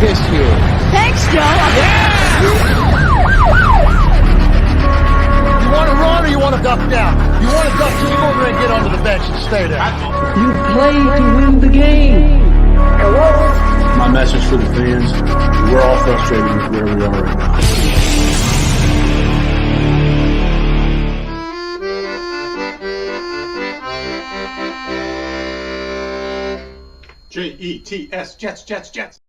kiss you. Thanks, Joe. Yeah! You want to run or you want to duck down? You want to duck, just go over and get onto the bench and stay there. You play to win the game. Hello? My message for the fans, we're all frustrated with where we are right now. Jets, Jets.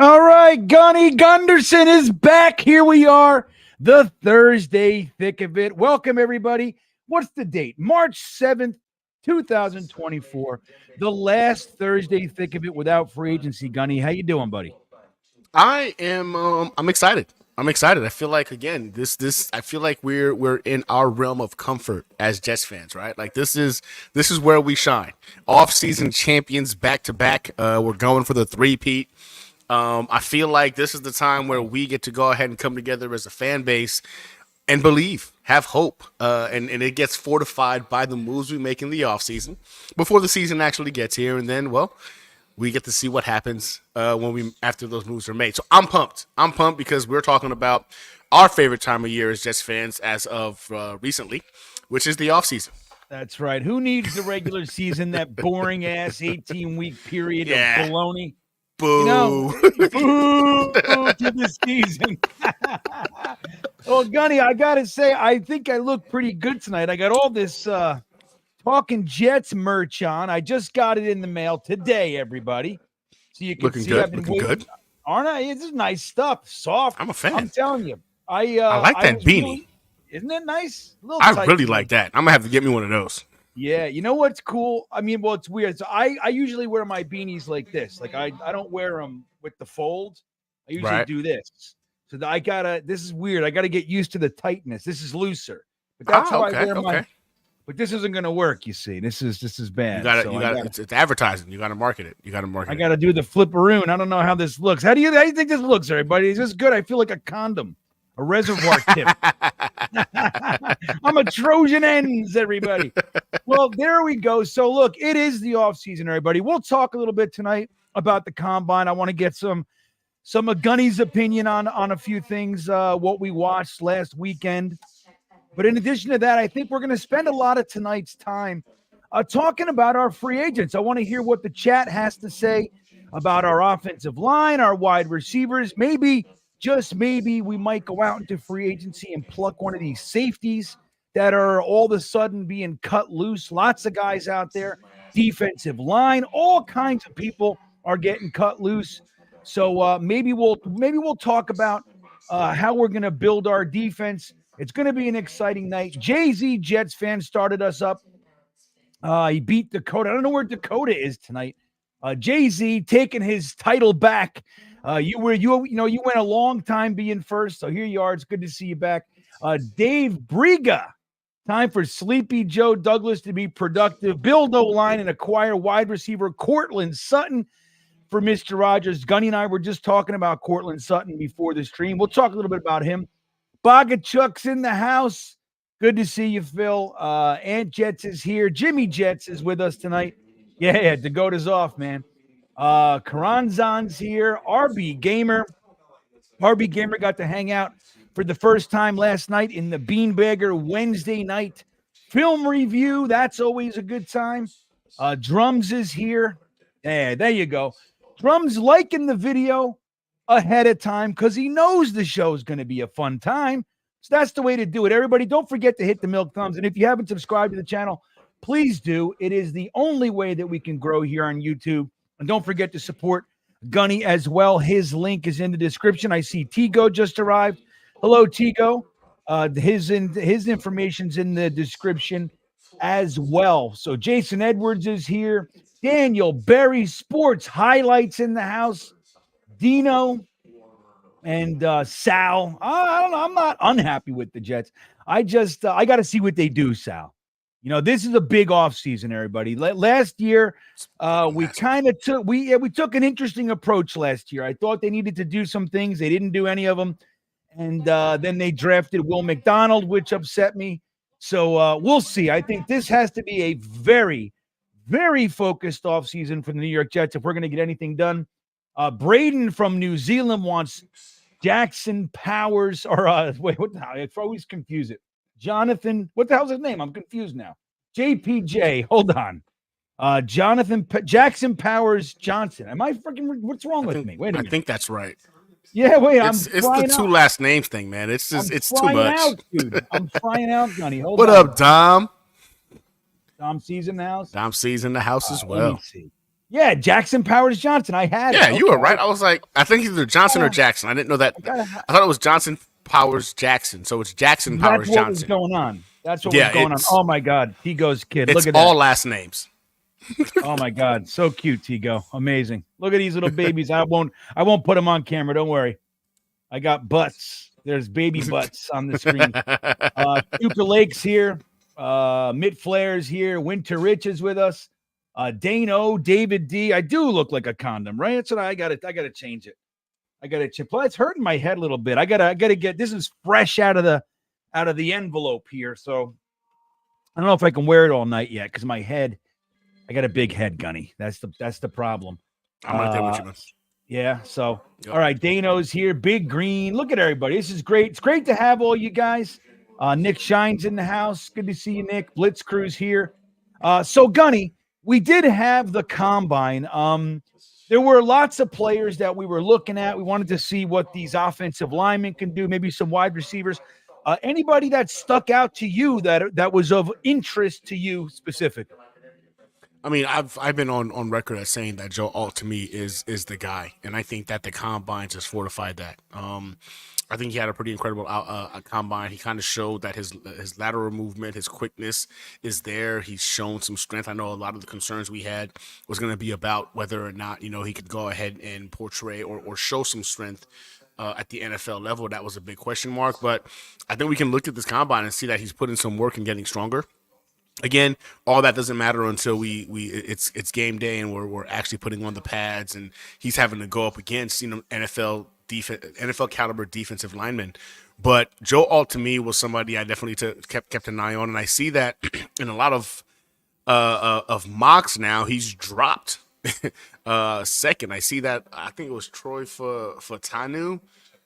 All right, Gunny Gunderson is back. Here we are, the Thursday thick of it. Welcome, everybody. What's the date? March 7th, 2024. The last Thursday thick of it without free agency. Gunny, how you doing, buddy? I'm excited. I feel like, again, I feel like we're in our realm of comfort as Jets fans, right? Like this is where we shine. Off-season champions back to back. We're going for the three-peat. I feel like this is the time where we get to go ahead and come together as a fan base and believe, have hope, and it gets fortified by the moves we make in the offseason before the season actually gets here. And then, well, we get to see what happens after those moves are made. So I'm pumped. Because we're talking about our favorite time of year as Jets fans as of recently, which is the offseason. That's right. Who needs the regular season, that boring-ass 18-week period of baloney? Boo. You know, boo to the season. Well, Gunny, I got to say, I think I look pretty good tonight. I got all this Talking Jets merch on. I just got it in the mail today, everybody. So you can looking see good. I've been Looking waiting. good. Aren't I? It's just nice stuff. Soft. I'm a fan. I'm telling you. I like that beanie. Really, isn't it nice? I really like that. I'm going to have to get me one of those. Yeah, you know what's cool? I mean, well, it's weird. So I usually wear my beanies like this. Like I don't wear them with the folds. I usually do this. So this is weird. I got to get used to the tightness. This is looser. But that's how I wear my. But this isn't going to work, you see. This is bad. It's advertising. You got to market it. I got to do the flipperoon. I don't know how this looks. How do you think this looks, everybody? Is this good? I feel like a condom, a reservoir tip. I'm a Trojan ends, everybody. Well, there we go. So look, it is the off season, everybody. We'll talk a little bit tonight about the combine. I want to get some of Gunny's opinion on a few things, what we watched last weekend. But in addition to that, I think we're going to spend a lot of tonight's time talking about our free agents. I want to hear what the chat has to say about our offensive line, our wide receivers. Maybe, just maybe, we might go out into free agency and pluck one of these safeties that are all of a sudden being cut loose. Lots of guys out there, defensive line, all kinds of people are getting cut loose. So maybe we'll talk about how we're going to build our defense. It's going to be an exciting night. Jay-Z, Jets fan, started us up. He beat Dakota. I don't know where Dakota is tonight. Jay-Z taking his title back. You went a long time being first, so here you are. It's good to see you back. Dave Briga, time for Sleepy Joe Douglas to be productive. Build O-line and acquire wide receiver Cortland Sutton for Mr. Rogers. Gunny and I were just talking about Cortland Sutton before the stream. We'll talk a little bit about him. Bogachuk's in the house. Good to see you, Phil. Aunt Jets is here. Jimmy Jets is with us tonight. Yeah, Dakota's off, man. Karanzan's here. RB Gamer got to hang out for the first time last night in the Beanbagger Wednesday night film review. That's always a good time. Drums is here. Yeah, there you go. Drums liking the video ahead of time because he knows the show is going to be a fun time. So that's the way to do it. Everybody, don't forget to hit the milk thumbs. And if you haven't subscribed to the channel, please do. It is the only way that we can grow here on YouTube. And don't forget to support Gunny as well. His link is in the description. I see Tigo just arrived. Hello, Tigo. His information's in the description as well. So Jason Edwards is here. Daniel Berry, Sports Highlights in the house. Dino and Sal. I don't know. I'm not unhappy with the Jets. I got to see what they do, Sal. You know, this is a big offseason, everybody. Last year, we took an interesting approach last year. I thought they needed to do some things. They didn't do any of them. And then they drafted Will McDonald, which upset me. So we'll see. I think this has to be a very, very focused offseason for the New York Jets if we're going to get anything done. Braden from New Zealand wants Jackson Powers, or wait, what the hell? I always confuse it. Jonathan, what the hell's his name? I'm confused now. JPJ, hold on. Jackson Powers Johnson. Am I freaking? What's wrong with me? Wait a minute. I think that's right. Yeah, wait. It's the two last names thing, man. It's just it's too much. Out, dude. I'm flying out, Gunny. Hold what on. Up, Dom? Dom C's in the house. Dom C's in the house as well. Let me see. Yeah, Jackson Powers Johnson. I had it. Yeah, you were right. I was like, I think either Johnson or Jackson. I didn't know that. I thought it was Johnson Powers Jackson. So it's Jackson Powers Johnson. Johnson. That's what was going on. That's what was going on. Oh my God, Tigo's kid. Look at all that. last names. Oh my God, so cute, Tigo. Amazing. Look at these little babies. I won't put them on camera. Don't worry. I got butts. There's baby butts on the screen. Cuca Lake's here. Mitt Flair's here. Winter Rich is with us. Dano, David D. I do look like a condom, right? That's what I got to change it. I got to chip. Well, it's hurting my head a little bit. I gotta get. This is fresh out of the envelope here. So I don't know if I can wear it all night yet because my head. I got a big head, Gunny. That's the problem. I'm right there with you, man. Yeah. So, All right. Dano's here. Big Green. Look at everybody. This is great. It's great to have all you guys. Nick Shine's in the house. Good to see you, Nick. Blitz Crew's here. So, Gunny, we did have the combine. There were lots of players that we were looking at. We wanted to see what these offensive linemen can do, maybe some wide receivers. Anybody that stuck out to you that was of interest to you specifically? I mean, I've been on record as saying that Joe Alt to me is the guy, and I think that the combine just fortified that. I think he had a pretty incredible combine. He kind of showed that his lateral movement, his quickness is there. He's shown some strength. I know a lot of the concerns we had was going to be about whether or not he could go ahead and portray or show some strength at the NFL level. That was a big question mark, but I think we can look at this combine and see that he's putting some work and getting stronger. Again, all that doesn't matter until it's game day and we're actually putting on the pads and he's having to go up against NFL caliber defensive linemen. But Joe Alt to me was somebody I definitely kept an eye on, and I see that in a lot of mocks now he's dropped second. I see that I think it was Troy Fatanu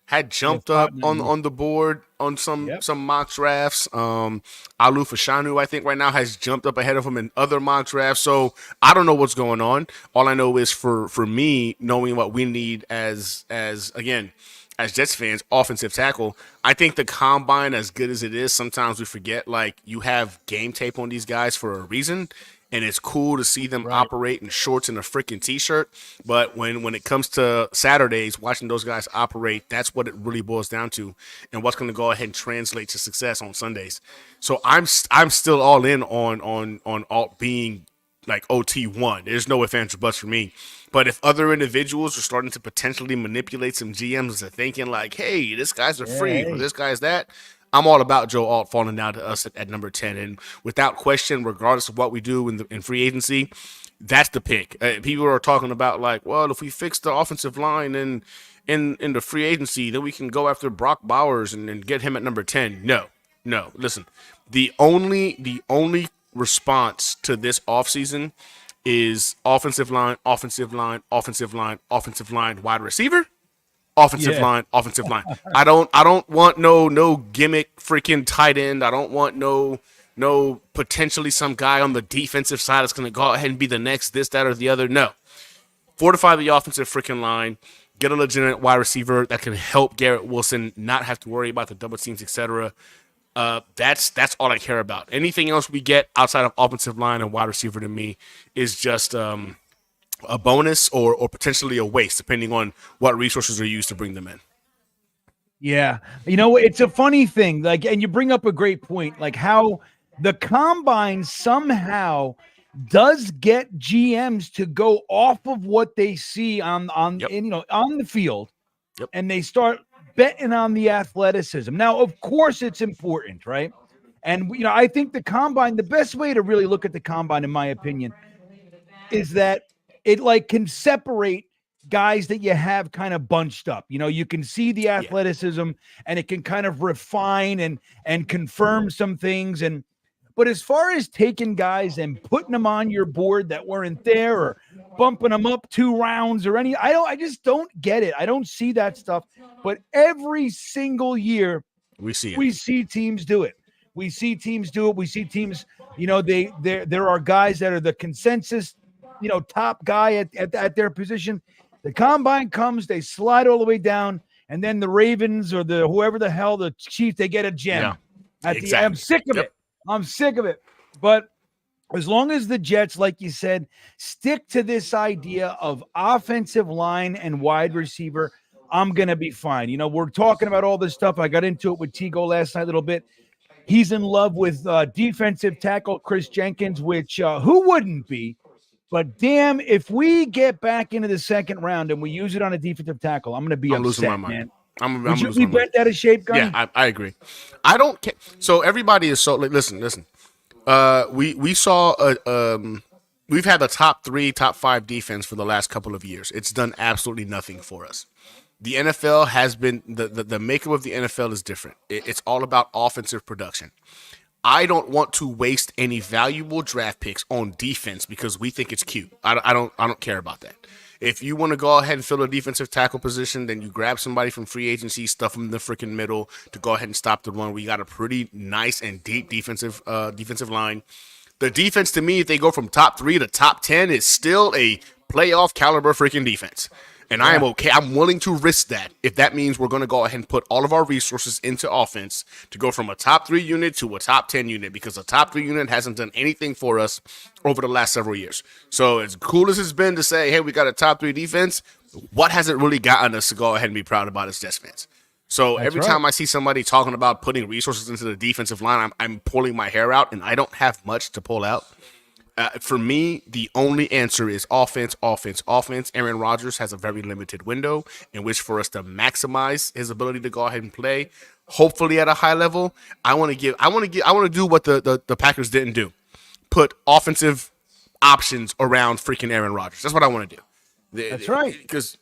had jumped up on the board on some mock drafts. Alu Fashanu, I think right now has jumped up ahead of him in other mock drafts. So I don't know what's going on. All I know is for me, knowing what we need as Jets fans, offensive tackle, I think the combine, as good as it is, sometimes we forget, like, you have game tape on these guys for a reason. And it's cool to see them operate in shorts and a freaking T-shirt. But when it comes to Saturdays, watching those guys operate, that's what it really boils down to, and what's going to go ahead and translate to success on Sundays. So I'm still all in on Alt being like OT1. There's no ifs, ands, or buts for me. But if other individuals are starting to potentially manipulate some GMs into thinking like, hey, this guy's a freak or this guy's that, I'm all about Joe Alt falling down to us at number 10. And without question, regardless of what we do in free agency, that's the pick. People are talking about like, well, if we fix the offensive line in the free agency, then we can go after Brock Bowers and get him at number 10. No. Listen, the only response to this offseason is offensive line, wide receiver. Offensive line. I don't want no gimmick freaking tight end. I don't want no potentially some guy on the defensive side that's going to go ahead and be the next this, that, or the other. No. Fortify the offensive freaking line. Get a legitimate wide receiver that can help Garrett Wilson not have to worry about the double teams, etc. That's all I care about. Anything else we get outside of offensive line and wide receiver to me is just a bonus or potentially a waste, depending on what resources are used to bring them in. Yeah. It's a funny thing, like, and you bring up a great point, like how the combine somehow does get GMs to go off of what they see on the field, and they start betting on the athleticism. Now, of course, it's important, right? And I think the combine, the best way to really look at the combine, in my opinion, is that it like can separate guys that you have kind of bunched up. You can see the athleticism and it can kind of refine and confirm some things. But as far as taking guys and putting them on your board that weren't there or bumping them up 2 rounds or I just don't get it. I don't see that stuff. But every single year We see it. we see teams do it. We see teams do it. We see teams, there are guys that are the consensus, top guy at their position. The combine comes, they slide all the way down, and then the Ravens or whoever the hell, the Chiefs, they get a gem. Exactly. I'm sick of it. I'm sick of it. But as long as the Jets, like you said, stick to this idea of offensive line and wide receiver, I'm going to be fine. We're talking about all this stuff. I got into it with Tigo last night a little bit. He's in love with defensive tackle Chris Jenkins, which who wouldn't be? But damn, if we get back into the second round and we use it on a defensive tackle, I'm going to be upset, losing my mind. man. I'm We bent out of shape, Gunny? Yeah, I agree. I don't care. So everybody is so listen. We saw we've had the top 3, top 5 defense for the last couple of years. It's done absolutely nothing for us. The NFL has been the makeup of the NFL is different. It's all about offensive production. I don't want to waste any valuable draft picks on defense because we think it's cute. I don't care about that. If you want to go ahead and fill a defensive tackle position, then you grab somebody from free agency, stuff them in the freaking middle to go ahead and stop the run. We got a pretty nice and deep defensive line. The defense, to me, if they go from top 3 to top 10, is still a playoff caliber freaking defense. And I am okay. I'm willing to risk that if that means we're going to go ahead and put all of our resources into offense to go from a top 3 unit to a top 10 unit, because a top 3 unit hasn't done anything for us over the last several years. So as cool as it's been to say, hey, we got a top 3 defense, what has it really gotten us to go ahead and be proud about as Jets fans? So every time I see somebody talking about putting resources into the defensive line, I'm pulling my hair out, and I don't have much to pull out. For me, the only answer is offense. Aaron Rodgers has a very limited window in which for us to maximize his ability to go ahead and play, hopefully at a high level. I want to do what the Packers didn't do. Put offensive options around freaking Aaron Rodgers. That's what I want to do. That's right. Because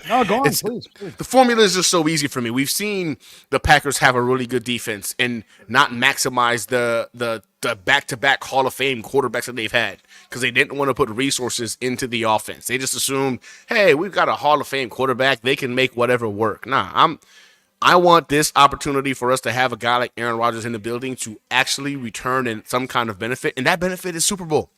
no, go on, please. the formula is just so easy for me. We've seen the Packers have a really good defense and not maximize the back-to-back Hall of Fame quarterbacks that they've had because they didn't want to put resources into the offense. They just assumed, hey, we've got a Hall of Fame quarterback. They can make whatever work. I want this opportunity for us to have a guy like Aaron Rodgers in the building to actually return in some kind of benefit, and that benefit is Super Bowl.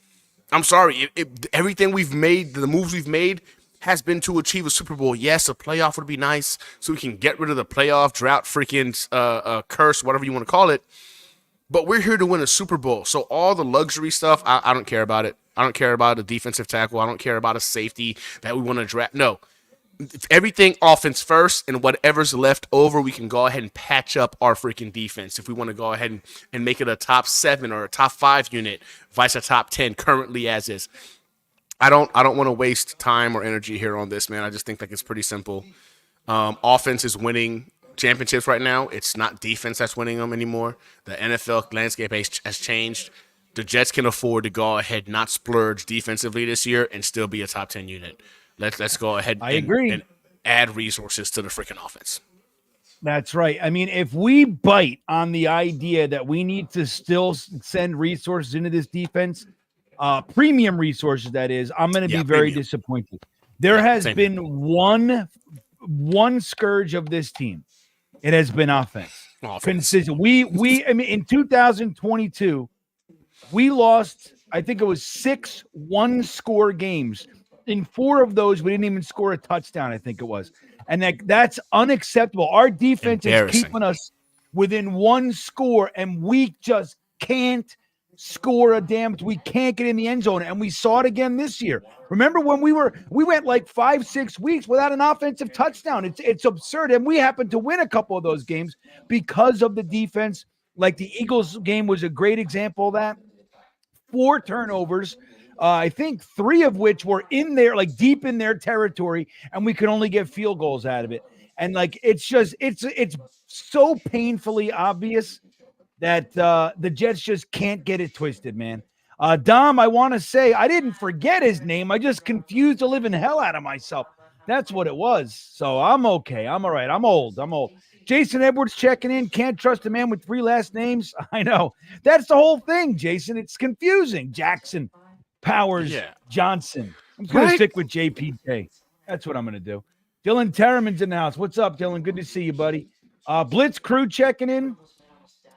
I'm sorry. Everything we've made, the moves we've made, has been to achieve a Super Bowl. Yes, a playoff would be nice so we can get rid of the playoff drought freaking curse, whatever you want to call it. But we're here to win a Super Bowl. So all the luxury stuff, I don't care about it. I don't care about a defensive tackle. I don't care about a safety that we want to draft. No. Everything offense first, and whatever's left over, we can go ahead and patch up our freaking defense if we want to go ahead and make it a top 7 or a top 5 unit, vice a top 10 currently as is. I don't want to waste time or energy here on this, man. I just think like it's pretty simple. Offense is winning championships right now. It's not defense that's winning them anymore. The NFL landscape has changed. The Jets can afford to go ahead, not splurge defensively this year, and still be a top 10 unit. Let's go ahead and add resources to the freaking offense. That's right. I mean, if we bite on the idea that we need to still send resources into this defense, premium resources, that is, I'm going to be very disappointed. There has been one scourge of this team. It has been offense. Consistent. I mean, in 2022, we lost, I think it was 6 one-score games. In 4 of those, we didn't even score a touchdown, I think it was. And that's unacceptable. Our defense is keeping us within 1 score, and we just can't score a damn. We can't get in the end zone, and we saw it again this year. Remember when we went like 5-6 weeks without an offensive touchdown? It's absurd, and we happened to win a couple of those games because of the defense. Like the Eagles game was a great example of that. 4 turnovers. I think 3 of which were in there, like deep in their territory, and we could only get field goals out of it. And like, it's so painfully obvious that the Jets just can't get it twisted, man. Dom, I want to say, I didn't forget his name. I just confused the living hell out of myself. That's what it was. So I'm okay. I'm all right. I'm old. Jason Edwards checking in. Can't trust a man with 3 last names. I know. That's the whole thing, Jason. It's confusing. Jackson, Powers, Yeah. Johnson. I'm going to Right? stick with JPJ. That's what I'm going to do. Dylan Terraman's in the house. What's up, Dylan? Good to see you, buddy. Blitz Crew checking in.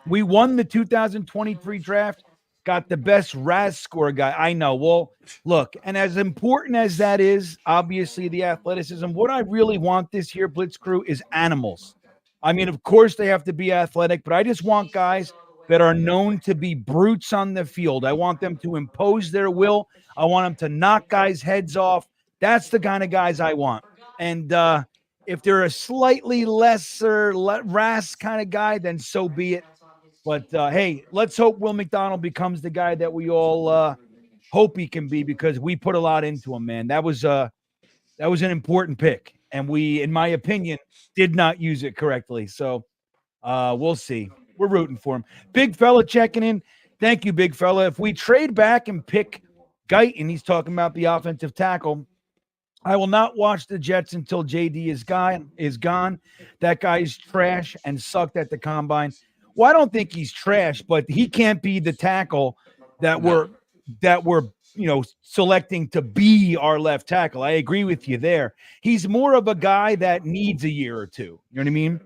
We won the 2023 draft. Got the best RAS score guy. I know. Well, look, and as important as that is, obviously the athleticism, what I really want this year, Blitz Crew, is animals. I mean, of course they have to be athletic, but I just want guys that are known to be brutes on the field. I want them to impose their will. I want them to knock guys' heads off. That's the kind of guys I want. And if they're a slightly lesser RAS kind of guy, then so be it. But hey, let's hope Will McDonald becomes the guy that we all hope he can be, because we put a lot into him, man. That was an important pick, and we, in my opinion, did not use it correctly. So we'll see. We're rooting for him. Big fella checking in. Thank you, big fella. If we trade back and pick Guyton, he's talking about the offensive tackle, I will not watch the Jets until JD is gone. That guy is trash and sucked at the combine. Well, I don't think he's trash, but he can't be the tackle that we're selecting to be our left tackle. I agree with you there. He's more of a guy that needs a year or two. You know what I mean?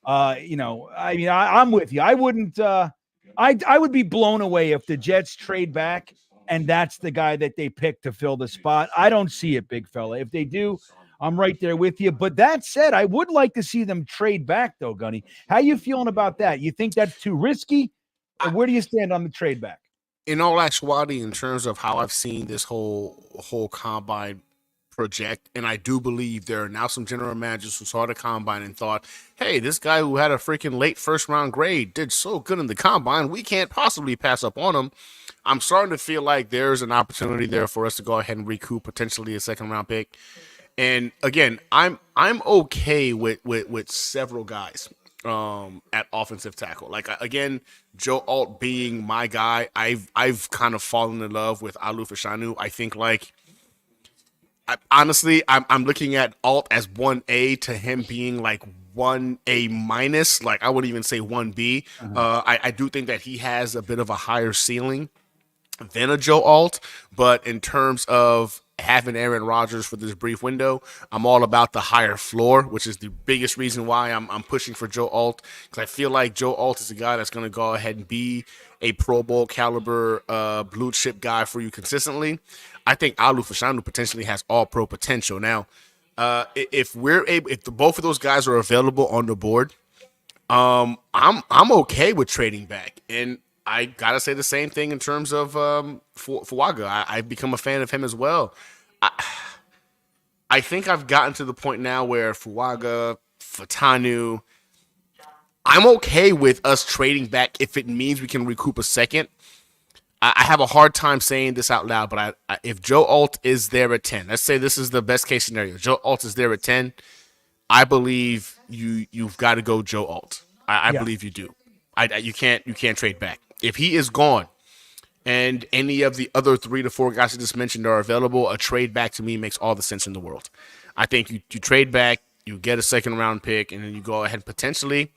I'm with you. I wouldn't. I would be blown away if the Jets trade back and that's the guy that they pick to fill the spot. I don't see it, big fella. If they do, I'm right there with you. But that said, I would like to see them trade back, though, Gunny. How you feeling about that? You think that's too risky? Or where do you stand on the trade back? In all actuality, in terms of how I've seen this whole combine project, and I do believe there are now some general managers who saw the combine and thought, hey, this guy who had a freaking late first round grade did so good in the combine, we can't possibly pass up on him. I'm starting to feel like there's an opportunity there for us to go ahead and recoup potentially a second round pick. And again, I'm okay with several guys at offensive tackle. Like, again, Joe Alt being my guy, I've kind of fallen in love with Alu Fashanu. I think I'm looking at Alt as 1A to him being like 1A minus. Like, I wouldn't even say 1B. I do think that he has a bit of a higher ceiling than a Joe Alt, but in terms of having Aaron Rodgers for this brief window, I'm all about the higher floor, which is the biggest reason why I'm pushing for Joe Alt, because I feel like Joe Alt is a guy that's going to go ahead and be a Pro Bowl caliber blue chip guy for you consistently. I think Alu Fashanu potentially has all pro potential. Now, if both of those guys are available on the board, I'm okay with trading back. And I gotta say the same thing in terms of Fuaga. I've become a fan of him as well. I think I've gotten to the point now where Fuaga, Fatanu, I'm okay with us trading back if it means we can recoup a second. I have a hard time saying this out loud, but if Joe Alt is there at 10, let's say this is the best case scenario. Joe Alt is there at 10. I believe you've got to go Joe Alt. I believe you do. You can't trade back. If he is gone and any of the other 3 to 4 guys I just mentioned are available, a trade back to me makes all the sense in the world. I think you trade back, you get a second round pick, and then you go ahead and potentially,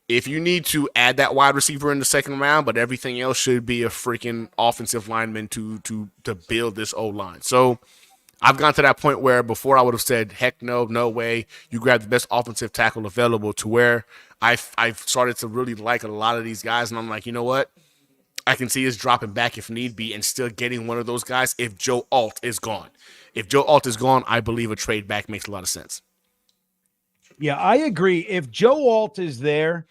if you need to add that wide receiver in the second round, but everything else should be a freaking offensive lineman to build this O-line. So I've gone to that point where before I would have said, heck no way, you grab the best offensive tackle available, to where I've started to really like a lot of these guys, and I'm like, you know what? I can see us dropping back if need be and still getting one of those guys if Joe Alt is gone. If Joe Alt is gone, I believe a trade back makes a lot of sense. Yeah, I agree. If Joe Alt is there,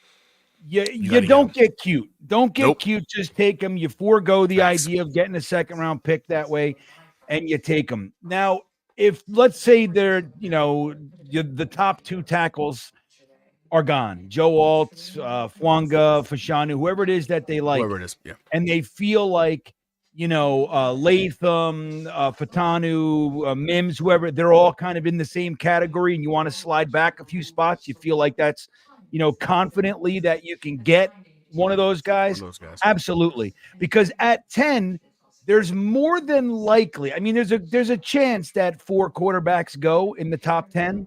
you don't get cute. Don't get cute. Just take him. You forego the idea of getting a second round pick that way, and you take him. Now, if let's say they're, the top 2 tackles are gone, Joe Alt, Fuanga, Fashanu, whoever it is that they like, whoever it is, yeah, and they feel like, Latham, Fatanu, Mims, whoever, they're all kind of in the same category, and you want to slide back a few spots, you feel like that's, confidently that you can get one of those guys. Absolutely. Because at 10, there's more than likely, I mean, there's a chance that 4 quarterbacks go in the top 10,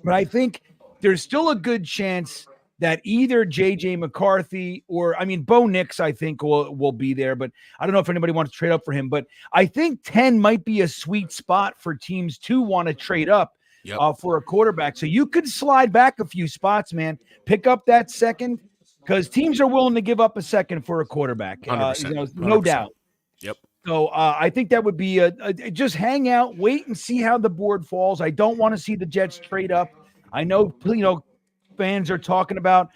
but I think there's still a good chance that either JJ McCarthy or, I mean, Bo Nix, I think will be there, but I don't know if anybody wants to trade up for him. But I think 10 might be a sweet spot for teams to want to trade up for a quarterback. So you could slide back a few spots, man. Pick up that second, because teams are willing to give up a second for a quarterback. 100%, No doubt. Yep. So I think that would be just hang out, wait and see how the board falls. I don't want to see the Jets trade up. I know, fans are talking about,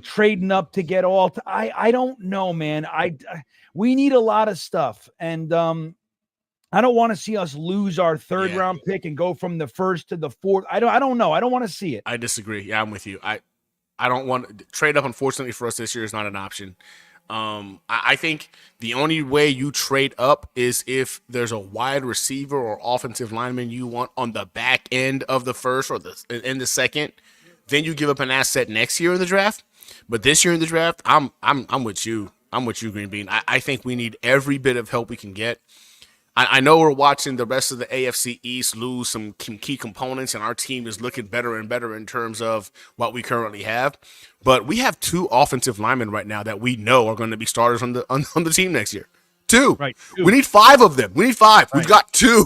trading up to get all. I don't know, man. We need a lot of stuff, and I don't want to see us lose our third round pick and go from the first to the fourth. I don't know. I don't want to see it. I disagree. Yeah, I'm with you. I don't want to trade up. Unfortunately for us this year is not an option. I think the only way you trade up is if there's a wide receiver or offensive lineman you want on the back end of the first or in the second. Then you give up an asset next year in the draft. But this year in the draft, I'm with you. I'm with you, GreenBean. I think we need every bit of help we can get. I know we're watching the rest of the AFC East lose some key components, and our team is looking better and better in terms of what we currently have. But we have 2 offensive linemen right now that we know are going to be starters on the team next year. 2. Right. 2. We need 5 of them. We need 5. Right. We've got 2.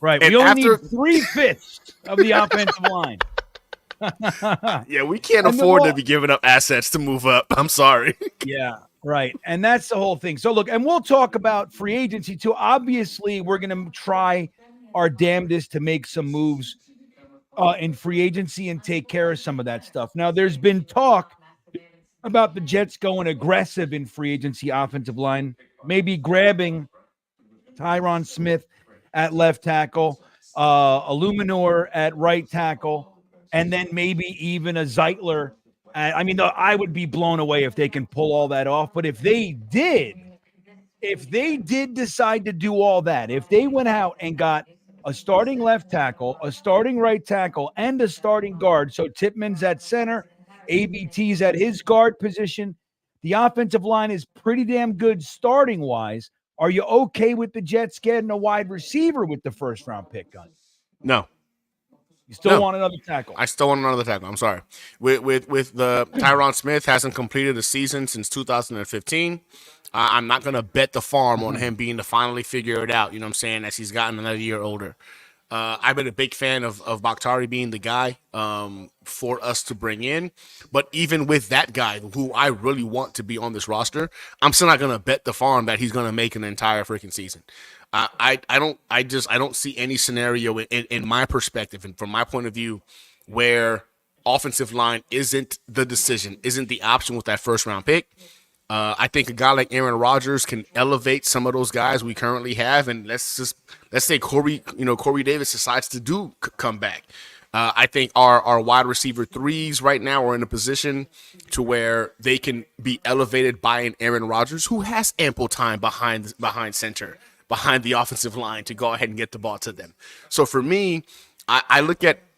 Right. We only need 3/5 of the offensive line. Yeah, we can't afford to be giving up assets to move up. I'm sorry. Yeah. Right. And that's the whole thing. So look, and we'll talk about free agency too. Obviously, we're going to try our damnedest to make some moves in free agency and take care of some of that stuff. Now, there's been talk about the Jets going aggressive in free agency offensive line, maybe grabbing Tyron Smith at left tackle, Illuminor at right tackle, and then maybe even a Zeitler. I would be blown away if they can pull all that off. But if they did decide to do all that, if they went out and got a starting left tackle, a starting right tackle, and a starting guard, so Tippmann's at center, ABT's at his guard position, the offensive line is pretty damn good starting-wise. Are you okay with the Jets getting a wide receiver with the first-round pick, Gunny? No. You still want another tackle? I still want another tackle. I'm sorry. With the Tyron Smith hasn't completed a season since 2015. I'm not going to bet the farm on him being to finally figure it out, you know what I'm saying, as he's gotten another year older. I've been a big fan of Bakhtari being the guy for us to bring in. But even with that guy, who I really want to be on this roster, I'm still not going to bet the farm that he's going to make an entire freaking season. I don't see any scenario in my perspective and from my point of view where offensive line isn't the decision, isn't the option with that first round pick. I think a guy like Aaron Rodgers can elevate some of those guys we currently have, and let's say Corey Davis decides to come back. I think our wide receiver 3s right now are in a position to where they can be elevated by an Aaron Rodgers who has ample time behind center, behind the offensive line to go ahead and get the ball to them. So for me,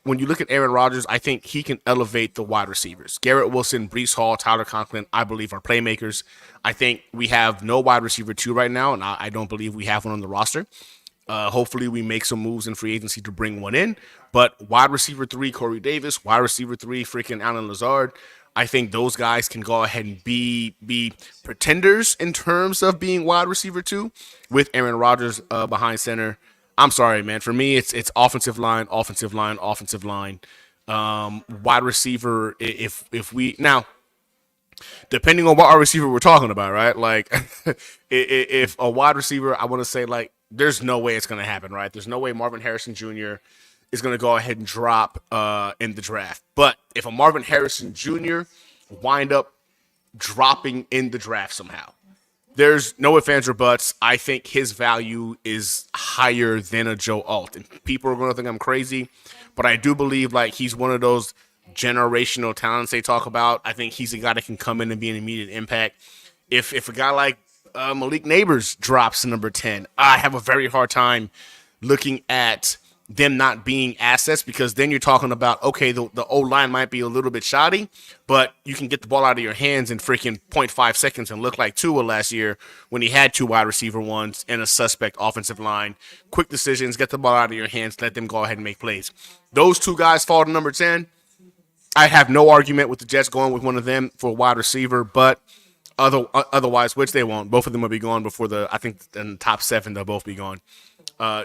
when you look at Aaron Rodgers, I think he can elevate the wide receivers. Garrett Wilson, Breece Hall, Tyler Conklin, I believe are playmakers. I think we have no wide receiver 2 right now, and I don't believe we have one on the roster. Hopefully we make some moves in free agency to bring one in. But wide receiver 3, Corey Davis, wide receiver 3, freaking Allen Lazard, I think those guys can go ahead and be pretenders in terms of being wide receiver 2 with Aaron Rodgers behind center. I'm sorry, man. For me, it's offensive line. Wide receiver, if we now, depending on what our receiver we're talking about, right? Like, if a wide receiver, I want to say, like, there's no way it's going to happen, right? There's no way Marvin Harrison Jr. is going to go ahead and drop in the draft. But if a Marvin Harrison Jr. wind up dropping in the draft somehow, there's no ifs, ands, or buts. I think his value is higher than a Joe Alt. And people are going to think I'm crazy, but I do believe like he's one of those generational talents they talk about. I think he's a guy that can come in and be an immediate impact. If a guy like Malik Neighbors drops to number 10, I have a very hard time looking at them not being assets, because then you're talking about, okay, the O-line might be a little bit shoddy, but you can get the ball out of your hands in freaking 0.5 seconds and look like Tua last year when he had 2 wide receiver 1s and a suspect offensive line. Quick decisions, get the ball out of your hands, let them go ahead and make plays. Those 2 guys fall to number 10. I have no argument with the Jets going with one of them for a wide receiver, but otherwise, which they won't. Both of them will be gone before I think in the top 7 they'll both be gone.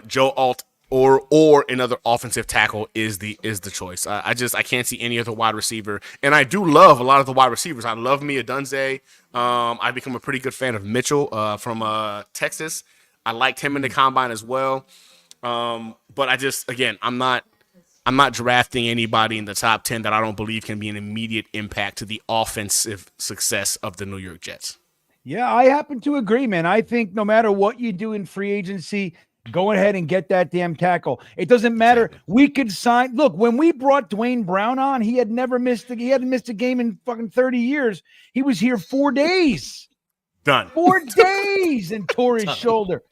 Joe Alt or another offensive tackle is the choice. I can't see any other wide receiver, and I do love a lot of the wide receivers. I love Mia Dunze. I become a pretty good fan of Mitchell from Texas. I liked him in the combine as well. But I'm not drafting anybody in the top 10 that I don't believe can be an immediate impact to the offensive success of the New York Jets. Yeah, I happen to agree, man. I think no matter what you do in free agency, go ahead and get that damn tackle. It doesn't matter. Exactly. We could sign. Look, when we brought Dwayne Brown on, he hadn't missed a game in fucking 30 years. He was here 4 days. Done. 4 days and tore his shoulder.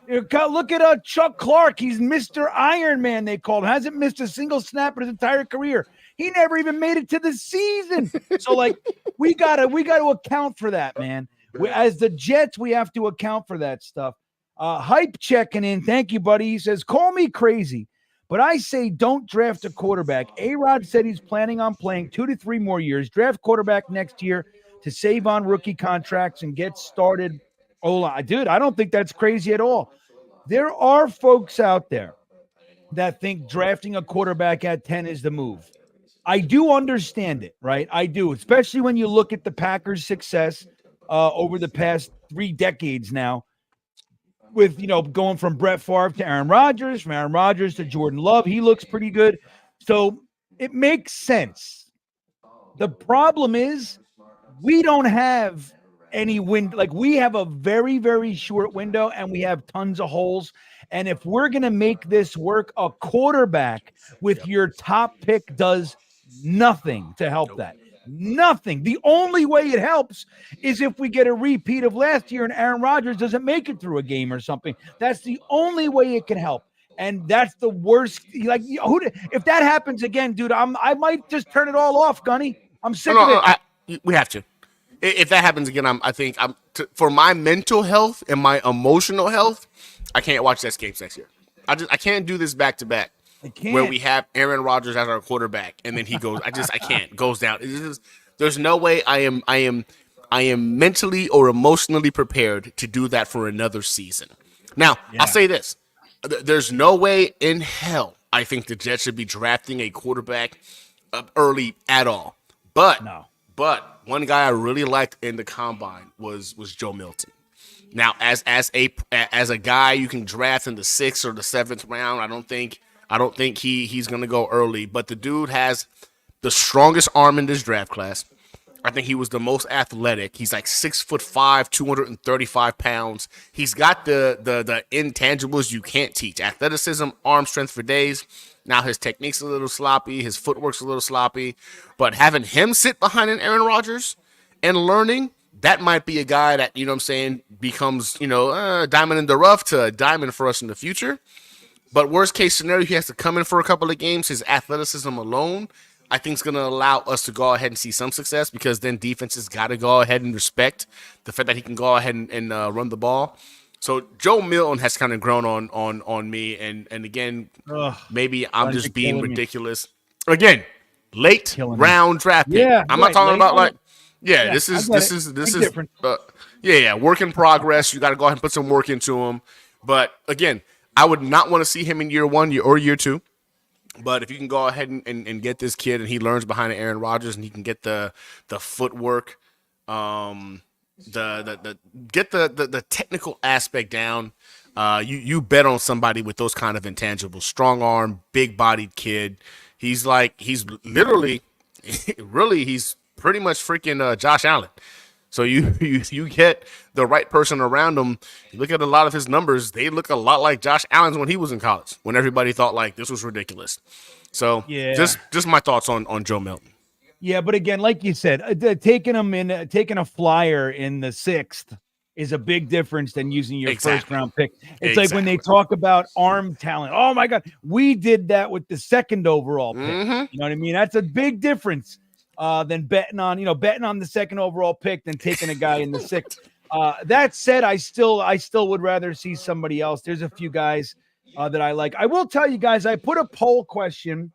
Look at Chuck Clark. He's Mr. Iron Man, they called him. Hasn't missed a single snap in his entire career. He never even made it to the season. So, like, we gotta account for that, man. As the Jets, we have to account for that stuff. Hype checking in. Thank you, buddy. He says, call me crazy, but I say don't draft a quarterback. A-Rod said he's planning on playing 2 to 3 more years. Draft quarterback next year to save on rookie contracts and get started. Dude, I don't think that's crazy at all. There are folks out there that think drafting a quarterback at 10 is the move. I do understand it, right? I do, especially when you look at the Packers' success over the past 3 decades now with, going from Brett Favre to Aaron Rodgers, from Aaron Rodgers to Jordan Love. He looks pretty good. So it makes sense. The problem is we don't have any wind. Like, we have a very, very short window and we have tons of holes. And if we're going to make this work, a quarterback with your top pick does nothing to help that. Nothing. The only way it helps is if we get a repeat of last year and Aaron Rodgers doesn't make it through a game or something. That's the only way it can help. And that's the worst. Like, if that happens again, dude, I might just turn it all off, Gunny. I'm sick of it. We have to. If that happens again, for my mental health and my emotional health, I can't watch that games next year. I can't do this back to back where we have Aaron Rodgers as our quarterback and then he goes. I can't. Goes down. There's no way I am mentally or emotionally prepared to do that for another season. Now, I'll say this: there's no way in hell I think the Jets should be drafting a quarterback early at all. But one guy I really liked in the combine was Joe Milton. Now, as a guy you can draft in the 6th or the 7th round, I don't think he's gonna go early. But the dude has the strongest arm in this draft class. I think he was the most athletic. He's like 6'5", 235 pounds. He's got the intangibles you can't teach: athleticism, arm strength for days. Now his technique's a little sloppy, his footwork's a little sloppy, but having him sit behind an Aaron Rodgers and learning, that might be a guy that, becomes, diamond in the rough to a diamond for us in the future. But worst case scenario, he has to come in for a couple of games. His athleticism alone, I think, is going to allow us to go ahead and see some success, because then defenses got to go ahead and respect the fact that he can go ahead and run the ball. So Joe Milton has kind of grown on me, and again, maybe I'm just being ridiculous. Again, late round draft pick. Yeah, I'm not talking about this is work in progress. You got to go ahead and put some work into him. But again, I would not want to see him in year 1 or year 2. But if you can go ahead and get this kid and he learns behind Aaron Rodgers and he can get the footwork, get the technical aspect down, you bet on somebody with those kind of intangibles. Strong arm, big bodied kid. He's literally he's pretty much freaking Josh Allen. So you get the right person around him. You look at a lot of his numbers; they look a lot like Josh Allen's when he was in college, when everybody thought like this was ridiculous. So just my thoughts on Joe Milton. Yeah, but again, like you said, taking a flyer in the 6th is a big difference than using your first round pick. It's like when they talk about arm talent. Oh my God, we did that with the 2nd overall pick. Mm-hmm. You know what I mean? That's a big difference than betting on the 2nd overall pick than taking a guy in the 6th. That said, I still would rather see somebody else. There's a few guys that I like. I will tell you guys, I put a poll question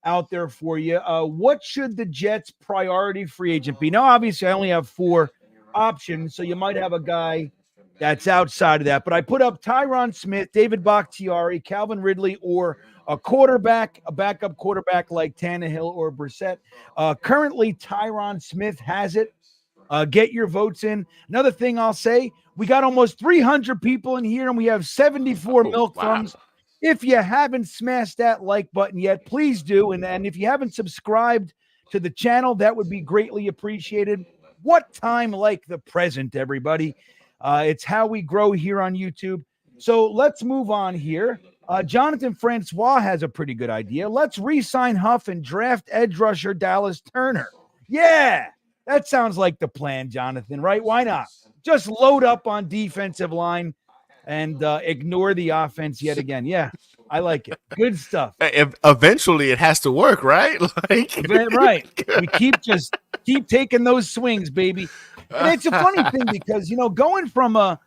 out there for you. What should the Jets' priority free agent be? Now, obviously, I only have 4 options, so you might have a guy that's outside of that. But I put up Tyron Smith, David Bakhtiari, Calvin Ridley, or a quarterback, a backup quarterback like Tannehill or Brissett. Currently, Tyron Smith has it. Get your votes in. Another thing I'll say, we got almost 300 people in here, and we have 74 milk thumbs. If you haven't smashed that like button yet, please do. And if you haven't subscribed to the channel, that would be greatly appreciated. What time like the present, everybody? It's how we grow here on YouTube. So let's move on here. Jonathan Francois has a pretty good idea. Let's re-sign Huff and draft edge rusher Dallas Turner. Yeah, that sounds like the plan, Jonathan, right? Why not? Just load up on defensive line and ignore the offense yet again. Yeah, I like it. Good stuff. Eventually, it has to work, right? Right. We keep taking those swings, baby. And it's a funny thing because, going from a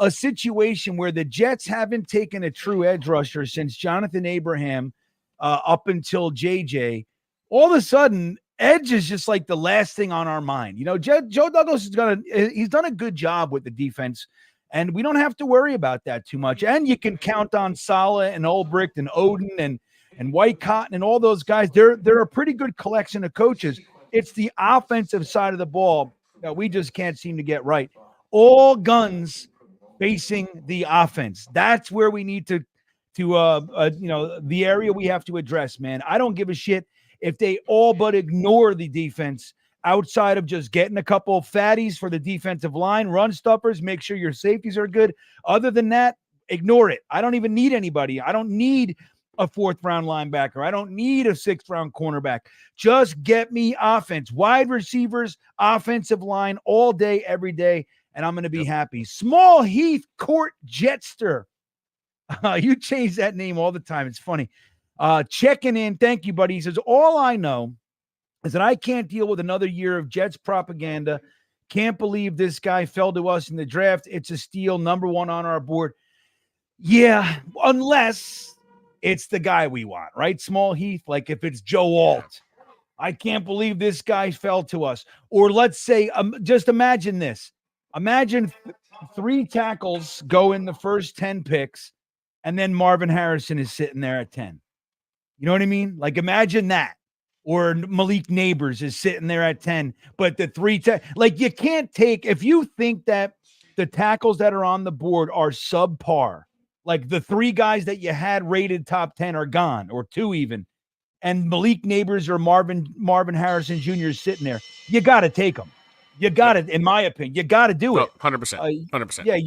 situation where the Jets haven't taken a true edge rusher since Jonathan Abraham up until JJ, all of a sudden, edge is just like the last thing on our mind. Joe Douglas he's done a good job with the defense, and we don't have to worry about that too much. And you can count on Saleh and Ulbricht and Odin and White Cotton and all those guys. They're a pretty good collection of coaches. It's the offensive side of the ball that we just can't seem to get right. All guns facing the offense. That's where we need to the area we have to address, man. I don't give a shit if they all but ignore the defense outside of just getting a couple of fatties for the defensive line, run stuffers, make sure your safeties are good. Other than that, ignore it. I don't even need anybody. I don't need a 4th-round linebacker. I don't need a 6th-round cornerback. Just get me offense, wide receivers, offensive line all day, every day, and I'm going to be happy. Small Heath Court Jetster. You change that name all the time. It's funny. Checking in. Thank you, buddy. He says, all I know is that I can't deal with another year of Jets propaganda. Can't believe this guy fell to us in the draft. It's a steal, number 1 on our board. Yeah, unless it's the guy we want, right? Small Heath, like if it's Joe Alt. I can't believe this guy fell to us. Or let's say, just imagine this. Imagine 3 tackles go in the first 10 picks, and then Marvin Harrison is sitting there at 10. You know what I mean? Like imagine that. Or Malik Neighbors is sitting there at 10, but the 3 like you can't take, if you think that the tackles that are on the board are subpar, like the 3 guys that you had rated top 10 are gone, or 2 even, and Malik Neighbors or Marvin Harrison Jr. is sitting there, you got to take them. You got to, in my opinion, you got to do it. 100%. 100%. Yeah,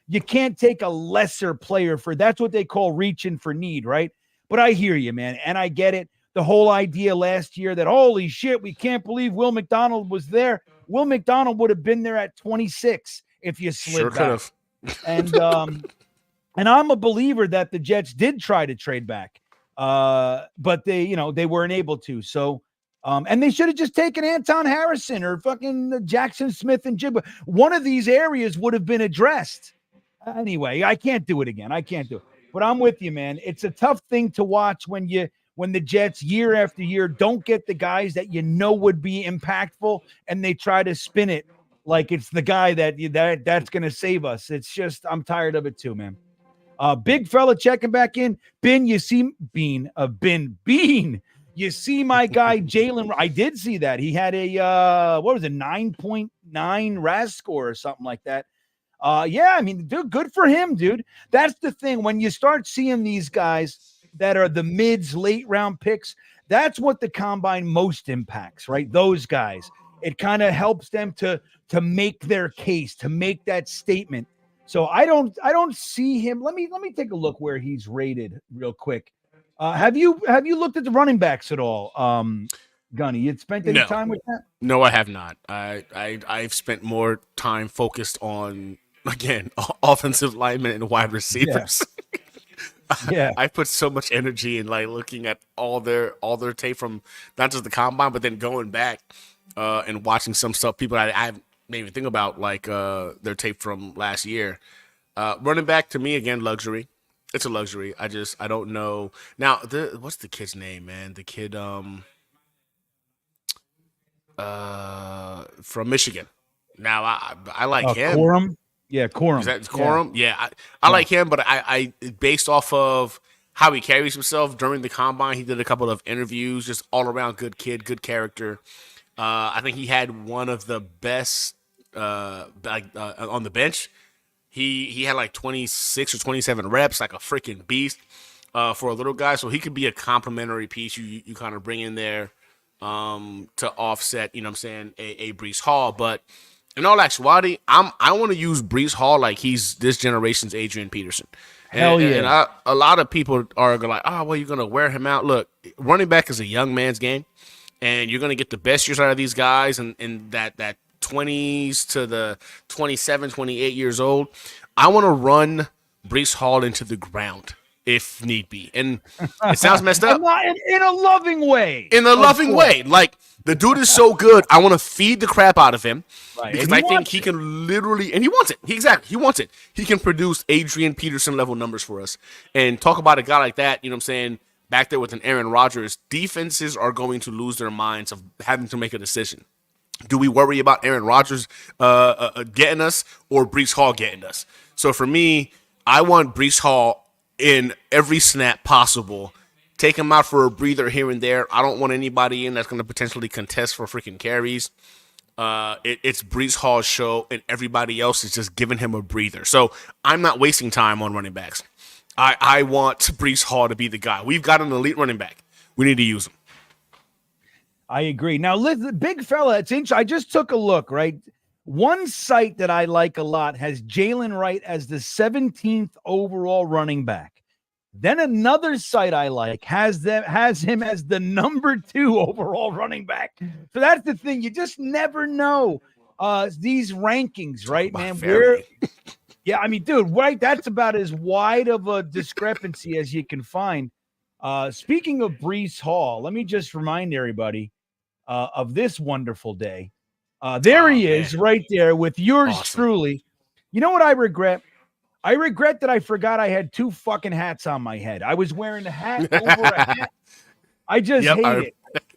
you can't take a lesser player for, that's what they call reaching for need, right? But I hear you, man, and I get it. The whole idea last year that, holy shit, we can't believe Will McDonald was there. Will McDonald would have been there at 26 if you slid back. And I'm a believer that the Jets did try to trade back, but they weren't able to. So, and they should have just taken Anton Harrison or fucking Jackson Smith and Jigba. One of these areas would have been addressed. Anyway, I can't do it again. I can't do it. But I'm with you, man. It's a tough thing to watch when the Jets year after year don't get the guys that would be impactful, and they try to spin it like it's the guy that's going to save us. It's just, I'm tired of it too, man. Big fella checking back in. Bean. You see my guy Jalen. I did see that. He had a 9.9 RAS score or something like that. Yeah, I mean, dude, good for him, dude. That's the thing. When you start seeing these guys that are the mids, late round picks, that's what the combine most impacts, right? Those guys. It kind of helps them to make their case, to make that statement. So I don't see him. Let me take a look where he's rated real quick. Have you looked at the running backs at all? Gunny, you spent any time with that? No, I have not. I've spent more time focused on, again, offensive linemen and wide receivers. Yeah. I put so much energy in like looking at all their tape from not just the combine, but then going back and watching some stuff people I didn't even think about, like their tape from last year. Running back, to me, again, luxury. It's a luxury. I don't know. Now, what's the kid's name, man? The kid from Michigan. Now I like him. Quorum? Yeah, Quorum. Is that Quorum? Yeah, I like him, but I based off of how he carries himself during the combine, he did a couple of interviews, just all around good kid, good character. I think he had one of the best on the bench. He had like 26 or 27 reps, like a freaking beast for a little guy. So he could be a complimentary piece you kind of bring in there to offset, you know what I'm saying, a Breece Hall. But in all actuality, I want to use Breece Hall like he's this generation's Adrian Peterson. Hell yeah. And a lot of people are like, oh, well, you're going to wear him out. Look, running back is a young man's game, and you're going to get the best years out of these guys in that 20s to the 27, 28 years old. I want to run Breece Hall into the ground if need be. And it sounds messed up. In a loving way. In a loving way. Like, the dude is so good, I want to feed the crap out of him. Right. Because I think he can literally, and he wants it. He wants it. He can produce Adrian Peterson level numbers for us. And talk about a guy like that, you know what I'm saying, back there with an Aaron Rodgers, defenses are going to lose their minds of having to make a decision. Do we worry about Aaron Rodgers getting us or Breece Hall getting us? So for me, I want Breece Hall in every snap possible. Take him out for a breather here and there. I don't want anybody in that's going to potentially contest for freaking carries. It's Breece Hall's show, and everybody else is just giving him a breather. So I'm not wasting time on running backs. I want Breece Hall to be the guy. We've got an elite running back. We need to use him. I agree. Now, listen, big fella, it's interesting. I just took a look, right? One site that I like a lot has Jalen Wright as the 17th overall running back. Then another site I like has him as the number 2 overall running back. So that's the thing. You just never know these rankings, right, man? Yeah, I mean, dude, right? That's about as wide of a discrepancy as you can find. Speaking of Breece Hall, let me just remind everybody of this wonderful day. There he is, right there with yours truly. You know what I regret? I regret that I forgot I had 2 fucking hats on my head. I was wearing a hat over a hat. I just hate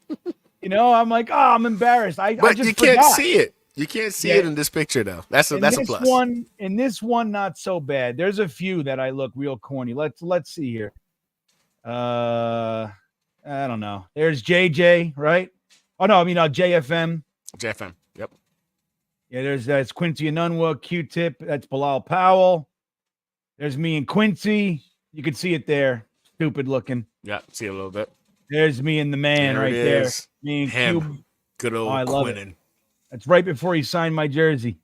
it. You know, I'm like, I'm embarrassed. But you can't see it. You can't see it in this picture, though. That's a plus. In this one, not so bad. There's a few that I look real corny. Let's see here. I don't know. There's JJ, right? Oh no, I mean JFM. JFM. Yep. Yeah, that's Quincy Enunwa, Q-Tip. That's Bilal Powell. There's me and Quincy. You can see it there. Stupid looking. Yeah, see it a little bit. There's me and the man right there. Me and him. Cube. Good old Quinnen. That's right before he signed my jersey.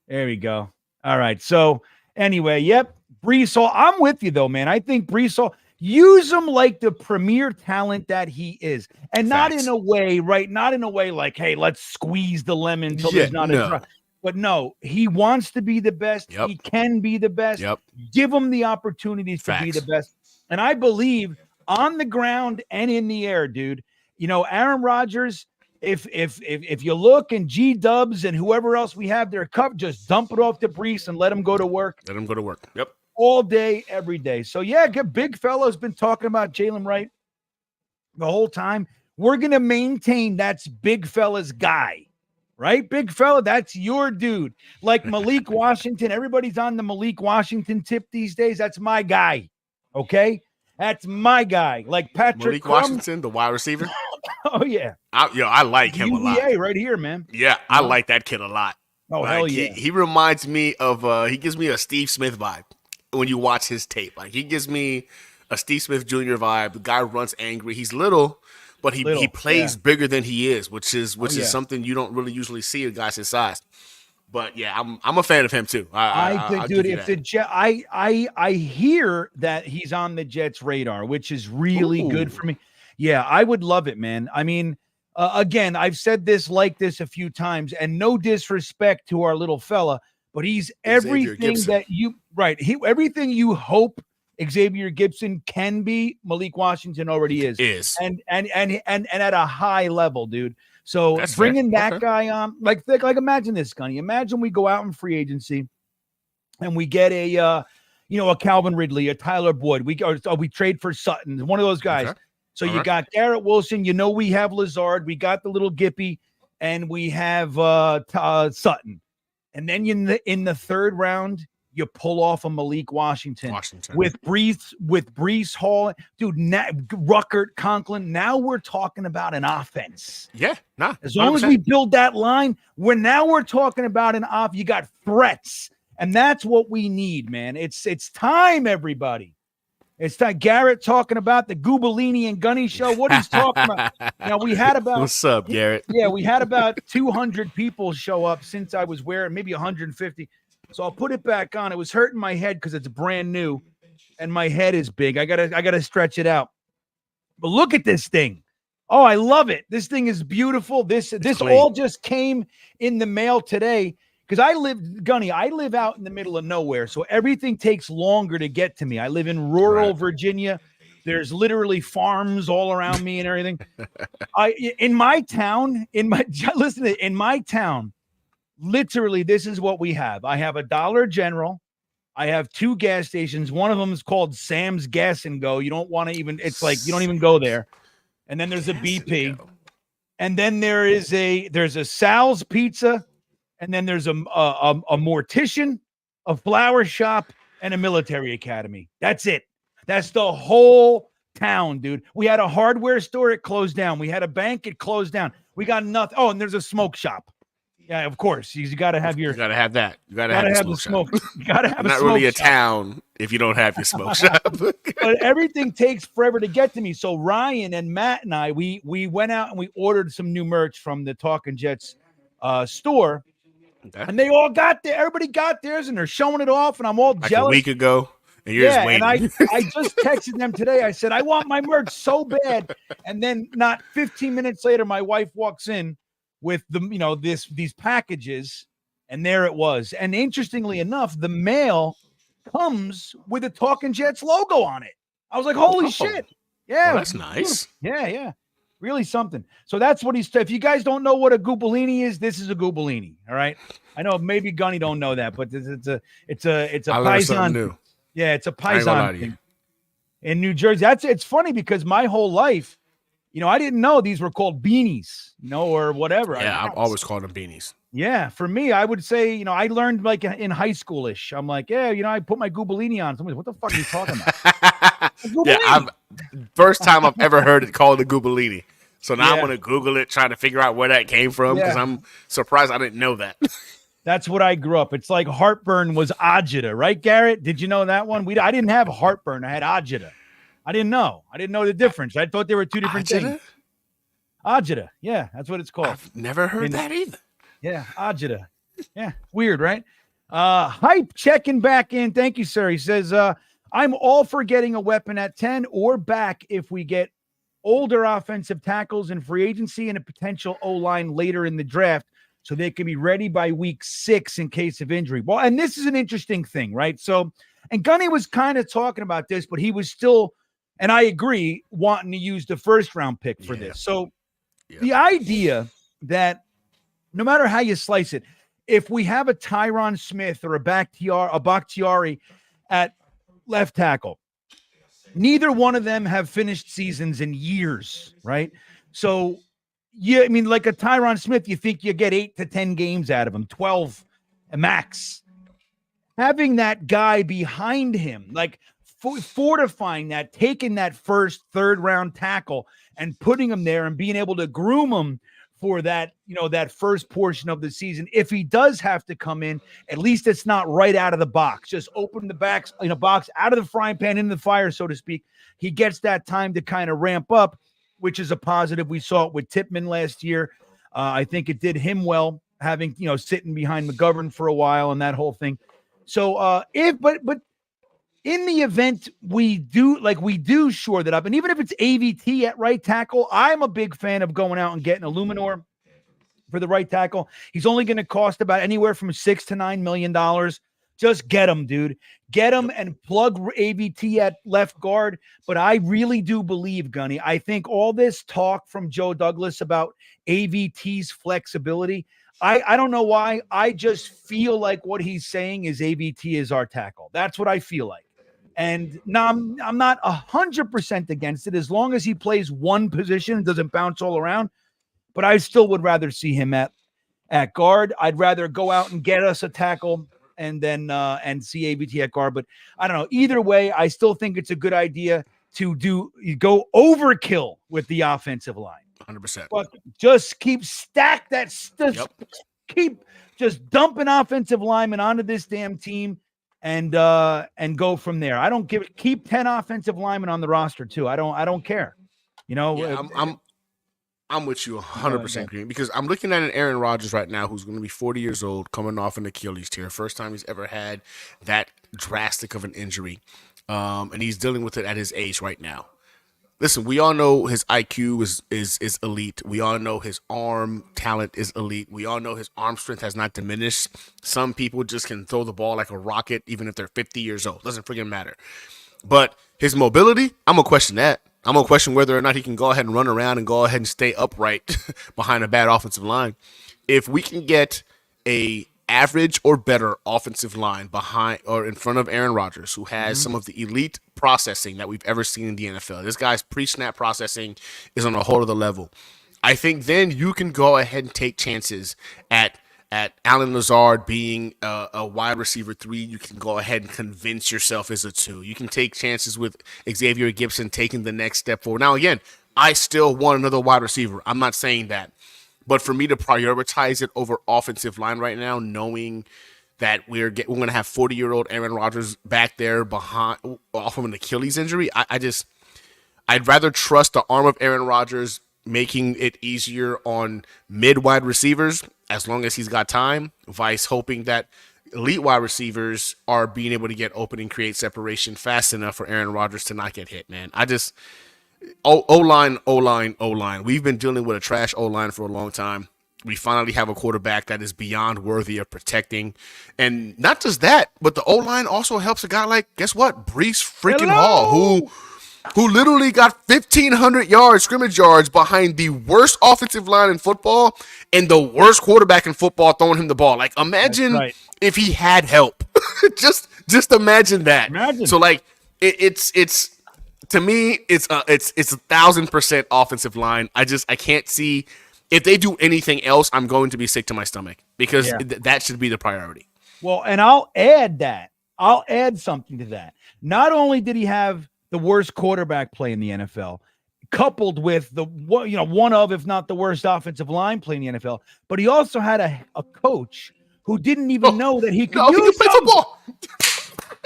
There we go. All right. So anyway, yep. Breece Hall. I'm with you though, man. I think Breece Hall, use him like the premier talent that he is. And not in a way, right? Not in a way like, hey, let's squeeze the lemon until there's not a drop. But no, he wants to be the best. Yep. He can be the best. Yep. Give him the opportunities to be the best. And I believe on the ground and in the air, dude, you know, Aaron Rodgers, if you look and G-Dubs and whoever else we have their cup, just dump it off to Breece and let him go to work. Let him go to work. Yep. All day, every day. So, yeah, big fella's been talking about Jalen Wright the whole time. We're going to maintain that's big fella's guy, right? Big fella, that's your dude. Like Malik Washington. Everybody's on the Malik Washington tip these days. That's my guy, okay? That's my guy. Like Patrick Malik Washington, the wide receiver. Oh, yeah. I like him a lot. Right here, man. Yeah, I like that kid a lot. Oh, hell yeah. He reminds me of, he gives me a Steve Smith vibe when you watch his tape. Like, he gives me a Steve Smith Jr. vibe. The guy runs angry. He's little, but he plays bigger than he is, which is something you don't really usually see in guys his size. But yeah, I'm a fan of him too. I think, dude, if the Jet, I hear that he's on the Jets' radar, which is really good for me. Yeah, I would love it, man. I mean, again, I've said this a few times, and no disrespect to our little fella, but he's everything that you everything you hope Xavier Gibson can be, Malik Washington already is. And at a high level, dude. So that's bringing that guy on, like imagine this, Gunny. Imagine we go out in free agency and we get a a Calvin Ridley, a Tyler Boyd. We trade for Sutton, one of those guys. Okay. So you got Garrett Wilson. We have Lazard. We got the little Gippy, and we have Sutton. And then in the third round, you pull off a Malik Washington. with Breece Hall, dude. Ruckert, Conklin. Now we're talking about an offense. Yeah, nah. As long as we build that line, we're talking about an off. You got threats, and that's what we need, man. It's time, everybody. It's time. Garrett talking about the Gubalini and Gunny show. What he's talking about. We had about. What's up, Garrett? Yeah, we had about 200 people show up since I was wearing, maybe 150. So I'll put it back on. It was hurting my head because it's brand new, and my head is big. I gotta stretch it out. But look at this thing. Oh, I love it. This thing is beautiful. This all just came in the mail today. Because I live out in the middle of nowhere, so everything takes longer to get to me. I live in rural Virginia. There's literally farms all around me and everything. In my town, literally, this is what we have. I have a Dollar General. I have 2 gas stations. One of them is called Sam's Gas and Go. You don't want to even. It's like you don't even go there. And then there's a BP, and then there's a Sal's Pizza. And then there's a mortician, a flower shop, and a military academy. That's it. That's the whole town, dude. We had a hardware store. It closed down. We had a bank. It closed down. We got nothing. Oh, and there's a smoke shop. Yeah, of course. You got to have your. You got to have that. You got to have the smoke. You got to have not really a town if you don't have your smoke shop. But everything takes forever to get to me. So Ryan and Matt and I, we went out and we ordered some new merch from the Talking Jets store. Okay. And they all got there. Everybody got theirs, and they're showing it off, and I'm all jealous. A week ago, and you're just waiting. And I just texted them today. I said, I want my merch so bad. And then not 15 minutes later, my wife walks in with these packages, and there it was. And interestingly enough, the mail comes with a Talking Jets logo on it. I was like, holy shit. Yeah. Well, that's nice. Yeah. Really something. So that's what if you guys don't know what a Gubalini is, this is a Gubalini. All right. I know maybe Gunny don't know that, but it's a Paisan. New. Yeah, it's a Paisan thing in New Jersey. It's funny because my whole life, I didn't know these were called beanies, or whatever. Yeah, I've always called them beanies. Yeah, for me, I would say, I learned like in high schoolish. I'm like, yeah, I put my Gubalini on. Somebody's, what the fuck are you talking about? Yeah, first time I've ever heard it called a Gubalini. So now I'm going to Google it, trying to figure out where that came from, because I'm surprised I didn't know that. That's what I grew up. It's like heartburn was agita, right, Garrett? Did you know that one? I didn't have heartburn. I had agita. I didn't know. I didn't know the difference. I thought they were two different things. Agita. Yeah, that's what it's called. I've never heard that either. Yeah, agita. Yeah, weird, right? Hype checking back in. Thank you, sir. He says, I'm all for getting a weapon at 10 or back if we get older offensive tackles in free agency and a potential O-line later in the draft so they can be ready by week 6 in case of injury. Well, and this is an interesting thing, right? So, and Gunny was kind of talking about this, but he was still, and I agree, wanting to use the first round pick for this. So the idea that no matter how you slice it, if we have a Tyron Smith or a Bakhtiari at left tackle, neither one of them have finished seasons in years, right? So, yeah, I mean, like a Tyron Smith, you think you get 8 to 10 games out of him, 12 max. Having that guy behind him, like fortifying that, taking that first, third round tackle and putting him there and being able to groom him for that, that first portion of the season. If he does have to come in, at least it's not right out of the box. Just open the box out of the frying pan into the fire, so to speak. He gets that time to kind of ramp up, which is a positive. We saw it with Tippmann last year. I think it did him well, having, sitting behind McGovern for a while and that whole thing. So but in the event we do shore that up, and even if it's AVT at right tackle, I'm a big fan of going out and getting a Luminor for the right tackle. He's only going to cost about anywhere from $6 to $9 million. Just get him, dude. Get him and plug AVT at left guard. But I really do believe, Gunny, I think all this talk from Joe Douglas about AVT's flexibility, I don't know why. I just feel like what he's saying is AVT is our tackle. That's what I feel like. And now I'm not 100% against it as long as he plays one position and doesn't bounce all around. But I still would rather see him at guard. I'd rather go out and get us a tackle and then and see AVT at guard. But I don't know. Either way, I still think it's a good idea to go overkill with the offensive line. 100%. But just keep keep just dumping offensive linemen onto this damn team and go from there. I don't keep 10 offensive linemen on the roster too. I don't care. You know, yeah, I'm with you 100% Green, because I'm looking at an Aaron Rodgers right now who's going to be 40 years old, coming off an Achilles tear. First time he's ever had that drastic of an injury. And he's dealing with it at his age right now. Listen, we all know his IQ is elite. We all know his arm talent is elite. We all know his arm strength has not diminished. Some people just can throw the ball like a rocket, even if they're 50 years old. Doesn't freaking matter. But his mobility, I'm going to question that. I'm going to question whether or not he can go ahead and run around and go ahead and stay upright behind a bad offensive line. If we can get a average or better offensive line behind or in front of Aaron Rodgers, who has some of the elite processing that we've ever seen in the NFL. This guy's pre-snap processing is on a whole other level. I think then you can go ahead and take chances at Allen Lazard being a wide receiver 3. You can go ahead and convince yourself as a 2. You can take chances with Xavier Gibson taking the next step forward. Now, again, I still want another wide receiver. I'm not saying that. But for me to prioritize it over offensive line right now, knowing that we're going to have 40-year-old Aaron Rodgers back there behind off of an Achilles injury, I'd rather trust the arm of Aaron Rodgers making it easier on mid-wide receivers as long as he's got time, vice hoping that elite wide receivers are being able to get open and create separation fast enough for Aaron Rodgers to not get hit, man. O-line. We've been dealing with a trash O-line for a long time. We finally have a quarterback that is beyond worthy of protecting. And not just that, but the O-line also helps a guy like, guess what? Breece freaking Hall, who literally got 1,500 yards, scrimmage yards behind the worst offensive line in football and the worst quarterback in football throwing him the ball. Like, imagine if he had help. just imagine that. So, like, it's to me, it's 1,000% offensive line. I can't see if they do anything else. I'm going to be sick to my stomach because that should be the priority. Well, and I'll add something to that. Not only did he have the worst quarterback play in the NFL, coupled with one of, if not the worst offensive line play in the NFL, but he also had a coach who didn't even know that he could use play football.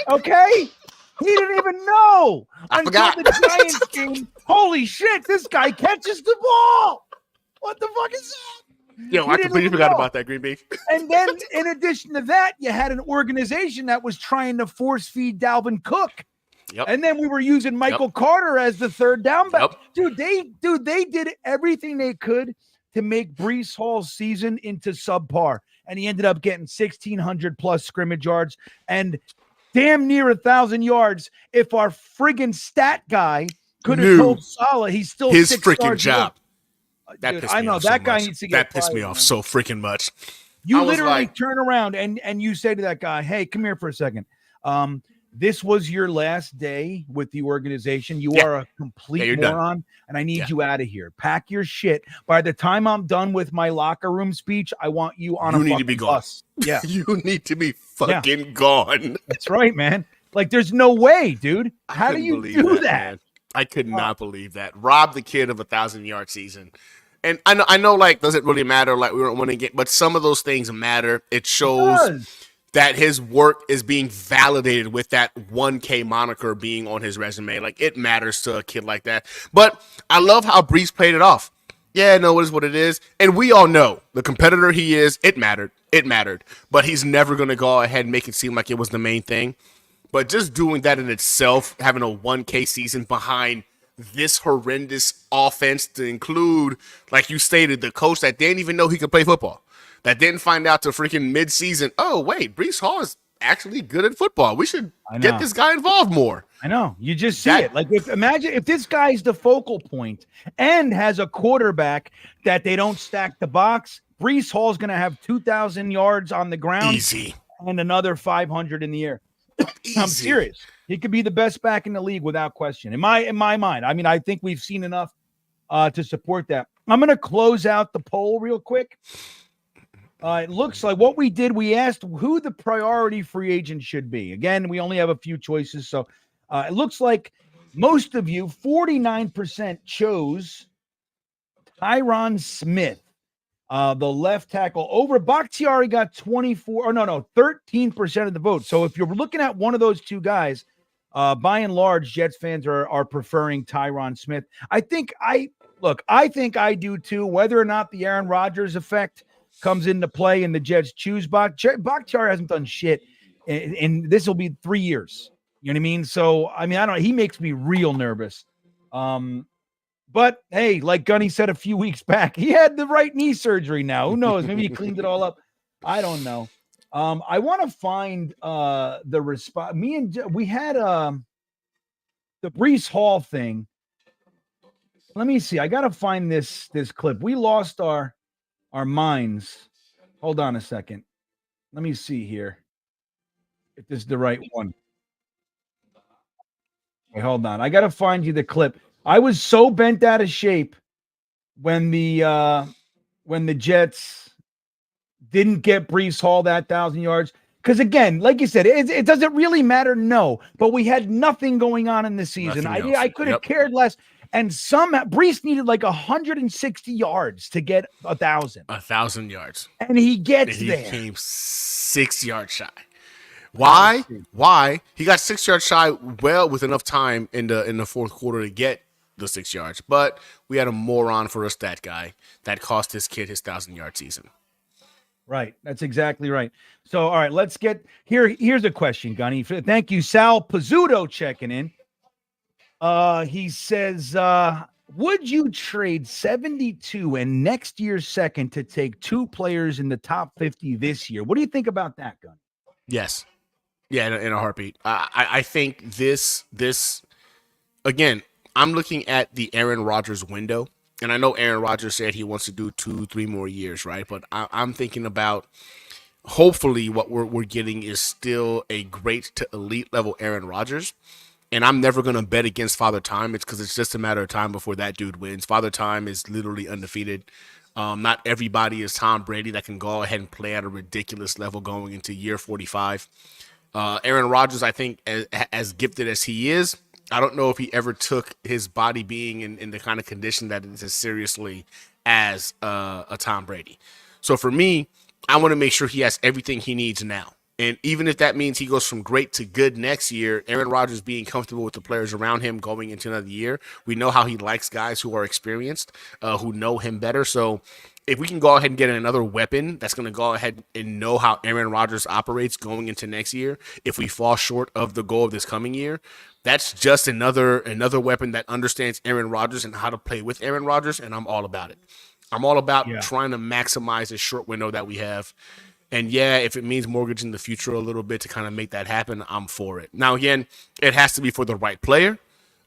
Okay. He didn't even know until forgot. the Giants game. Holy shit, this guy catches the ball. What the fuck is that? Yo, I completely forgot about that, GreenBean. And then in addition to that, you had an organization that was trying to force feed Dalvin Cook. Yep. And then we were using Michael Carter as the third down back. Yep. They did everything they could to make Breece Hall's season into subpar. And he ended up getting 1,600 plus scrimmage yards and damn near 1,000 yards. If our friggin' stat guy could have told Salah he's still his 6 freaking stars job. Dude, I know that guy needs to get that pissed me off so freaking much. You literally turn around and you say to that guy, "Hey, come here for a second. This was your last day with the organization. You are a complete moron, and I need you out of here. Pack your shit. By the time I'm done with my locker room speech, I want you on a fucking bus. Yeah, you need to be fucking gone. That's right, man. Like, there's no way, dude. How do you do that? Man. I could not believe that. Rob the kid of 1,000-yard season. And I know, like, does it really matter? Like, we don't want to get, but some of those things matter. It shows that his work is being validated with that 1K moniker being on his resume. Like, it matters to a kid like that. But I love how Breece played it off. Yeah, no, it is what it is. And we all know the competitor he is, it mattered. It mattered. But he's never going to go ahead and make it seem like it was the main thing. But just doing that in itself, having a 1K season behind this horrendous offense to include, like you stated, the coach that didn't even know he could play football, that didn't find out till freaking mid-season, oh, wait, Breece Hall is actually good at football. We should I know. get this guy involved more. I know. You just see it. Like, imagine if this guy's the focal point and has a quarterback that they don't stack the box. Brees Hall's going to have 2,000 yards on the ground. Easy. And another 500 in the air. Easy. I'm serious. He could be the best back in the league without question. In my mind. I mean, I think we've seen enough to support that. I'm going to close out the poll real quick. It looks like what we did, we asked who the priority free agent should be. Again, we only have a few choices. So it looks like most of you, 49% chose Tyron Smith, the left tackle. Over Bakhtiari got 13% of the vote. So if you're looking at one of those two guys, by and large, Jets fans are preferring Tyron Smith. I think I do too, whether or not the Aaron Rodgers effect comes into play and the Jets choose Bakhtiari hasn't done shit, and this will be 3 years. You know what I mean? So, I mean, I don't know. He makes me real nervous. But hey, like Gunny said a few weeks back, he had the right knee surgery now. Who knows? Maybe he cleaned it all up. I don't know. I want to find the response. We had the Brees Hall thing. Let me see. I got to find this clip. We lost our minds. Hold on a second. Let me see here if this is the right one. Okay, hold on. I got to find you the clip. I was so bent out of shape when the Jets didn't get Brees Hall that 1,000 yards. Because again, like you said, it doesn't really matter. No, but we had nothing going on in the season. I could have cared less. And Brees needed like 160 yards to get 1,000. 1,000 yards. And he gets He there. came 6 yards shy. Why? He got 6 yards shy well with enough time in the fourth quarter to get the 6 yards. But we had a moron for a stat guy that cost this kid his 1,000-yard season. Right. That's exactly right. So, all right, let's get here. Here's a question, Gunny. Thank you, Sal Pizzuto, checking in. He says, would you trade 72 and next year's second to take two players in the top 50 this year? What do you think about that, Gunny? Yes. Yeah, in a heartbeat. I think this again, I'm looking at the Aaron Rodgers window. And I know Aaron Rodgers said he wants to do 2-3 more years, right? But I'm thinking about hopefully what we're getting is still a great to elite level Aaron Rodgers. And I'm never going to bet against Father Time. It's because it's just a matter of time before that dude wins. Father Time is literally undefeated. Not everybody is Tom Brady that can go ahead and play at a ridiculous level going into year 45. Aaron Rodgers, I think, as gifted as he is, I don't know if he ever took his body being in the kind of condition that is as seriously as a Tom Brady. So for me, I want to make sure he has everything he needs now. And even if that means he goes from great to good next year, Aaron Rodgers being comfortable with the players around him going into another year, we know how he likes guys who are experienced, who know him better. So if we can go ahead and get another weapon that's going to go ahead and know how Aaron Rodgers operates going into next year, if we fall short of the goal of this coming year, that's just another weapon that understands Aaron Rodgers and how to play with Aaron Rodgers, and I'm all about it. I'm all about trying to maximize this short window that we have. And yeah, if it means mortgaging the future a little bit to kind of make that happen, I'm for it. Now, again, it has to be for the right player.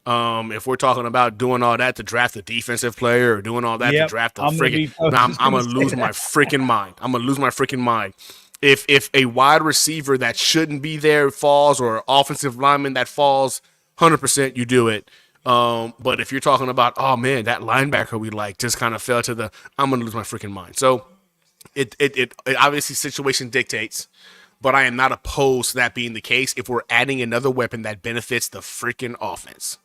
If we're talking about doing all that to draft a defensive player or doing all that to draft a friggin', I'm going to lose my freaking mind. I'm going to lose my freaking mind. If a wide receiver that shouldn't be there falls or offensive lineman that falls, 100% you do it. But if you're talking about, oh man, that linebacker we like just kind of fell to I'm going to lose my freaking mind. So it obviously situation dictates, but I am not opposed to that being the case if we're adding another weapon that benefits the freaking offense.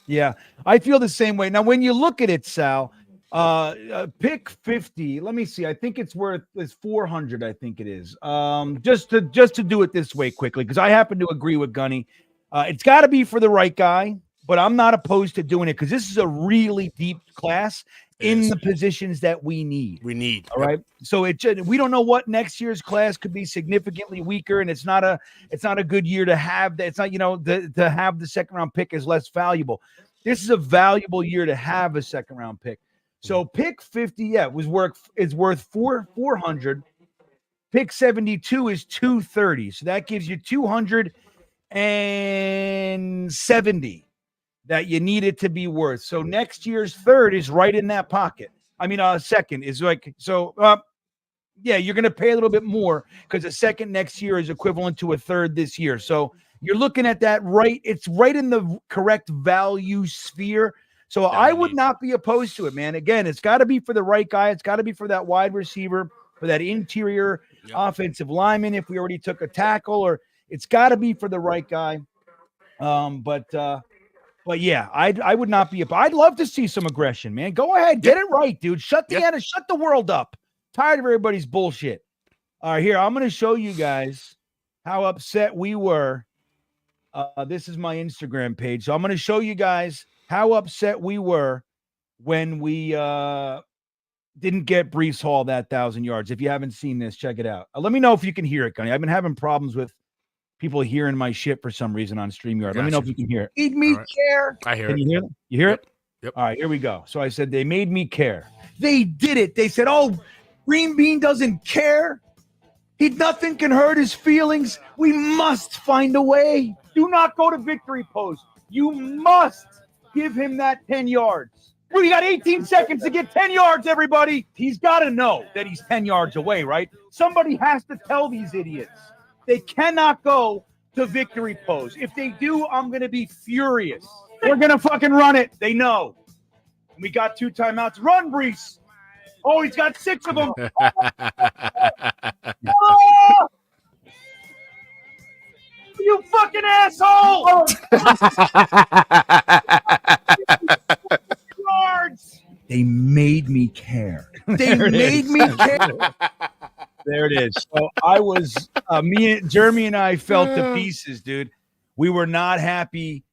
Yeah, I feel the same way. Now, when you look at it, Sal, pick 50. Let me see. I think it's 400. I think it is. Just to do it this way quickly, because I happen to agree with Gunny. It's got to be for the right guy, but I'm not opposed to doing it because this is a really deep class in the positions that we need. All right. So we don't know what next year's class could be significantly weaker, and it's not a good year to have that. It's not, to have the second round pick is less valuable. This is a valuable year to have a second round pick. So pick 50, is worth 400. pick 72 is 230. So that gives you 270 that you need it to be worth. So next year's third is right in that pocket. I mean, second is like, so, yeah, you're going to pay a little bit more because a second next year is equivalent to a third this year. So you're looking at that right. It's right in the correct value sphere. So I would not be opposed to it, man. Again, it's got to be for the right guy. It's got to be for that wide receiver, for that interior offensive lineman. If we already took a tackle, or it's got to be for the right guy. But yeah, I would not be. I'd love to see some aggression, man. Go ahead, get it right, dude. Shut the world up. Tired of everybody's bullshit. All right, here I'm going to show you guys how upset we were. This is my Instagram page, so I'm going to show you guys how upset we were when we didn't get Brees Hall that 1,000 yards. If you haven't seen this, check it out. Let me know if you can hear it, Gunny. I've been having problems with people hearing my shit for some reason on StreamYard. Let me know if you can hear it. Made me care. I hear it. You hear it? You hear it? Yep. All right, here we go. So I said they made me care. They did it. They said, oh, GreenBean doesn't care. Nothing can hurt his feelings. We must find a way. Do not go to victory pose. You must give him that 10 yards. We got 18 seconds to get 10 yards, everybody. He's got to know that he's 10 yards away, right? Somebody has to tell these idiots. They cannot go to victory pose. If they do, I'm going to be furious. We're going to fucking run it. They know. We got 2 timeouts. Run, Brees. Oh, he's got 6 of them. Oh! You fucking asshole! Yards. They made me care. They made me care. There it is. So I was, Jeremy and I felt to pieces, dude. We were not happy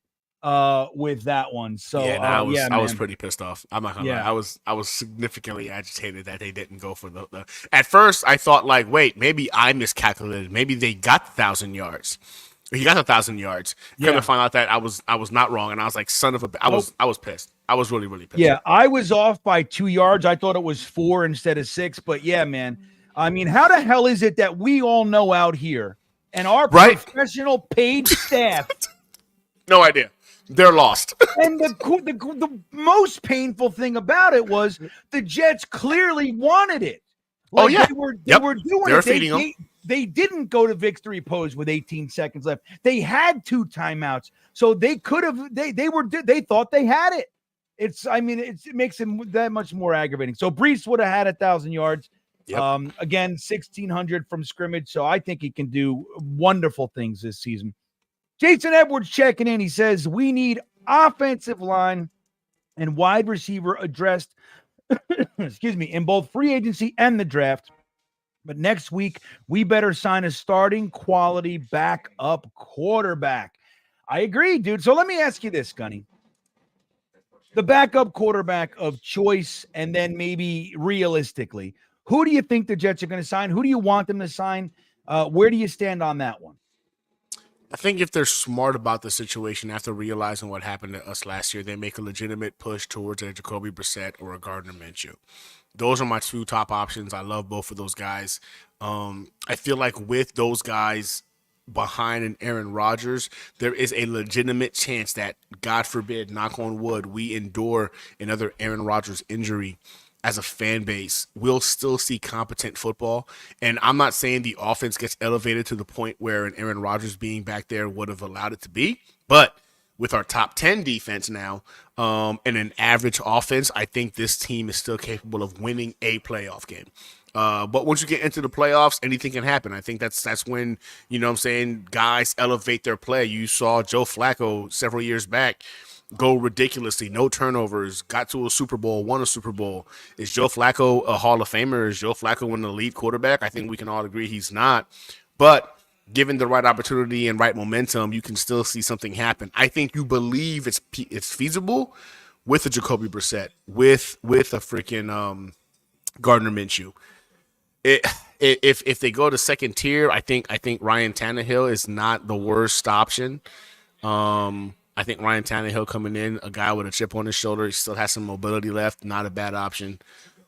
with that one. So I was pretty pissed off. I'm not gonna lie. I was significantly agitated that they didn't go for the. At first, I thought like, wait, maybe I miscalculated. Maybe they got 1,000 yards. He got 1,000 yards. Come to find out that I was not wrong, and I was like, son of a. I was pissed. I was really pissed. Yeah, I was off by 2 yards. I thought it was 4 instead of 6. But yeah, man. I mean, how the hell is it that we all know out here and our professional paid staff? No idea. They're lost. And the most painful thing about it was the Jets clearly wanted it. Like they were doing it. Feeding them. They didn't go to victory pose with 18 seconds left. They had 2 timeouts, so they could have. They thought they had it. It makes it that much more aggravating. So Brees would have had 1,000 yards. Yep. Again, 1,600 from scrimmage. So I think he can do wonderful things this season. Jason Edwards checking in. He says, we need offensive line and wide receiver addressed, excuse me, in both free agency and the draft. But next week, we better sign a starting quality backup quarterback. I agree, dude. So let me ask you this, Gunny. The backup quarterback of choice, and then maybe realistically, who do you think the Jets are going to sign? Who do you want them to sign? Where do you stand on that one? I think if they're smart about the situation after realizing what happened to us last year, they make a legitimate push towards a Jacoby Brissett or a Gardner Minshew. Those are my 2 top options. I love both of those guys. I feel like with those guys behind an Aaron Rodgers, there is a legitimate chance that, God forbid, knock on wood, we endure another Aaron Rodgers injury. As a fan base, we'll still see competent football. And I'm not saying the offense gets elevated to the point where an Aaron Rodgers being back there would have allowed it to be. But with our top 10 defense now and an average offense, I think this team is still capable of winning a playoff game. But once you get into the playoffs, anything can happen. I think that's when, guys elevate their play. You saw Joe Flacco several years back go ridiculously, no turnovers, got to a Super Bowl, won a Super Bowl. Is Joe Flacco a Hall of Famer? Is Joe Flacco an elite quarterback? I think we can all agree he's not. But given the right opportunity and right momentum, you can still see something happen. I think you believe it's feasible with a Jacoby Brissett, with a freaking Gardner Minshew. If they go to second tier, I think Ryan Tannehill is not the worst option. I think Ryan Tannehill coming in, a guy with a chip on his shoulder, he still has some mobility left, not a bad option.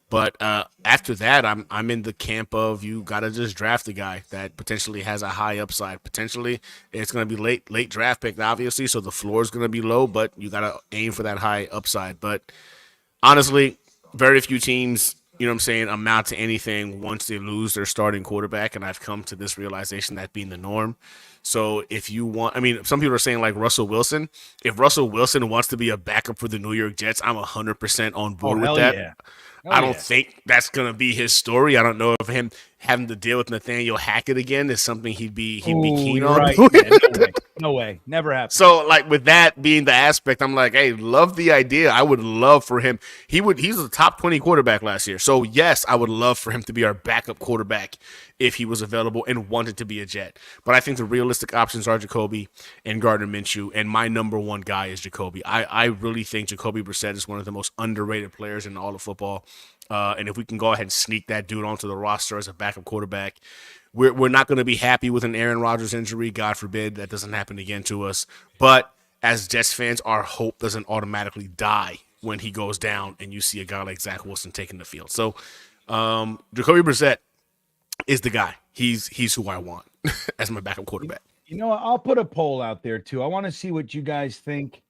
But after that, I'm in the camp of you gotta just draft a guy that potentially has a high upside. Potentially, it's gonna be late draft pick, obviously, so the floor is gonna be low, but you gotta aim for that high upside. But honestly, very few teams, you know what I'm saying, amount to anything once they lose their starting quarterback, and I've come to this realization that being the norm. So if you want, I mean, some people are saying like Russell Wilson. If Russell Wilson wants to be a backup for the New York Jets, I'm 100% on board with that. Yeah. I don't think that's gonna be his story. I don't know if him having to deal with Nathaniel Hackett again is something he'd be keen on. Right. Yeah, no way. Never happened. So, like, with that being the aspect, I'm like, hey, love the idea. I would love for him. He's a top 20 quarterback last year. So, yes, I would love for him to be our backup quarterback if he was available and wanted to be a Jet. But I think the realistic options are Jacoby and Gardner Minshew, and my number one guy is Jacoby. I really think Jacoby Brissett is one of the most underrated players in all of football. And if we can go ahead and sneak that dude onto the roster as a backup quarterback, we're not going to be happy with an Aaron Rodgers injury. God forbid that doesn't happen again to us. But as Jets fans, our hope doesn't automatically die when he goes down and you see a guy like Zach Wilson taking the field. So Jacoby Brissett is the guy. He's who I want as my backup quarterback. You know, I'll put a poll out there too. I want to see what you guys think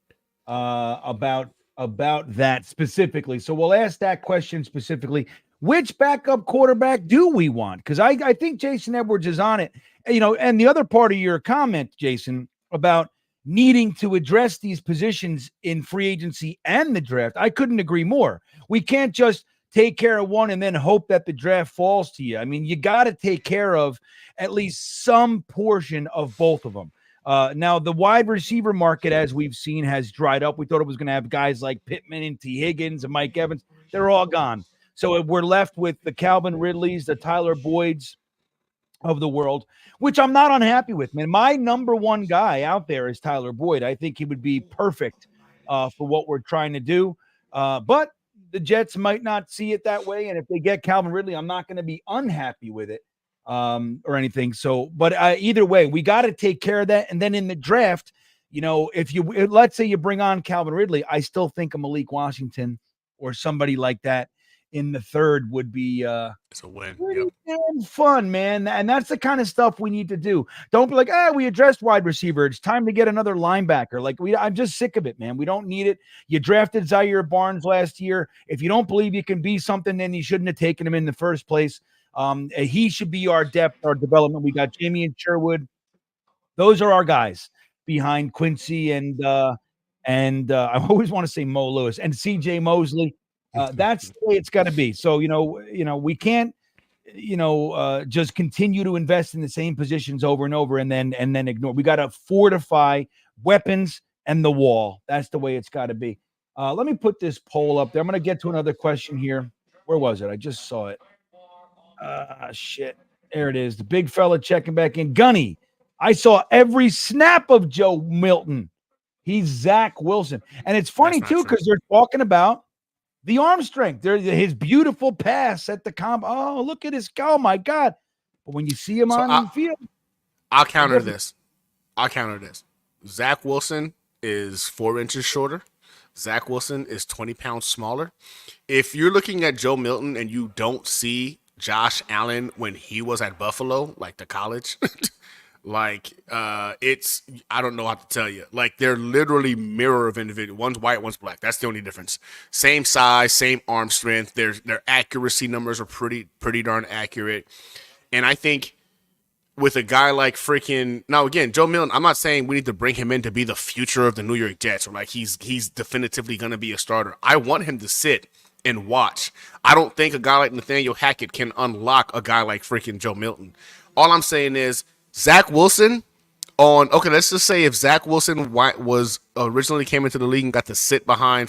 about that specifically. So we'll ask that question specifically. Which backup quarterback do we want? Because I think Jason Edwards is on it. You know, and the other part of your comment, Jason, about needing to address these positions in free agency and the draft, I couldn't agree more. We can't just take care of one and then hope that the draft falls to you. I mean, you got to take care of at least some portion of both of them. Now, the wide receiver market, as we've seen, has dried up. We thought it was going to have guys like Pittman and T. Higgins and Mike Evans. They're all gone. So we're left with the Calvin Ridleys, the Tyler Boyds of the world, which I'm not unhappy with, man. My number one guy out there is Tyler Boyd. I think he would be perfect for what we're trying to do. But the Jets might not see it that way. And if they get Calvin Ridley, I'm not going to be unhappy with it or anything. So, but either way, we got to take care of that. And then in the draft, you know, let's say you bring on Calvin Ridley, I still think a Malik Washington or somebody like that in the third would be it's a win. Fun, man. And that's the kind of stuff we need to do. Don't be like, we addressed wide receiver. It's time to get another linebacker. Like I'm just sick of it, man. We don't need it. You drafted Zaire Barnes last year. If you don't believe you can be something, then you shouldn't have taken him in the first place. He should be our depth, our development. We got Jamie and Sherwood. Those are our guys behind Quincy and I always want to say Mo Lewis and CJ Mosley. That's the way it's got to be. So, you know, we can't, just continue to invest in the same positions over and over and then ignore. We got to fortify weapons and the wall. That's the way it's got to be. Let me put this poll up there. I'm going to get to another question here. Where was it? I just saw it. Shit. There it is. The big fella checking back in. Gunny. I saw every snap of Joe Milton. He's Zach Wilson. And it's funny, too, because they're talking about the arm strength. His beautiful pass at the Oh, look at his. Oh, my God. But when you see him on the field. I'll counter this. Zach Wilson is 4 inches shorter. Zach Wilson is 20 pounds smaller. If you're looking at Joe Milton and you don't see Josh Allen when he was at Buffalo, like the college, it's, I don't know how to tell you. Like, they're literally mirror of individual. One's white, one's black. That's the only difference. Same size, same arm strength. Their accuracy numbers are pretty darn accurate. And I think with a guy like now again, Joe Milton, I'm not saying we need to bring him in to be the future of the New York Jets or like he's definitively going to be a starter. I want him to sit and watch. I don't think a guy like Nathaniel Hackett can unlock a guy like Joe Milton. All I'm saying is, Zach Wilson let's just say if Zach Wilson was originally came into the league and got to sit behind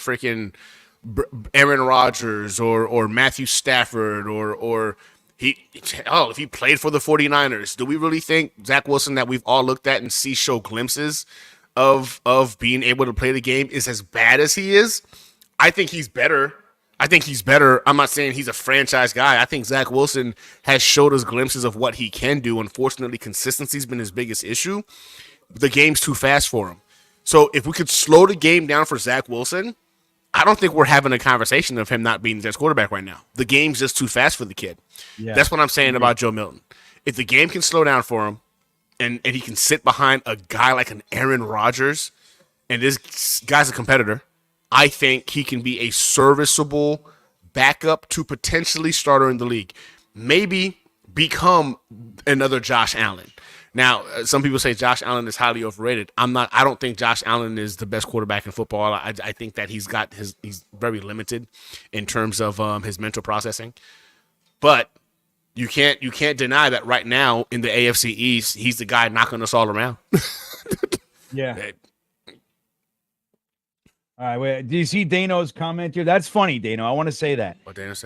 Aaron Rodgers or Matthew Stafford or if he played for the 49ers, do we really think Zach Wilson that we've all looked at and show glimpses of being able to play the game is as bad as he is? I think he's better. I'm not saying he's a franchise guy. I think Zach Wilson has showed us glimpses of what he can do. Unfortunately, consistency's been his biggest issue. The game's too fast for him. So if we could slow the game down for Zach Wilson, I don't think we're having a conversation of him not being the Jets quarterback right now. The game's just too fast for the kid. Yeah. That's what I'm saying about Joe Milton. If the game can slow down for him and he can sit behind a guy like an Aaron Rodgers, and this guy's a competitor, I think he can be a serviceable backup to potentially starter in the league. Maybe become another Josh Allen. Now, some people say Josh Allen is highly overrated. I don't think Josh Allen is the best quarterback in football. I think that he's very limited in terms of his mental processing. But you can't deny that right now in the AFC East, he's the guy knocking us all around. Yeah. All right, wait. Do you see Dano's comment here? That's funny, Dano. I want to say that.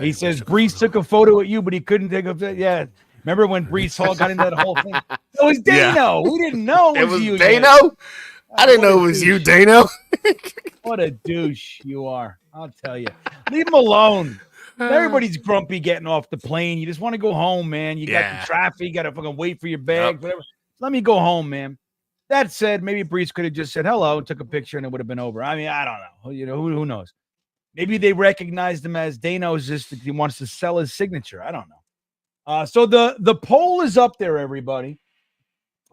He says Brees took a photo at you, but he couldn't take a. Yeah. Remember when Brees Hall got into that whole thing? It was Dano. We didn't know it was you. Dano? Yet. I didn't know it was you, Dano. What a douche you are. I'll tell you. Leave him alone. Everybody's grumpy getting off the plane. You just want to go home, man. You got the traffic. You got to fucking wait for your bag, whatever. Let me go home, man. That said, maybe Brees could have just said hello, took a picture, and it would have been over. I mean, I don't know. You know, who knows? Maybe they recognized him as Dano's just he wants to sell his signature. I don't know. So the poll is up there, everybody.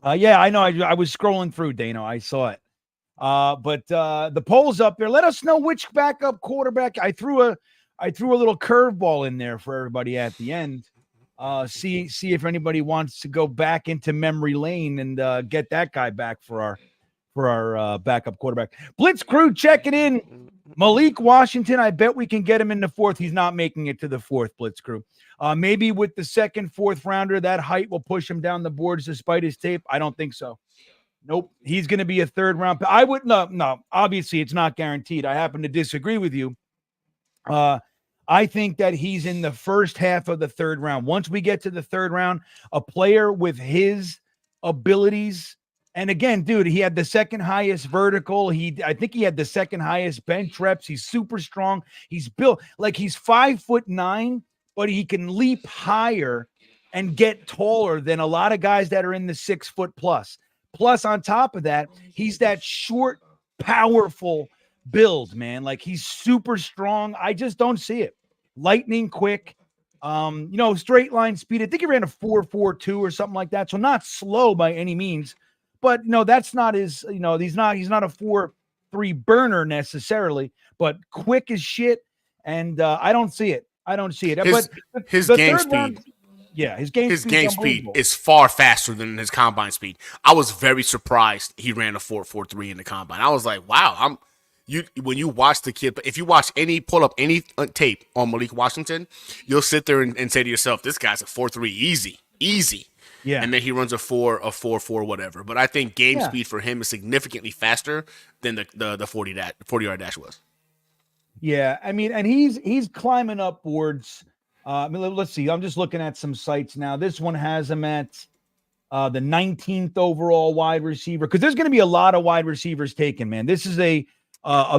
Yeah, I know. I was scrolling through, Dano. I saw it. But the poll's up there. Let us know which backup quarterback. I threw a little curveball in there for everybody at the end. See if anybody wants to go back into memory lane and get that guy back for our backup quarterback. Blitz crew checking in. Malik Washington, I bet we can get him in the fourth. He's not making it to the fourth, Blitz crew. Maybe with the second, fourth rounder, that height will push him down the boards despite his tape. I don't think so. Nope. He's going to be a third round. I would no. Obviously, it's not guaranteed. I happen to disagree with you. I think that he's in the first half of the third round. Once we get to the third round, a player with his abilities, and again, dude, he had the second highest vertical. I think he had the second highest bench reps. He's super strong. He's built like he's 5'9", but he can leap higher and get taller than a lot of guys that are in the 6 foot plus. Plus, on top of that, he's that short, powerful build, man. Like he's super strong. I just don't see it. Lightning quick, straight line speed. I think he ran a 4.42 or something like that. So not slow by any means, but that's not his, he's not a 4.3 burner necessarily, but quick as shit. And I don't see it. His game speed. His game speed is far faster than his combine speed. I was very surprised he ran a 4.43 in the combine. I was like, wow, when you watch the kid, if you pull up any tape on Malik Washington, you'll sit there and say to yourself, this guy's a 4.3 easy. Yeah. And then he runs a 4.4, whatever. But I think game speed for him is significantly faster than the 40-yard dash was. Yeah. I mean, and he's climbing up boards. Let's see. I'm just looking at some sites now. This one has him at the 19th overall wide receiver, because there's going to be a lot of wide receivers taken, man. This is a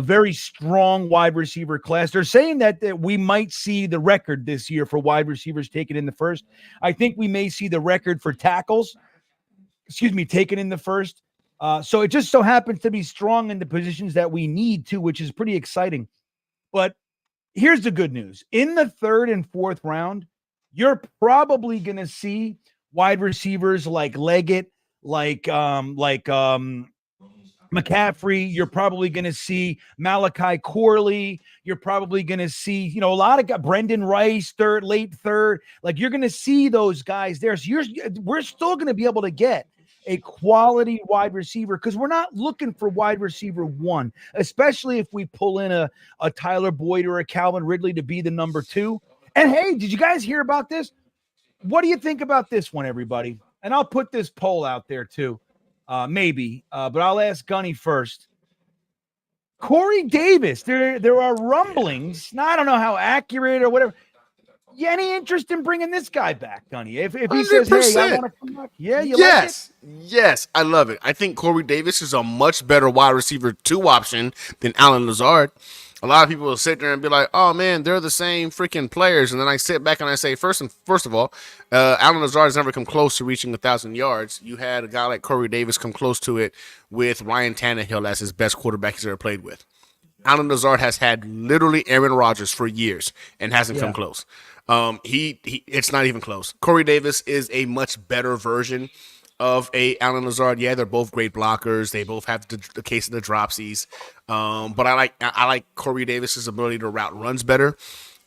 very strong wide receiver class. They're saying that we might see the record this year for wide receivers taken in the first. I think we may see the record for tackles, taken in the first. So it just so happens to be strong in the positions that we need to, which is pretty exciting. But here's the good news. In the third and fourth round, you're probably going to see wide receivers like Leggett, like McCaffrey. You're probably going to see Malachi Corley. You're probably going to see, a lot of guys, Brendan Rice, late third. Like you're going to see those guys there. So we're still going to be able to get a quality wide receiver, because we're not looking for wide receiver one, especially if we pull in a Tyler Boyd or a Calvin Ridley to be the number 2. And hey, did you guys hear about this? What do you think about this one, everybody? And I'll put this poll out there too. Maybe, but I'll ask Gunny first. Corey Davis, there are rumblings. Now, I don't know how accurate or whatever. Yeah, any interest in bringing this guy back, Gunny? If he 100%. Says, hey, I want to come back. Yeah, yes. Like it? Yes, I love it. I think Corey Davis is a much better wide receiver 2 option than Allen Lazard. A lot of people will sit there and be like, oh, man, they're the same freaking players. And then I sit back and I say, first of all, Allen Lazard has never come close to reaching 1,000 yards. You had a guy like Corey Davis come close to it with Ryan Tannehill as his best quarterback he's ever played with. Alan Lazard has had literally Aaron Rodgers for years and hasn't come close. It's not even close. Corey Davis is a much better version of a Alan Lazard. Yeah, they're both great blockers. They both have the case of the dropsies. But I like Corey Davis's ability to route runs better.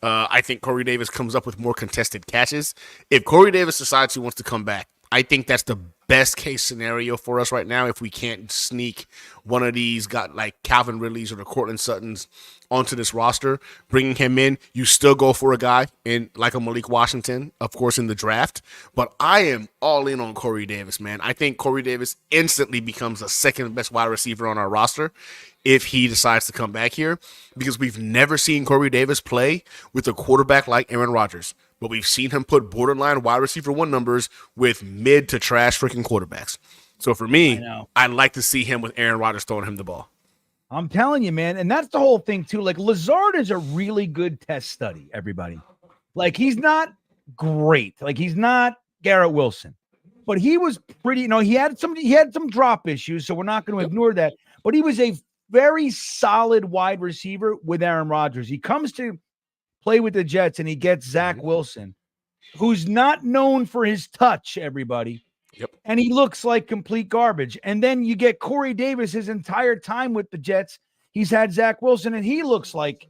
I think Corey Davis comes up with more contested catches. If Corey Davis decides he wants to come back, I think that's the best case scenario for us right now. If we can't sneak one of these got like Calvin Ridley's or the Cortland Suttons onto this roster, bringing him in, you still go for a guy in like a Malik Washington, of course, in the draft. But I am all in on Corey Davis, man. I think Corey Davis instantly becomes the second best wide receiver on our roster if he decides to come back here, because we've never seen Corey Davis play with a quarterback like Aaron Rodgers. But we've seen him put borderline wide receiver 1 numbers with mid to trash freaking quarterbacks. So for me, I'd like to see him with Aaron Rodgers throwing him the ball. I'm telling you, man. And that's the whole thing too. Like Lazard is a really good test study, everybody. Like he's not great. Like he's not Garrett Wilson, but he was pretty, he had some drop issues. So we're not going to ignore that, but he was a very solid wide receiver with Aaron Rodgers. He comes to play with the Jets, and he gets Zach Wilson, who's not known for his touch, everybody. Yep. And he looks like complete garbage. And then you get Corey Davis his entire time with the Jets. He's had Zach Wilson, and he looks like,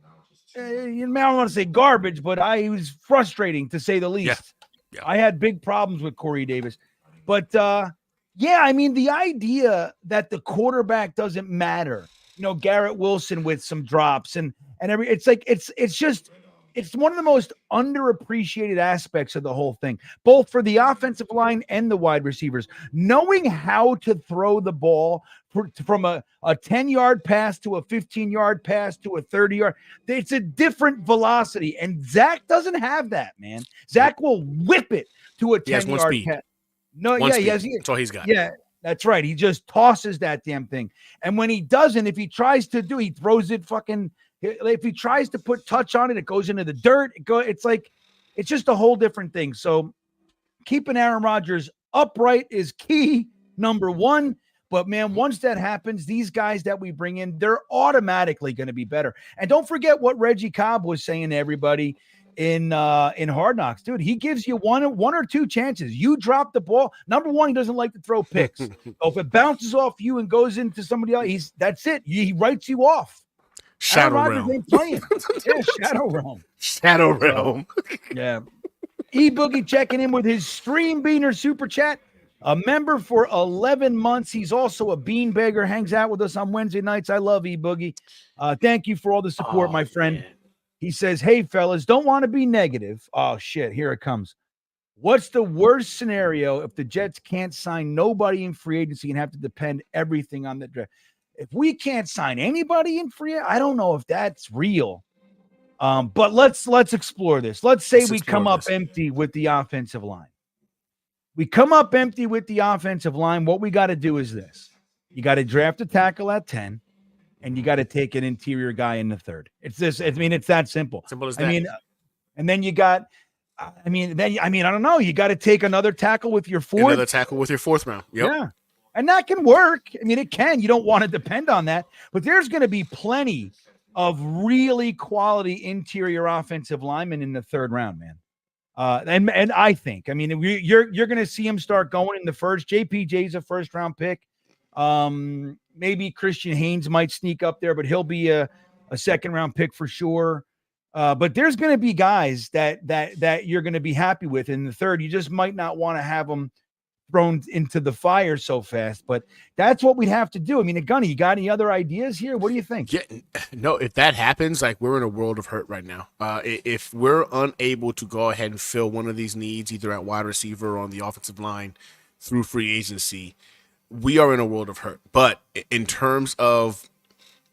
I don't want to say garbage, but he was frustrating, to say the least. Yeah. I had big problems with Corey Davis. But, the idea that the quarterback doesn't matter, Garrett Wilson with some drops and it's one of the most underappreciated aspects of the whole thing, both for the offensive line and the wide receivers. Knowing how to throw the ball from a 10-yard pass to a 15-yard pass to a 30-yard, it's a different velocity. And Zach doesn't have that, man. Zach will whip it to a 10-yard pass. That's all he's got. Yeah, that's right. He just tosses that damn thing. And when he doesn't, if he tries to he throws it fucking – if he tries to put touch on it, it goes into the dirt. It's just a whole different thing. So keeping Aaron Rodgers upright is key, number one. But, man, once that happens, these guys that we bring in, they're automatically going to be better. And don't forget what Reggie Cobb was saying to everybody in Hard Knocks. Dude, he gives you one or two chances. You drop the ball. Number one, he doesn't like to throw picks. So if it bounces off you and goes into somebody else, that's it. He writes you off. Shadow Realm. Ain't playing. Yeah, Shadow Realm. Shadow Realm. Yeah. E-Boogie checking in with his Stream Beaner super chat. A member for 11 months. He's also a beanbagger, hangs out with us on Wednesday nights. I love E-Boogie. Thank you for all the support, my friend. Man. He says, hey, fellas, don't want to be negative. Oh, shit, here it comes. What's the worst scenario if the Jets can't sign nobody in free agency and have to depend everything on the draft? If we can't sign anybody in free, I don't know if that's real. But let's explore this. Let's say we come up empty with the offensive line. We come up empty with the offensive line. What we got to do is this. You got to draft a tackle at 10, and you got to take an interior guy in the 3rd. It's this. It's that simple. Simple as that. And then you got, I don't know. You got to take another tackle with your 4th. Another tackle with your 4th round. Yep. Yeah. And that can work. It can. You don't want to depend on that. But there's going to be plenty of really quality interior offensive linemen in the 3rd round, man. And I think, you're going to see him start going in the 1st. JPJ's a 1st-round pick. Maybe Christian Haynes might sneak up there, but he'll be a 2nd-round pick for sure. But there's going to be guys that you're going to be happy with in the 3rd. You just might not want to have them thrown into the fire so fast, but that's what we'd have to do. Gunny, you got any other ideas here? What do you think? Yeah, no, if that happens, we're in a world of hurt right now. If we're unable to go ahead and fill one of these needs, either at wide receiver or on the offensive line through free agency, we are in a world of hurt. But in terms of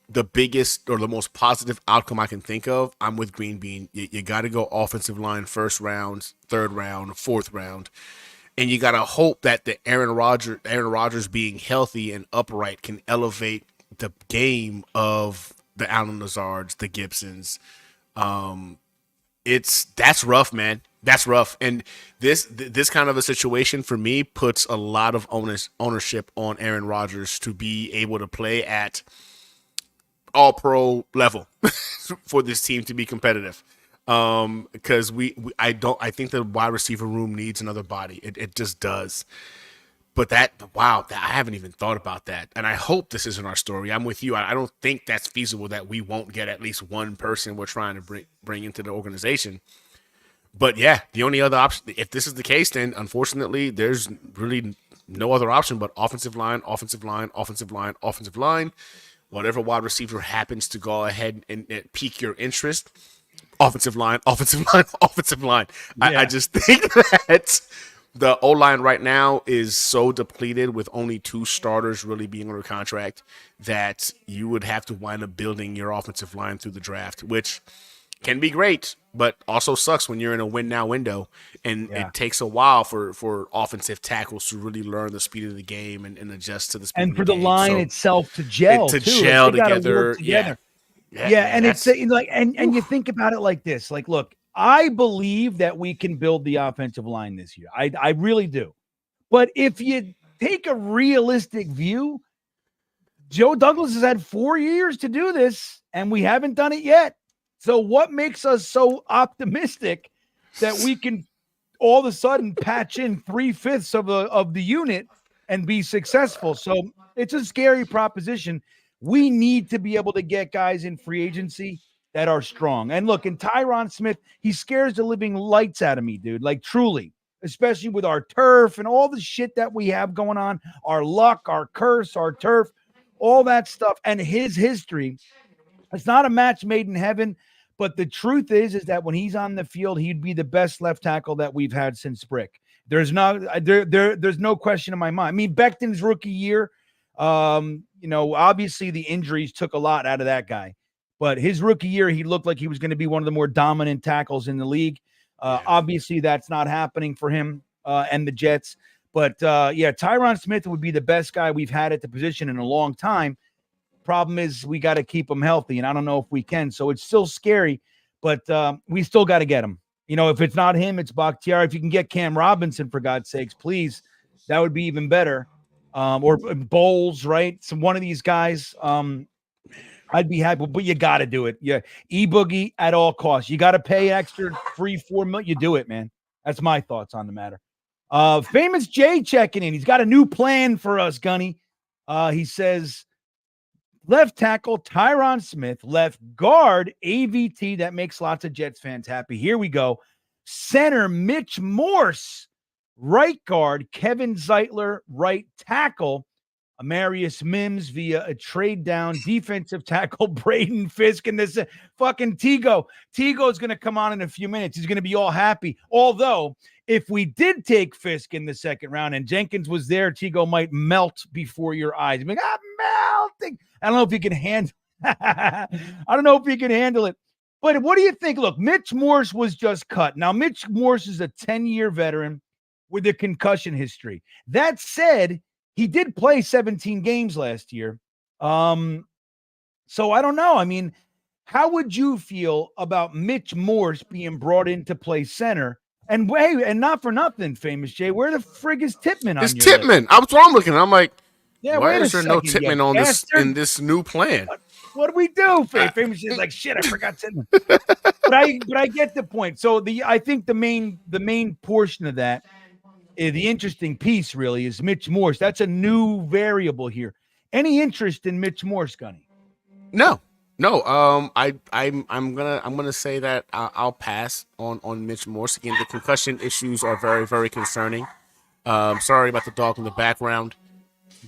the biggest or the most positive outcome I can think of, I'm with GreenBean. You got to go offensive line 1st round, 3rd round, 4th round. And you got to hope that the Aaron Rodgers being healthy and upright can elevate the game of the Alan Lazards, the Gibsons. That's rough, man. That's rough. And this kind of a situation for me puts a lot of ownership on Aaron Rodgers to be able to play at all pro level for this team to be competitive. Because I think the wide receiver room needs another body. It just does. But I haven't even thought about that. And I hope this isn't our story. I'm with you. I don't think that's feasible that we won't get at least one person we're trying to bring into the organization. But yeah, the only other option, if this is the case, then unfortunately there's really no other option but offensive line, offensive line, offensive line, offensive line. Whatever wide receiver happens to go ahead and pique your interest, offensive line, offensive line, offensive line. Yeah. I just think that the O-line right now is so depleted with only 2 starters really being under contract that you would have to wind up building your offensive line through the draft, which can be great, but also sucks when you're in a win-now window, and it takes a while for offensive tackles to really learn the speed of the game and adjust to the speed of the game. And for the line itself to gel, gel together. Yeah, and it's like, and you think about it like this. Like, look, I believe that we can build the offensive line this year. I really do. But if you take a realistic view, Joe Douglas has had 4 years to do this, and we haven't done it yet. So what makes us so optimistic that we can all of a sudden patch in 3/5 of the unit and be successful? So it's a scary proposition. We need to be able to get guys in free agency that are strong. And look, in Tyron Smith, he scares the living lights out of me, dude. Like, truly, especially with our turf and all the shit that we have going on, our luck, our curse, our turf, all that stuff, and his history. It's not a match made in heaven, but the truth is that when he's on the field, he'd be the best left tackle that we've had since Brick. There's no question in my mind. I mean, Becton's rookie year, obviously the injuries took a lot out of that guy. But his rookie year, he looked like he was going to be one of the more dominant tackles in the league. Obviously, that's not happening for him and the Jets. But, Tyron Smith would be the best guy we've had at the position in a long time. Problem is we got to keep him healthy, and I don't know if we can. So it's still scary, but we still got to get him. If it's not him, it's Bakhtiari. If you can get Cam Robinson, for God's sakes, please, that would be even better. Or Bowles, right? One of these guys. I'd be happy, but you got to do it. Yeah, E-Boogie at all costs. You got to pay extra $3-4 million. You do it, man. That's my thoughts on the matter. Famous Jay checking in. He's got a new plan for us, Gunny. He says, left tackle Tyron Smith, left guard AVT. That makes lots of Jets fans happy. Here we go. Center Mitch Morse, right guard Kevin Zeitler, right tackle Amarius Mims via a trade down, defensive tackle Braden Fisk, and this fucking Tigo. Tigo is going to come on in a few minutes. He's going to be all happy. Although, if we did take Fisk in the second round and Jenkins was there, Tigo might melt before your eyes. Like, I'm melting. I don't know if he can handle. I don't know if he can handle it. But what do you think? Look, Mitch Morse was just cut. Now, Mitch Morse is a 10-year veteran with a concussion history. That said, he did play 17 games last year. So I don't know. I mean, how would you feel about Mitch Morse being brought in to play center? And not for nothing, Famous Jay, where the frig is Tippmann on It's your Tippmann. I was I'm looking. I'm like, why is there no Tippmann on this in this new plan? What do we do? Famous Jay's like, shit, I forgot Tippmann. but I get the point. So I think the main portion of that, the interesting piece really is Mitch Morse. That's a new variable here. Any interest in Mitch Morse, Gunny? No. I'm gonna say that I'll pass on Mitch Morse. Again, the concussion issues are very, very concerning. Sorry about the dog in the background.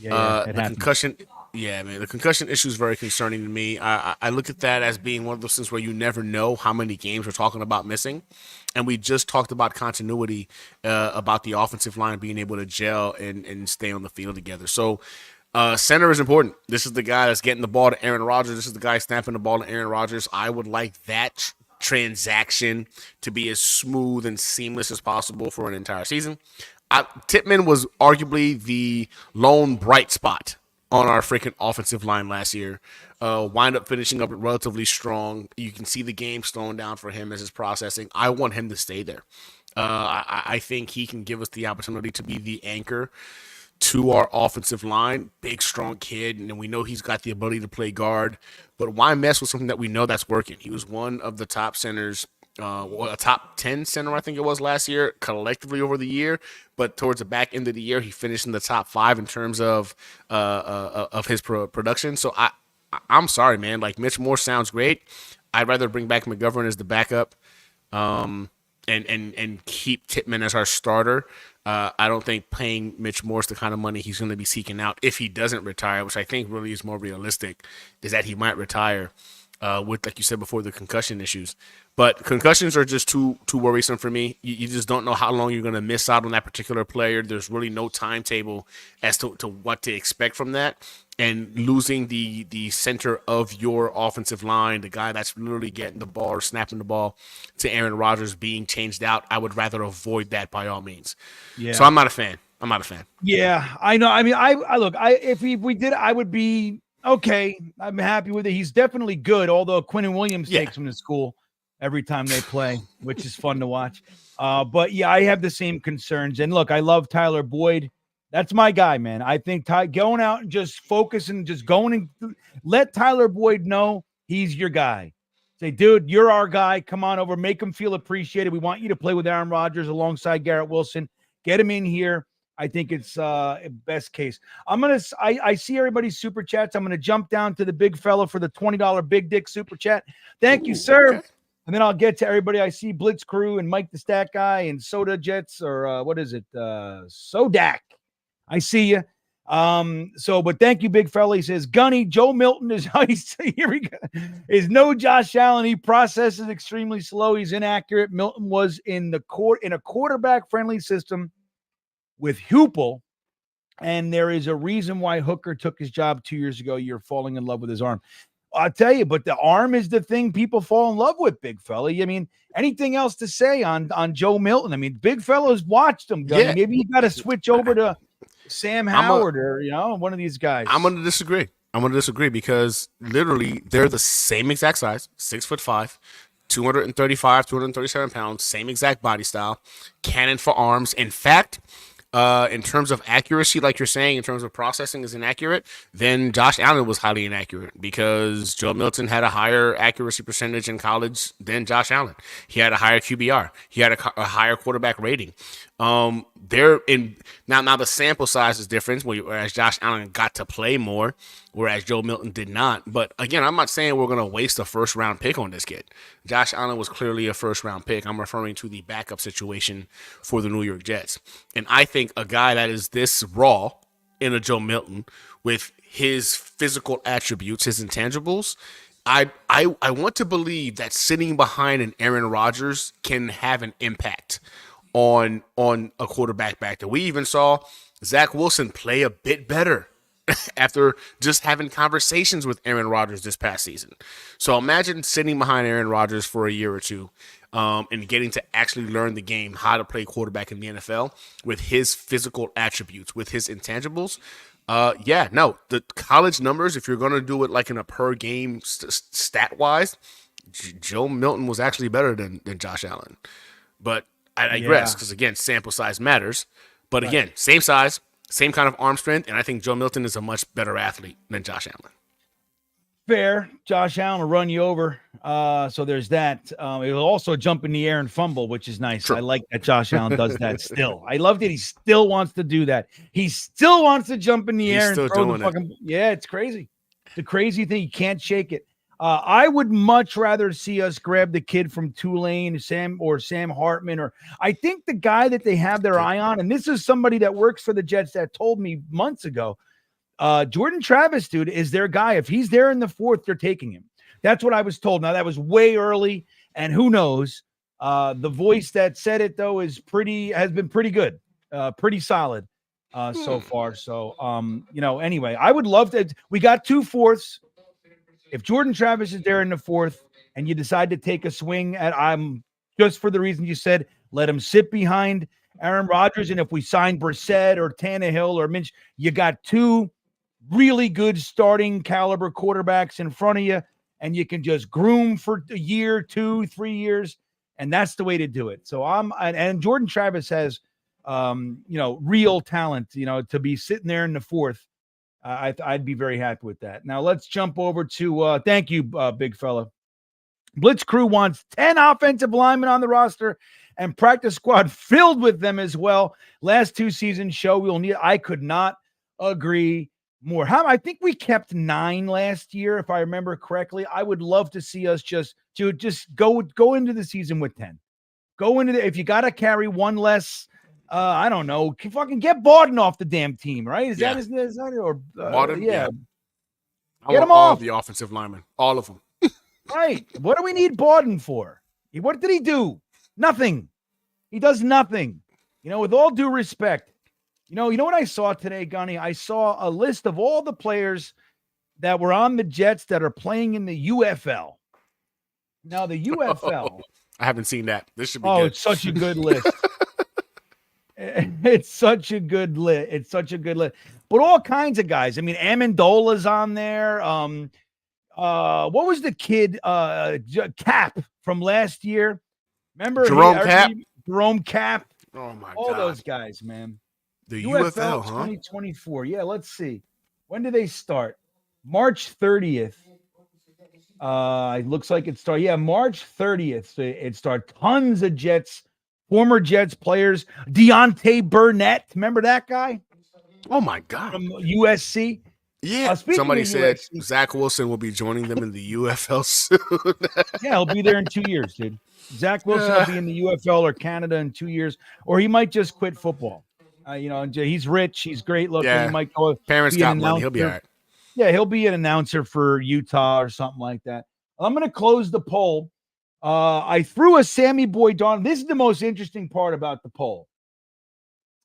The concussion. Yeah, man, the concussion issue is very concerning to me. I look at that as being one of those things where you never know how many games we're talking about missing. And we just talked about continuity, about the offensive line being able to gel and stay on the field together. So center is important. This is the guy that's getting the ball to Aaron Rodgers. This is the guy snapping the ball to Aaron Rodgers. I would like that transaction to be as smooth and seamless as possible for an entire season. Tippmann was arguably the lone bright spot on our freaking offensive line last year. Wind up finishing up relatively strong. You can see the game slowing down for him as his processing. I want him to stay there. I think he can give us the opportunity to be the anchor to our offensive line. Big, strong kid, and we know he's got the ability to play guard. But why mess with something that we know that's working? He was one of the top centers, a top 10 center, I think it was last year, collectively over the year. But towards the back end of the year, he finished in the top 5 in terms of his production. So I'm sorry, man. Like, Mitch Moore sounds great. I'd rather bring back McGovern as the backup. And keep Tippmann as our starter. I don't think paying Mitch Morse the kind of money he's going to be seeking out if he doesn't retire, which I think really is more realistic, is that he might retire with, like you said before, the concussion issues. But concussions are just too worrisome for me. You just don't know how long you're going to miss out on that particular player. There's really no timetable as to what to expect from that. And losing the center of your offensive line, the guy that's literally getting the ball or snapping the ball, to Aaron Rodgers being changed out, I would rather avoid that by all means. Yeah. So I'm not a fan. Yeah, I know. I mean, I look. If we did, I would be okay. I'm happy with it. He's definitely good. Although Quinnen Williams takes him to school every time they play, which is fun to watch. But yeah, I have the same concerns. And look, I love Tyler Boyd. That's my guy, man. I think going out and just focusing, just going and let Tyler Boyd know he's your guy. Say, dude, you're our guy. Come on over. Make him feel appreciated. We want you to play with Aaron Rodgers alongside Garrett Wilson. Get him in here. I think it's best case. I see everybody's super chats. I'm going to jump down to the big fella for the $20 big dick super chat. Thank you, sir. Okay. And then I'll get to everybody. I see Blitz Crew and Mike the Stat Guy and Soda Jets, or what is it? Sodak. I see you. But thank you, big fella. He says, Gunny, Joe Milton is here we go. Is no Josh Allen. He processes extremely slow. He's inaccurate. Milton was in a quarterback-friendly system with Hupel, and there is a reason why Hooker took his job 2 years ago. You're falling in love with his arm. I'll tell you, but the arm is the thing people fall in love with, big fella. I mean, anything else to say on Joe Milton? I mean, big fella's watched him. Gunny. Yeah. Maybe you got to switch over to Sam Howard or one of these guys. I'm going to disagree because literally they're the same exact size, 6'5", 235, 237 pounds, same exact body style, cannon for arms. In fact, in terms of accuracy, like you're saying, in terms of processing is inaccurate, then Josh Allen was highly inaccurate because Joe Milton had a higher accuracy percentage in college than Josh Allen. He had a higher QBR. He had a higher quarterback rating. They're in now the sample size is different, whereas Josh Allen got to play more, whereas Joe Milton did not. But again, I'm not saying we're going to waste a first round pick on this kid. Josh Allen was clearly a first round pick. I'm referring to the backup situation for the New York Jets. And I think a guy that is this raw in a Joe Milton with his physical attributes, his intangibles, I want to believe that sitting behind an Aaron Rodgers can have an impact on a quarterback back there. We even saw Zach Wilson play a bit better after just having conversations with Aaron Rodgers this past season. So imagine sitting behind Aaron Rodgers for a year or two and getting to actually learn the game, how to play quarterback in the NFL with his physical attributes, with his intangibles. The college numbers, if you're going to do it like in a per game stat-wise, Joe Milton was actually better than Josh Allen. But I digress because, again, sample size matters. But, again, same size, same kind of arm strength, and I think Joe Milton is a much better athlete than Josh Allen. Fair. Josh Allen will run you over. So there's that. He'll also jump in the air and fumble, which is nice. True. I like that Josh Allen does that still. I love that he still wants to do that. He still wants to jump in the air and throw the fucking – yeah, it's crazy. It's a crazy thing. You can't shake it. I would much rather see us grab the kid from Tulane, Sam Hartman, or I think the guy that they have their eye on, and this is somebody that works for the Jets that told me months ago, Jordan Travis, dude, is their guy. If he's there in the fourth, they're taking him. That's what I was told. Now, that was way early, and who knows? The voice that said it, though, has been pretty good, pretty solid so far. So, anyway, I would love to. We got 2 fourths. If Jordan Travis is there in the fourth and you decide to take a swing at just for the reason you said, let him sit behind Aaron Rodgers. And if we sign Brissett or Tannehill or Minch, you got 2 really good starting caliber quarterbacks in front of you, and you can just groom for a year, 2, 3 years. And that's the way to do it. So and Jordan Travis has real talent, to be sitting there in the fourth. I'd be very happy with that. Now let's jump over to thank you, big fella. Blitz Crew wants 10 offensive linemen on the roster and practice squad filled with them as well. Last 2 seasons show we'll need. I could not agree more. I think we kept 9 last year, if I remember correctly. I would love to see us just go into the season with 10. If you got to carry one less, I don't know, fucking get Bawden off the damn team, right? Is that or Bawden? Yeah. I want all of the offensive linemen, all of them. Right. What do we need Bawden for? What did he do? Nothing. He does nothing. With all due respect. You know what I saw today, Gunny? I saw a list of all the players that were on the Jets that are playing in the UFL. Now, the UFL. I haven't seen that. This should be good. It's such a good list. It's such a good list. But all kinds of guys. I mean, Amendola's on there. What was the kid? Cap from last year. Remember Jerome Cap. Oh my God! All those guys, man. The UFL, 2024. Yeah, let's see. When do they start? March 30th. It looks like it started. Yeah, March 30th. So it started. Tons of Jets, former Jets players. Deontay Burnett. Remember that guy? Oh my God. From USC. Yeah. Somebody said Zach Wilson will be joining them in the UFL soon. Yeah, he'll be there in 2 years, dude. Zach Wilson will be in the UFL or Canada in 2 years, or he might just quit football. He's rich. He's great looking. Yeah. He might go. Parents got money. He'll be all right. Yeah, he'll be an announcer for Utah or something like that. I'm going to close the poll. I threw a Sammy Boy Darnold. This is the most interesting part about the poll.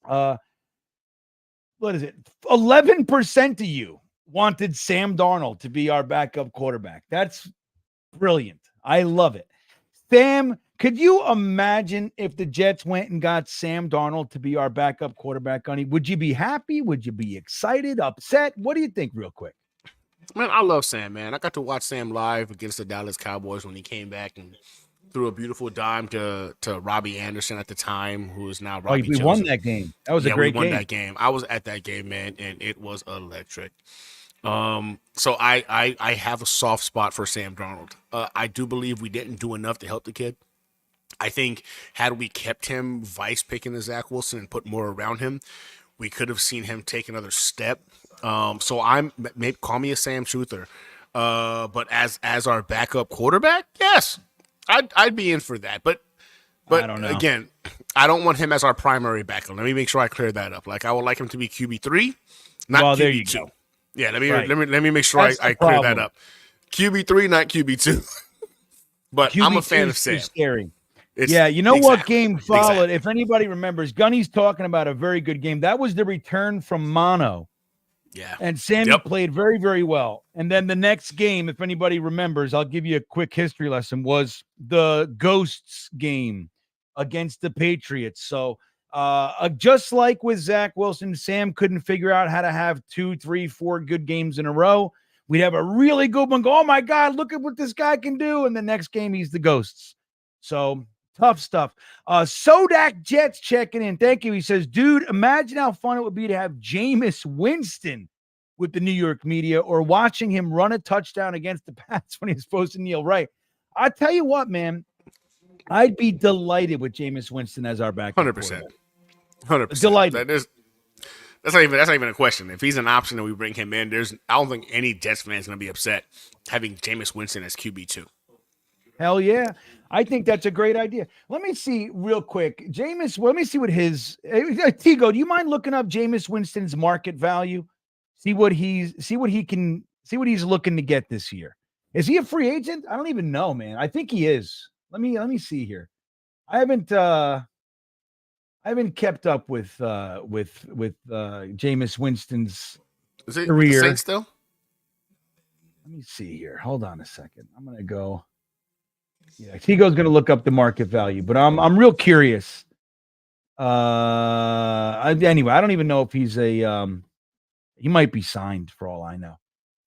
What is it? 11% of you wanted Sam Darnold to be our backup quarterback. That's brilliant. I love it. Sam, could you imagine if the Jets went and got Sam Darnold to be our backup quarterback, Gunny? Would you be happy? Would you be excited, upset? What do you think real quick? Man, I love Sam, man. I got to watch Sam live against the Dallas Cowboys when he came back and threw a beautiful dime to Robbie Anderson at the time, who is now Robbie we won that game. That was a great game. We won that game. I was at that game, man, and it was electric. So I have a soft spot for Sam Darnold. I do believe we didn't do enough to help the kid. I think had we kept him vice picking to Zach Wilson and put more around him, we could have seen him take another step. So maybe call me a Sam Truther. But as our backup quarterback, yes, I'd be in for that. But I don't know. Again, I don't want him as our primary backup. Let me make sure I clear that up. Like I would like him to be QB3, not QB2. There you go. Yeah, let me make sure I clear that up. QB3, not QB2. But QB2 I'm a fan of Sam. Scary. What game followed? Exactly. If anybody remembers, Gunny's talking about a very good game. That was the return from mono. Yeah. And Sammy played very, very well. And then the next game, if anybody remembers, I'll give you a quick history lesson, was the Ghosts game against the Patriots. So just like with Zach Wilson, Sam couldn't figure out how to have 2, 3, 4 good games in a row. We'd have a really good one. Go, oh my God, look at what this guy can do. And the next game, he's the Ghosts. So tough stuff. Sodak Jets checking in. Thank you. He says, dude, imagine how fun it would be to have Jameis Winston with the New York media or watching him run a touchdown against the Pats when he's supposed to kneel right. I tell you what, man, I'd be delighted with Jameis Winston as our backup. 100%. 100%. Delighted. That's not even a question. If he's an option and we bring him in, I don't think any Jets fan is going to be upset having Jameis Winston as QB2. Hell yeah. I think that's a great idea. Let me see real quick. Jameis, let me see what his Tigo, do you mind looking up Jameis Winston's market value? See what he's looking to get this year. Is he a free agent? I don't even know, man. I think he is. Let me see here. I haven't kept up with Jameis Winston's career. Saints still? Let me see here. Hold on a second. I'm gonna go. Yeah, Tigo's gonna look up the market value, but I'm real curious. Anyway, I don't even know if he's he might be signed for all I know.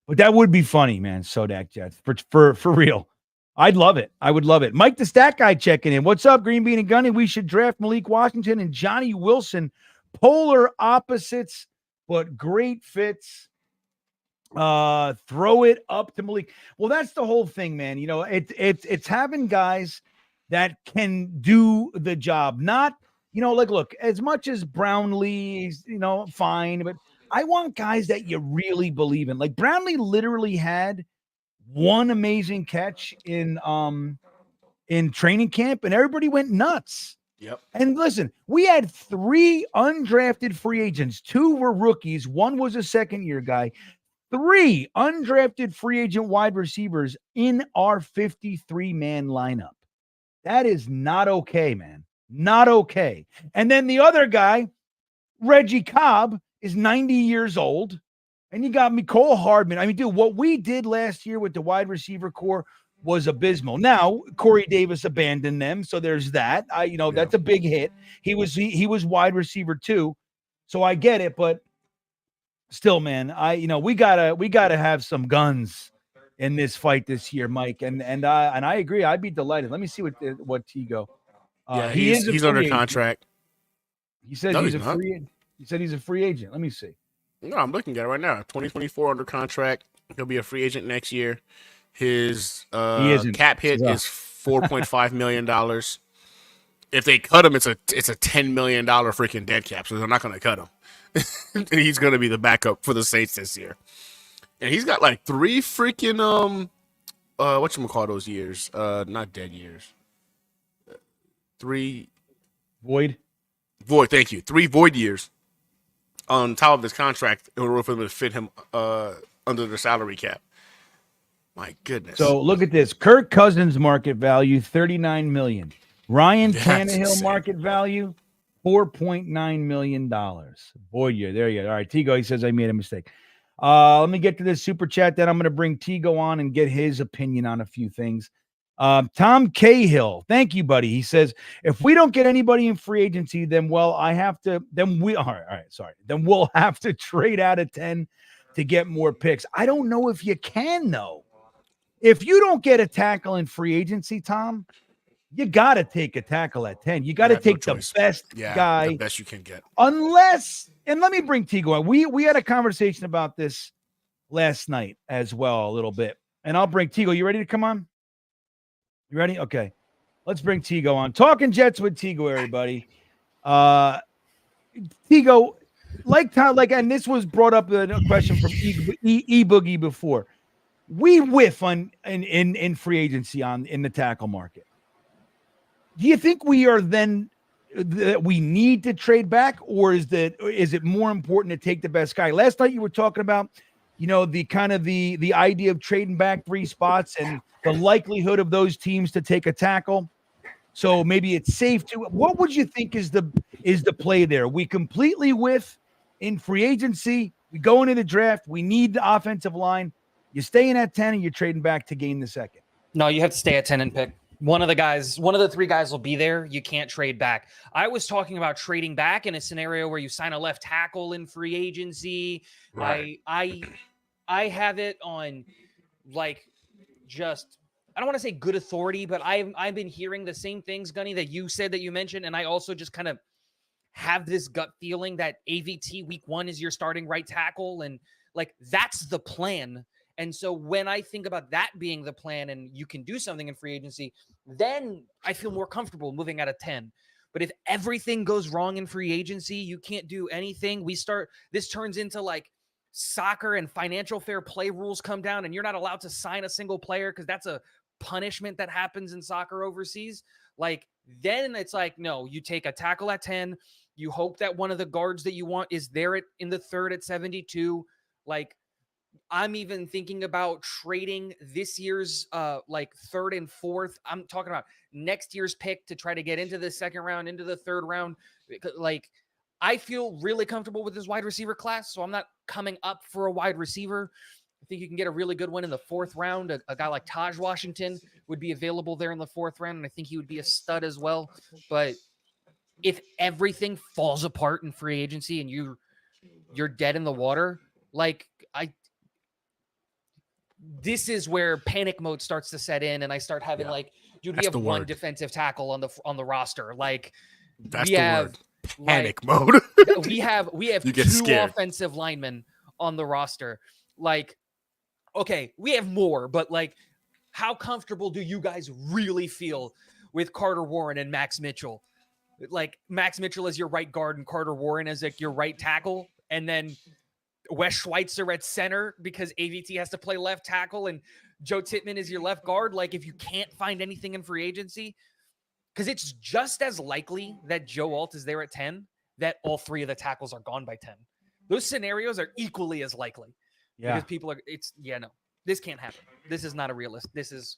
But that would be funny, man. Sodak Jets for real. I'd love it. I would love it. Mike the Stat Guy checking in. What's up, GreenBean and Gunny? We should draft Malik Washington and Johnny Wilson. Polar opposites, but great fits. Throw it up to Malik. Well, that's the whole thing, man. You know, it's having guys that can do the job. Not, you know, like, look, as much as Brownlee's, you know, fine, but I want guys that you really believe in. Like Brownlee literally had one amazing catch in training camp, and everybody went nuts. Yep. And listen, we had 3 undrafted free agents. 2 were rookies. 1 was a second-year guy. 3 undrafted free agent wide receivers in our 53-man lineup. That is not okay, man. Not okay. And then the other guy, Reggie Cobb, is 90 years old. And you got Mecole Hardman. I mean, dude, what we did last year with the wide receiver core was abysmal. Now, Corey Davis abandoned them, so there's that. That's a big hit. He was wide receiver too, so I get it. But still, man, we gotta have some guns in this fight this year, Mike. And I agree. I'd be delighted. Let me see what Tigo. He's under contract. He said he's a free agent. He said he's a free agent. Let me see. No, I'm looking at it right now. 2024 under contract. He'll be a free agent next year. His cap hit is $4.5 million. If they cut him, it's a $10 million freaking dead cap, so they're not going to cut him. And he's going to be the backup for the Saints this year. And he's got like 3 freaking whatchamacall those years? Not dead years. 3 void. Thank you. 3 void years on top of his contract in order for them to fit him under the salary cap. My goodness. So look at this. Kirk Cousins market value, $39 million. Ryan Tannehill market value, $4.9 million. Boy, there you go. All right, Tigo, he says I made a mistake. Let me get to this super chat. Then I'm going to bring Tigo on and get his opinion on a few things. Tom Cahill, thank you, buddy. He says, if we don't get anybody in free agency, then we'll have to trade out of 10 to get more picks. I don't know if you can, though. If you don't get a tackle in free agency, Tom, you got to take a tackle at 10. You got to take the best guy. The best you can get. Unless, and let me bring Tigo on. We had a conversation about this last night as well a little bit. And I'll bring Tigo. You ready to come on? You ready? Okay. Let's bring Tigo on. Talking Jets with Tigo, everybody. Tigo, and this was brought up in a question from E Boogie before. We whiff in free agency in the tackle market. Do you think we are then that we need to trade back, or is it more important to take the best guy? Last night you were talking about, the kind of the idea of trading back 3 spots and the likelihood of those teams to take a tackle. So maybe it's safe to. What would you think is the play there? We completely whiff in free agency. We go into the draft. We need the offensive line. You stay in at 10 and you're trading back to gain the second. No, you have to stay at 10 and pick. One of the 3 guys will be there. You can't trade back. I was talking about trading back in a scenario where you sign a left tackle in free agency. Right. I have it on I don't want to say good authority, but I've been hearing the same things, Gunny, that you said, that you mentioned. And I also just kind of have this gut feeling that AVT week 1 is your starting right tackle. And that's the plan. And so when I think about that being the plan and you can do something in free agency, then I feel more comfortable moving out of 10. But if everything goes wrong in free agency, you can't do anything. This turns into soccer and financial fair play rules come down and you're not allowed to sign a single player because that's a punishment that happens in soccer overseas. Then it's no, you take a tackle at 10. You hope that one of the guards that you want is there in the 3rd at 72. I'm even thinking about trading this year's 3rd and 4th. I'm talking about next year's pick to try to get into the 2nd round, into the 3rd round. I feel really comfortable with this wide receiver class, so I'm not coming up for a wide receiver. I think you can get a really good one in the 4th round. A guy like Taj Washington would be available there in the 4th round, and I think he would be a stud as well. But if everything falls apart in free agency and you're dead in the water, this is where panic mode starts to set in, and I start having like, dude, we That's have the one word. defensive tackle on the roster. Like, That's we the have word. Panic like, mode. we have You get 2 scared. offensive linemen on the roster. Like, okay, we have more, but like, how comfortable do you guys really feel with Carter Warren and Max Mitchell? Like, Max Mitchell as your right guard and Carter Warren as like your right tackle, and then Wes Schweitzer at center because AVT has to play left tackle, and Joe Tittman is your left guard. Like, if you can't find anything in free agency, because it's just as likely that Joe Alt is there at 10 that all 3 of the tackles are gone by 10. Those scenarios are equally as likely. Yeah. Because people are, no, this can't happen. This is not a realist. This is.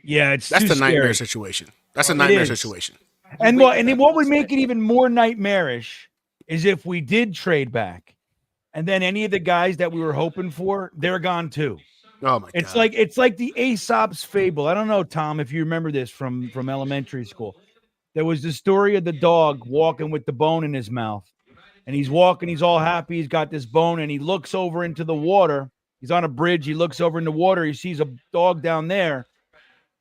Yeah, it's That's too the nightmare scary. situation. That's a It nightmare is. situation. And wake up what and would make it expect- even more nightmarish is if we did trade back, and then any of the guys that we were hoping for, they're gone too. Oh my It's god. like the Aesop's fable. I don't know, Tom, if you remember this from elementary school. There was the story of the dog walking with the bone in his mouth, and he's walking. He's all happy. He's got this bone, and he looks over into the water. He's on a bridge. He looks over in the water. He sees a dog down there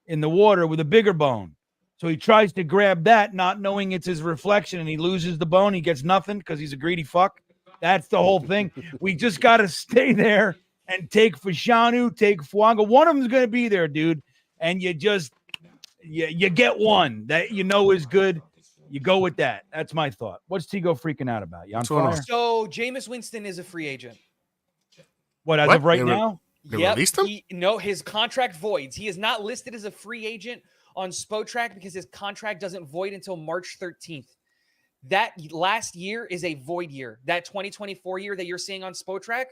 in the water with a bigger bone. So he tries to grab that, not knowing it's his reflection, and he loses the bone. He gets nothing because he's a greedy fuck. That's the whole thing. We just got to stay there and take Fashanu, take Fuanga. One of them's going to be there, dude. And you just, you get one that you know is good. You go with that. That's my thought. What's Tigo freaking out about? You on What's going on? fire? So Jameis Winston is a free agent. What, as What? of right They were- now? They released him? No, his contract voids. He is not listed as a free agent on Spotrac because his contract doesn't void until March 13th. That last year is a void year. That 2024 year that you're seeing on Spotrac,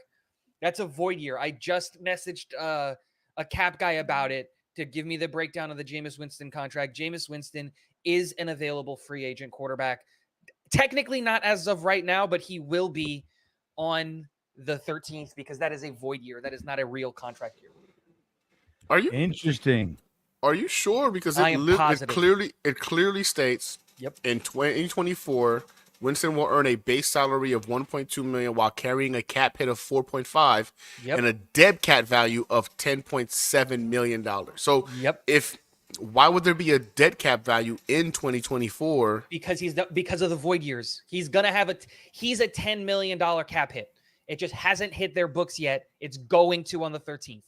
that's a void year. I just messaged a cap guy about it to give me the breakdown of the Jameis Winston contract. Jameis Winston is an available free agent quarterback. Technically not as of right now, but he will be on the 13th because that is a void year. That is not a real contract year. Are you Interesting. sure? Because I am positive. it clearly states Yep. in 2024, Winston will earn a base salary of $1.2 million while carrying a cap hit of $4.5 Yep. and a dead cat value of $10.7 million. So Yep. why would there be a dead cap value in 2024? Because because of the void years. He's gonna have he's a $10 million cap hit. It just hasn't hit their books yet. It's going to on the 13th.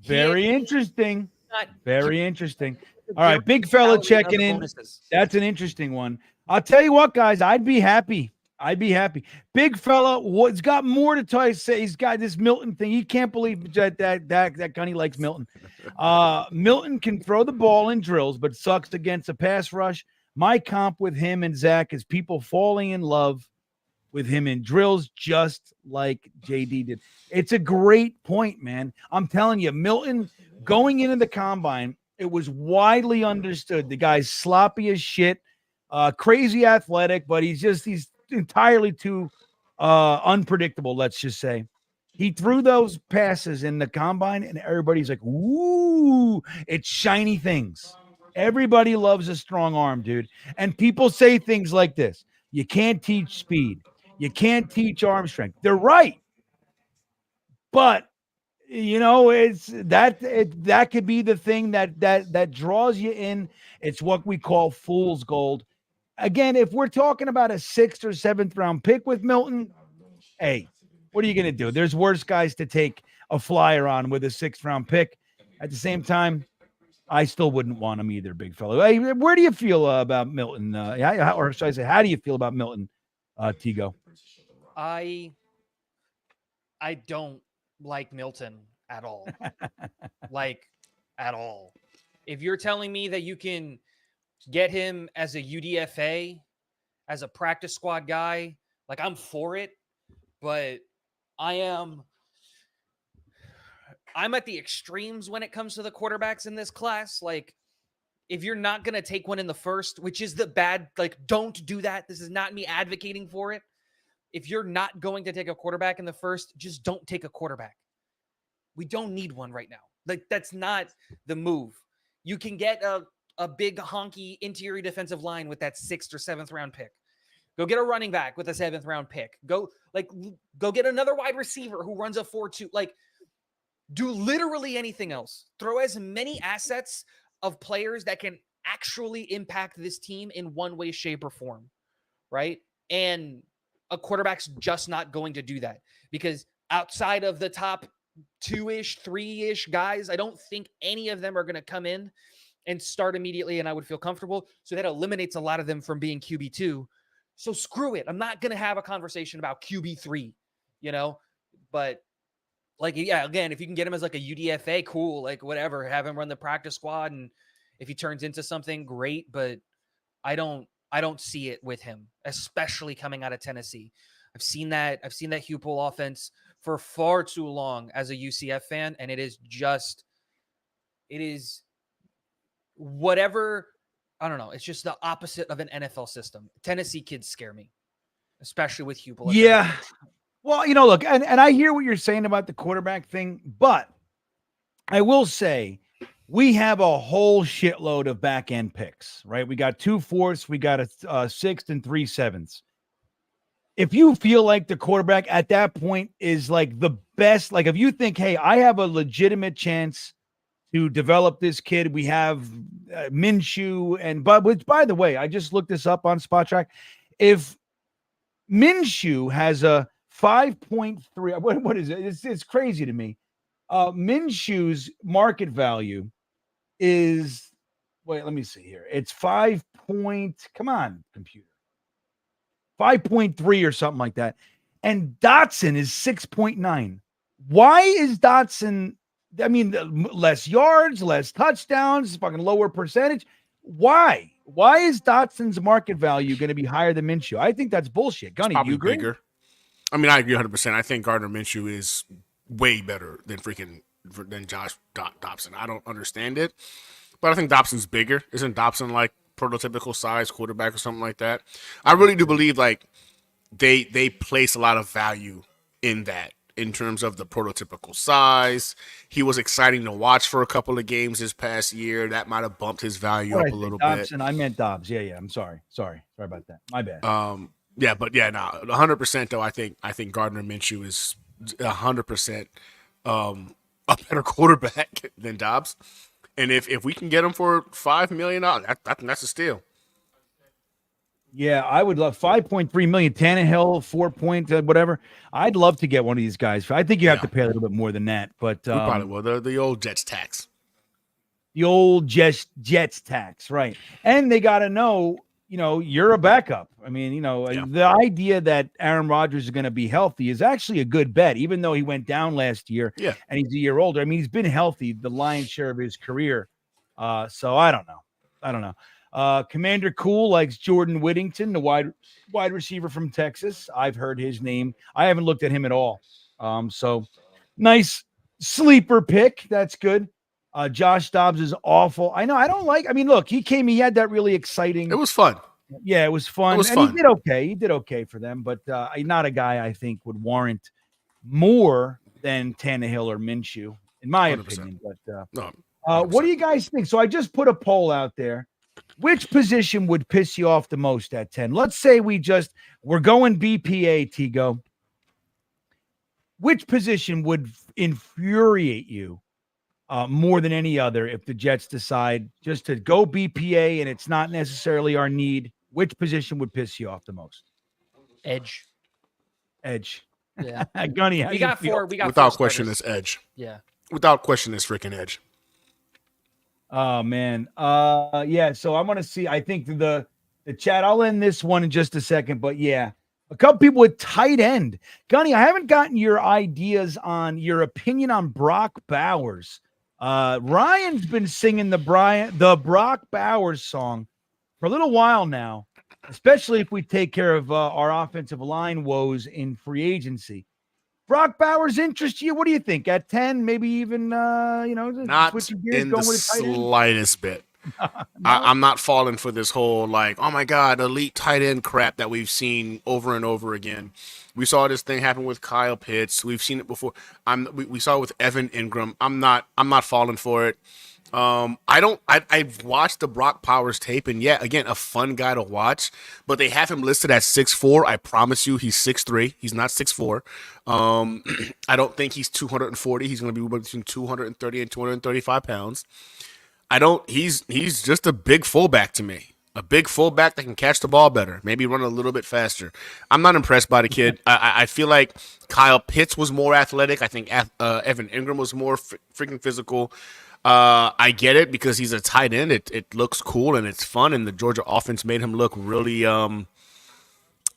Very interesting. Not Very interesting. All very right, big fella salary checking other in. bonuses. That's an interesting one. I'll tell you what, guys, I'd be happy. Big fella, what's got more to tell you? Say he's got this Milton thing. He can't believe that Gunny likes Milton. Milton can throw the ball in drills, but sucks against a pass rush. My comp with him and Zach is people falling in love with him in drills, just like JD did. It's a great point, man. I'm telling you, Milton going into the combine, it was widely understood. The guy's sloppy as shit, crazy athletic, but he's entirely too unpredictable, let's just say. He threw those passes in the combine, and everybody's like, ooh, it's shiny things. Everybody loves a strong arm, dude. And people say things like this. You can't teach speed. You can't teach arm strength. They're right. But you know, that could be the thing that draws you in. It's what we call fool's gold. Again, if we're talking about a 6th or 7th round pick with Milton, hey, what are you going to do? There's worse guys to take a flyer on with a 6th round pick. At the same time, I still wouldn't want him either, big fellow. Hey, where do you feel about Milton? Or should I say, how do you feel about Milton, Tigo? I don't like Milton at all. At all. If you're telling me that you can get him as a UDFA, as a practice squad guy, like, I'm for it, but I'm at the extremes when it comes to the quarterbacks in this class. Like, if you're not going to take one in the first, which is the bad, like, don't do that. This is not me advocating for it. If you're not going to take a quarterback in the first, just don't take a quarterback. We don't need one right now. Like, that's not the move. You can get a big honky interior defensive line with that 6th or 7th round pick. Go get a running back with a 7th round pick. Go get another wide receiver who runs a 4-2. Like, do literally anything else. Throw as many assets of players that can actually impact this team in one way, shape, or form, right? And a quarterback's just not going to do that, because outside of the top 2-ish, 3-ish guys, I don't think any of them are going to come in and start immediately, and I would feel comfortable. So that eliminates a lot of them from being QB2. So screw it. I'm not going to have a conversation about QB3, but like, yeah, again, if you can get him as like a UDFA, cool, like whatever, have him run the practice squad. And if he turns into something, great. But I don't see it with him, especially coming out of Tennessee. I've seen that Hugh Pool offense for far too long as a UCF fan. And it is whatever. I don't know. It's just the opposite of an NFL system. Tennessee kids scare me, especially with Hugh Pool. Yeah. Well, look, and I hear what you're saying about the quarterback thing, but I will say we have a whole shitload of back end picks, right? We got 2 4ths, we got a 6th and 3 7ths. If you feel like the quarterback at that point is like the best, like if you think, hey, I have a legitimate chance to develop this kid, we have Minshew which, by the way, I just looked this up on Spot Track. If Minshew has a 5.3. What is it? It's crazy to me. Minshew's market value is, wait, let me see here. It's 5 point, come on, computer. 5.3 or something like that. And Dotson is 6.9. Why is Dotson, less yards, less touchdowns, fucking lower percentage? Why? Why is Dotson's market value going to be higher than Minshew? I think that's bullshit. Gunny, do you agree? Bigger. I agree 100%. I think Gardner Minshew is way better than Josh Dobson. I don't understand it, but I think Dobson's bigger. Isn't Dobson like prototypical size quarterback or something like that? I really do believe like they place a lot of value in that in terms of the prototypical size. He was exciting to watch for a couple of games this past year. That might have bumped his value up a little Dobson, bit. I meant Dobbs. Yeah. I'm sorry. Sorry about that. My bad. Yeah, but yeah, no, 100% though. I think Gardner Minshew is 100% a better quarterback than Dobbs, and if we can get him for $5 million, that's a steal. Yeah, I would love 5.3 million. Tannehill 4 point whatever. I'd love to get one of these guys. I think you have to pay a little bit more than that, but we probably will. The old Jets tax. The old Jets tax, right? And they got to know. You're a backup. The idea that Aaron Rodgers is going to be healthy is actually a good bet, even though he went down last year. Yeah. And he's a year older. He's been healthy the lion's share of his career. So I don't know. Commander Cool likes Jordan Whittington, the wide receiver from Texas. I've heard his name. I haven't looked at him at all. So nice sleeper pick. That's good. Josh Dobbs is awful. I know. I don't like. Look, he had that really exciting. It was fun. Yeah, it was fun. He did okay. He did okay for them, but not a guy I think would warrant more than Tannehill or Minshew, in my 100%. opinion. But No, what do you guys think? So I just put a poll out there. Which position would piss you off the most at 10? Let's say we're going BPA, Tigo. Which position would infuriate you more than any other if the Jets decide just to go BPA and it's not necessarily our need? Which position would piss you off the most? Edge. Yeah. Gunny, we got four. Without question, it's edge. Yeah. Without question, it's freaking edge. Oh man. Yeah. So I'm gonna see. I think the chat. I'll end this one in just a second, but yeah, a couple people with tight end. Gunny, I haven't gotten your ideas on your opinion on Brock Bowers. Ryan's been singing the Brock Bowers song for a little while now, especially if we take care of our offensive line woes in free agency. Brock Bowers interest you? What do you think? At 10, maybe even, not in the slightest bit. No. I'm not falling for this whole, like, oh my God, elite tight end crap that we've seen over and over again. We saw this thing happen with Kyle Pitts. We've seen it before. We saw it with Evan Ingram. I'm not falling for it. I've watched the Brock Powers tape, and yeah, again, a fun guy to watch. But they have him listed at 6'4". I promise you, he's 6'3". He's not 6'4". I don't think he's 240. He's going to be between 230 and 235 pounds. He's just a big fullback to me. A big fullback that can catch the ball better, maybe run a little bit faster. I'm not impressed by the kid. I feel like Kyle Pitts was more athletic. I think Evan Ingram was more freaking physical. I get it because he's a tight end. It looks cool and it's fun, and the Georgia offense made him look really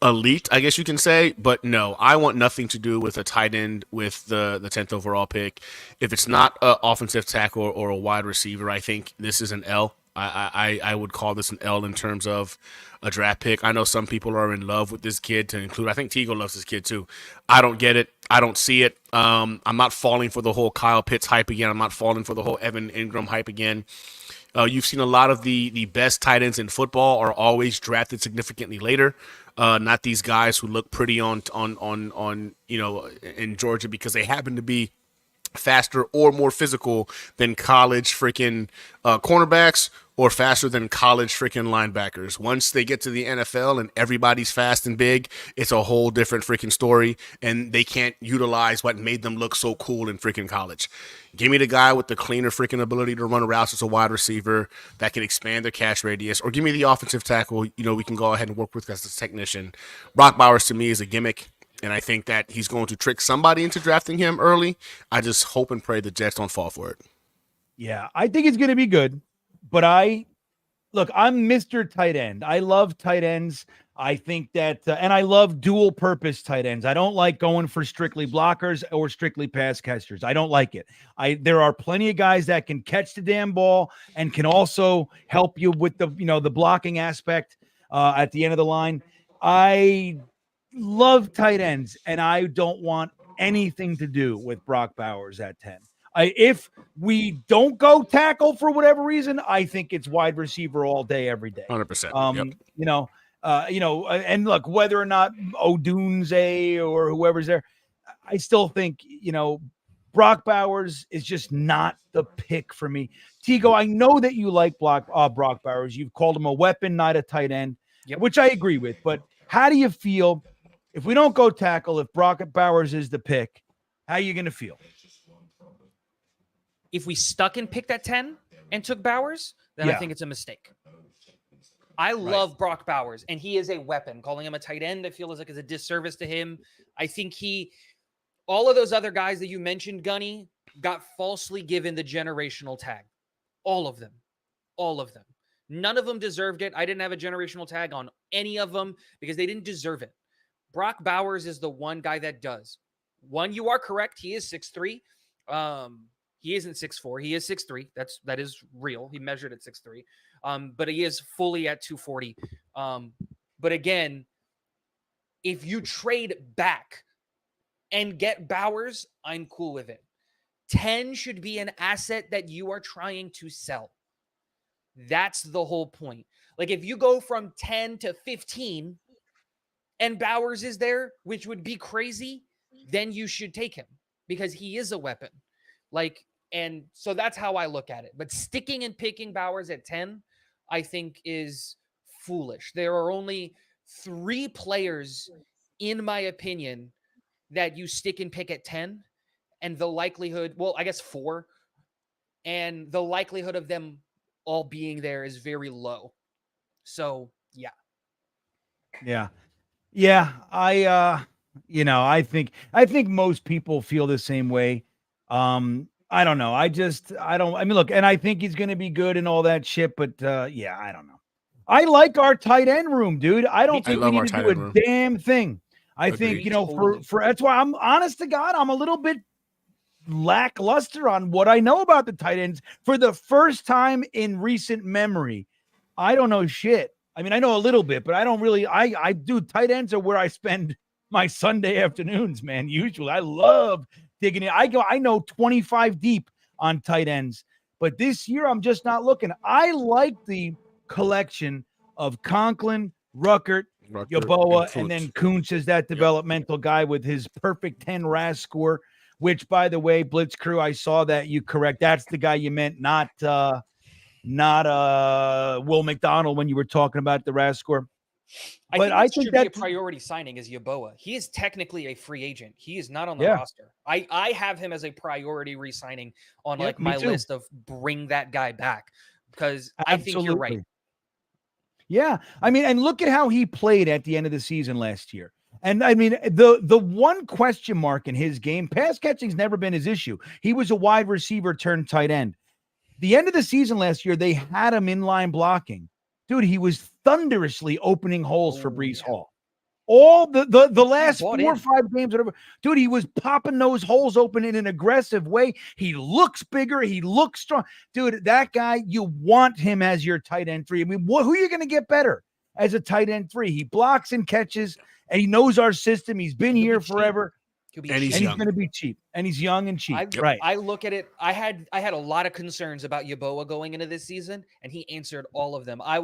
elite, I guess you can say. But no, I want nothing to do with a tight end with the 10th overall pick. If it's not an offensive tackle or a wide receiver, I think this is an L. I would call this an L in terms of a draft pick. I know some people are in love with this kid, to include, I think Tigo loves this kid too. I don't get it. I don't see it. I'm not falling for the whole Kyle Pitts hype again. I'm not falling for the whole Evan Ingram hype again. You've seen a lot of the best tight ends in football are always drafted significantly later. Not these guys who look pretty on in Georgia because they happen to be faster or more physical than college freaking cornerbacks or faster than college freaking linebackers. Once they get to the NFL and everybody's fast and big, it's a whole different freaking story, and they can't utilize what made them look so cool in freaking college. Give me the guy with the cleaner freaking ability to run routes as a wide receiver that can expand their catch radius, or give me the offensive tackle, we can go ahead and work with as a technician. Brock Bowers to me is a gimmick. And I think that he's going to trick somebody into drafting him early. I just hope and pray the Jets don't fall for it. Yeah, I think it's going to be good. But I'm Mr. Tight End. I love tight ends. I think that, and I love dual purpose tight ends. I don't like going for strictly blockers or strictly pass catchers. I don't like it. There are plenty of guys that can catch the damn ball and can also help you with the blocking aspect at the end of the line. I love tight ends, and I don't want anything to do with Brock Bowers at 10. If we don't go tackle for whatever reason, I think it's wide receiver all day, every day. 100%. Yep. And look, whether or not Odunze or whoever's there, I still think, Brock Bowers is just not the pick for me. Tigo, I know that you like Brock Bowers. You've called him a weapon, not a tight end, which I agree with. But how do you feel if we don't go tackle, if Brock Bowers is the pick? How are you going to feel? If we stuck and picked at 10 and took Bowers, then I think it's a mistake. I love Brock Bowers, and he is a weapon. Calling him a tight end, I feel like is a disservice to him. I think all of those other guys that you mentioned, Gunny, got falsely given the generational tag. All of them. None of them deserved it. I didn't have a generational tag on any of them because they didn't deserve it. Brock Bowers is the one guy that does. One, you are correct. He is 6'3". He isn't 6'4". He is 6'3". That is real. He measured at 6'3". But he is fully at 240. But again, if you trade back and get Bowers, I'm cool with it. 10 should be an asset that you are trying to sell. That's the whole point. Like if you go from 10 to 15 and Bowers is there, which would be crazy, then you should take him because he is a weapon. And so that's how I look at it. But sticking and picking Bowers at 10, I think is foolish. There are only 3 players, in my opinion, that you stick and pick at 10. And the likelihood, I guess 4. And the likelihood of them all being there is very low. So, yeah. Yeah. Yeah. I think most people feel the same way. I don't know. Look, and I think he's going to be good and all that shit, but I don't know. I like our tight end room, dude. I don't think we need to do a damn thing. I think, for that's why I'm honest to God, I'm a little bit lackluster on what I know about the tight ends. For the first time in recent memory, I don't know shit. I mean, I know a little bit, but I don't really, I do. Tight ends are where I spend my Sunday afternoons, man. Usually I love digging in. I know 25 deep on tight ends, but this year I'm just not looking. I like the collection of Conklin, Ruckert, Yeboah, and then Kuntz is that developmental guy with his perfect 10 RAS score. which, by the way, Blitz Crew, I saw that you correct. That's the guy you meant, not Will McDonald when you were talking about the RAS score. But I think that should be a priority signing is Yeboah. He is technically a free agent. He is not on the roster. I have him as a priority re-signing on like my list of bring that guy back because I think you're right. Yeah. I mean, and look at how he played at the end of the season last year. And I mean, the one question mark in his game, pass catching's never been his issue. He was a wide receiver turned tight end. The end of the season last year, they had him in line blocking. Dude, he was thunderously opening holes for Breece Hall. All the last 4 or 5 games, whatever. Dude, he was popping those holes open in an aggressive way. He looks bigger. He looks strong. Dude, that guy, you want him as your tight end 3. I mean, who are you going to get better as a tight end 3? He blocks and catches, and he knows our system. He's been here forever. And he's going to be cheap. And he's young and cheap. Right. I look at it. I had a lot of concerns about Yeboah going into this season, and he answered all of them. I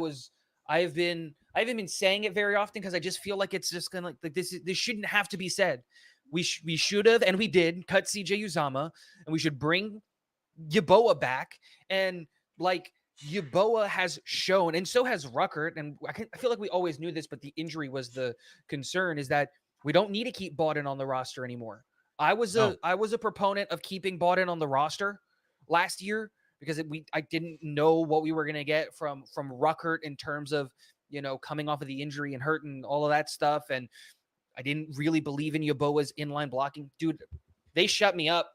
haven't been saying it very often because I just feel like it's just gonna like this shouldn't have to be said. We should have, and we did cut CJ Uzama, and we should bring Yeboah back. And like Yeboah has shown, and so has Ruckert. And I feel like we always knew this, but the injury was the concern. Is that we don't need to keep Bawden on the roster anymore. I was a proponent of keeping Bawden on the roster last year because I didn't know what we were going to get from Ruckert in terms of, you know, coming off of the injury and hurt and all of that stuff. And I didn't really believe in Yeboah's inline blocking. Dude, they shut me up.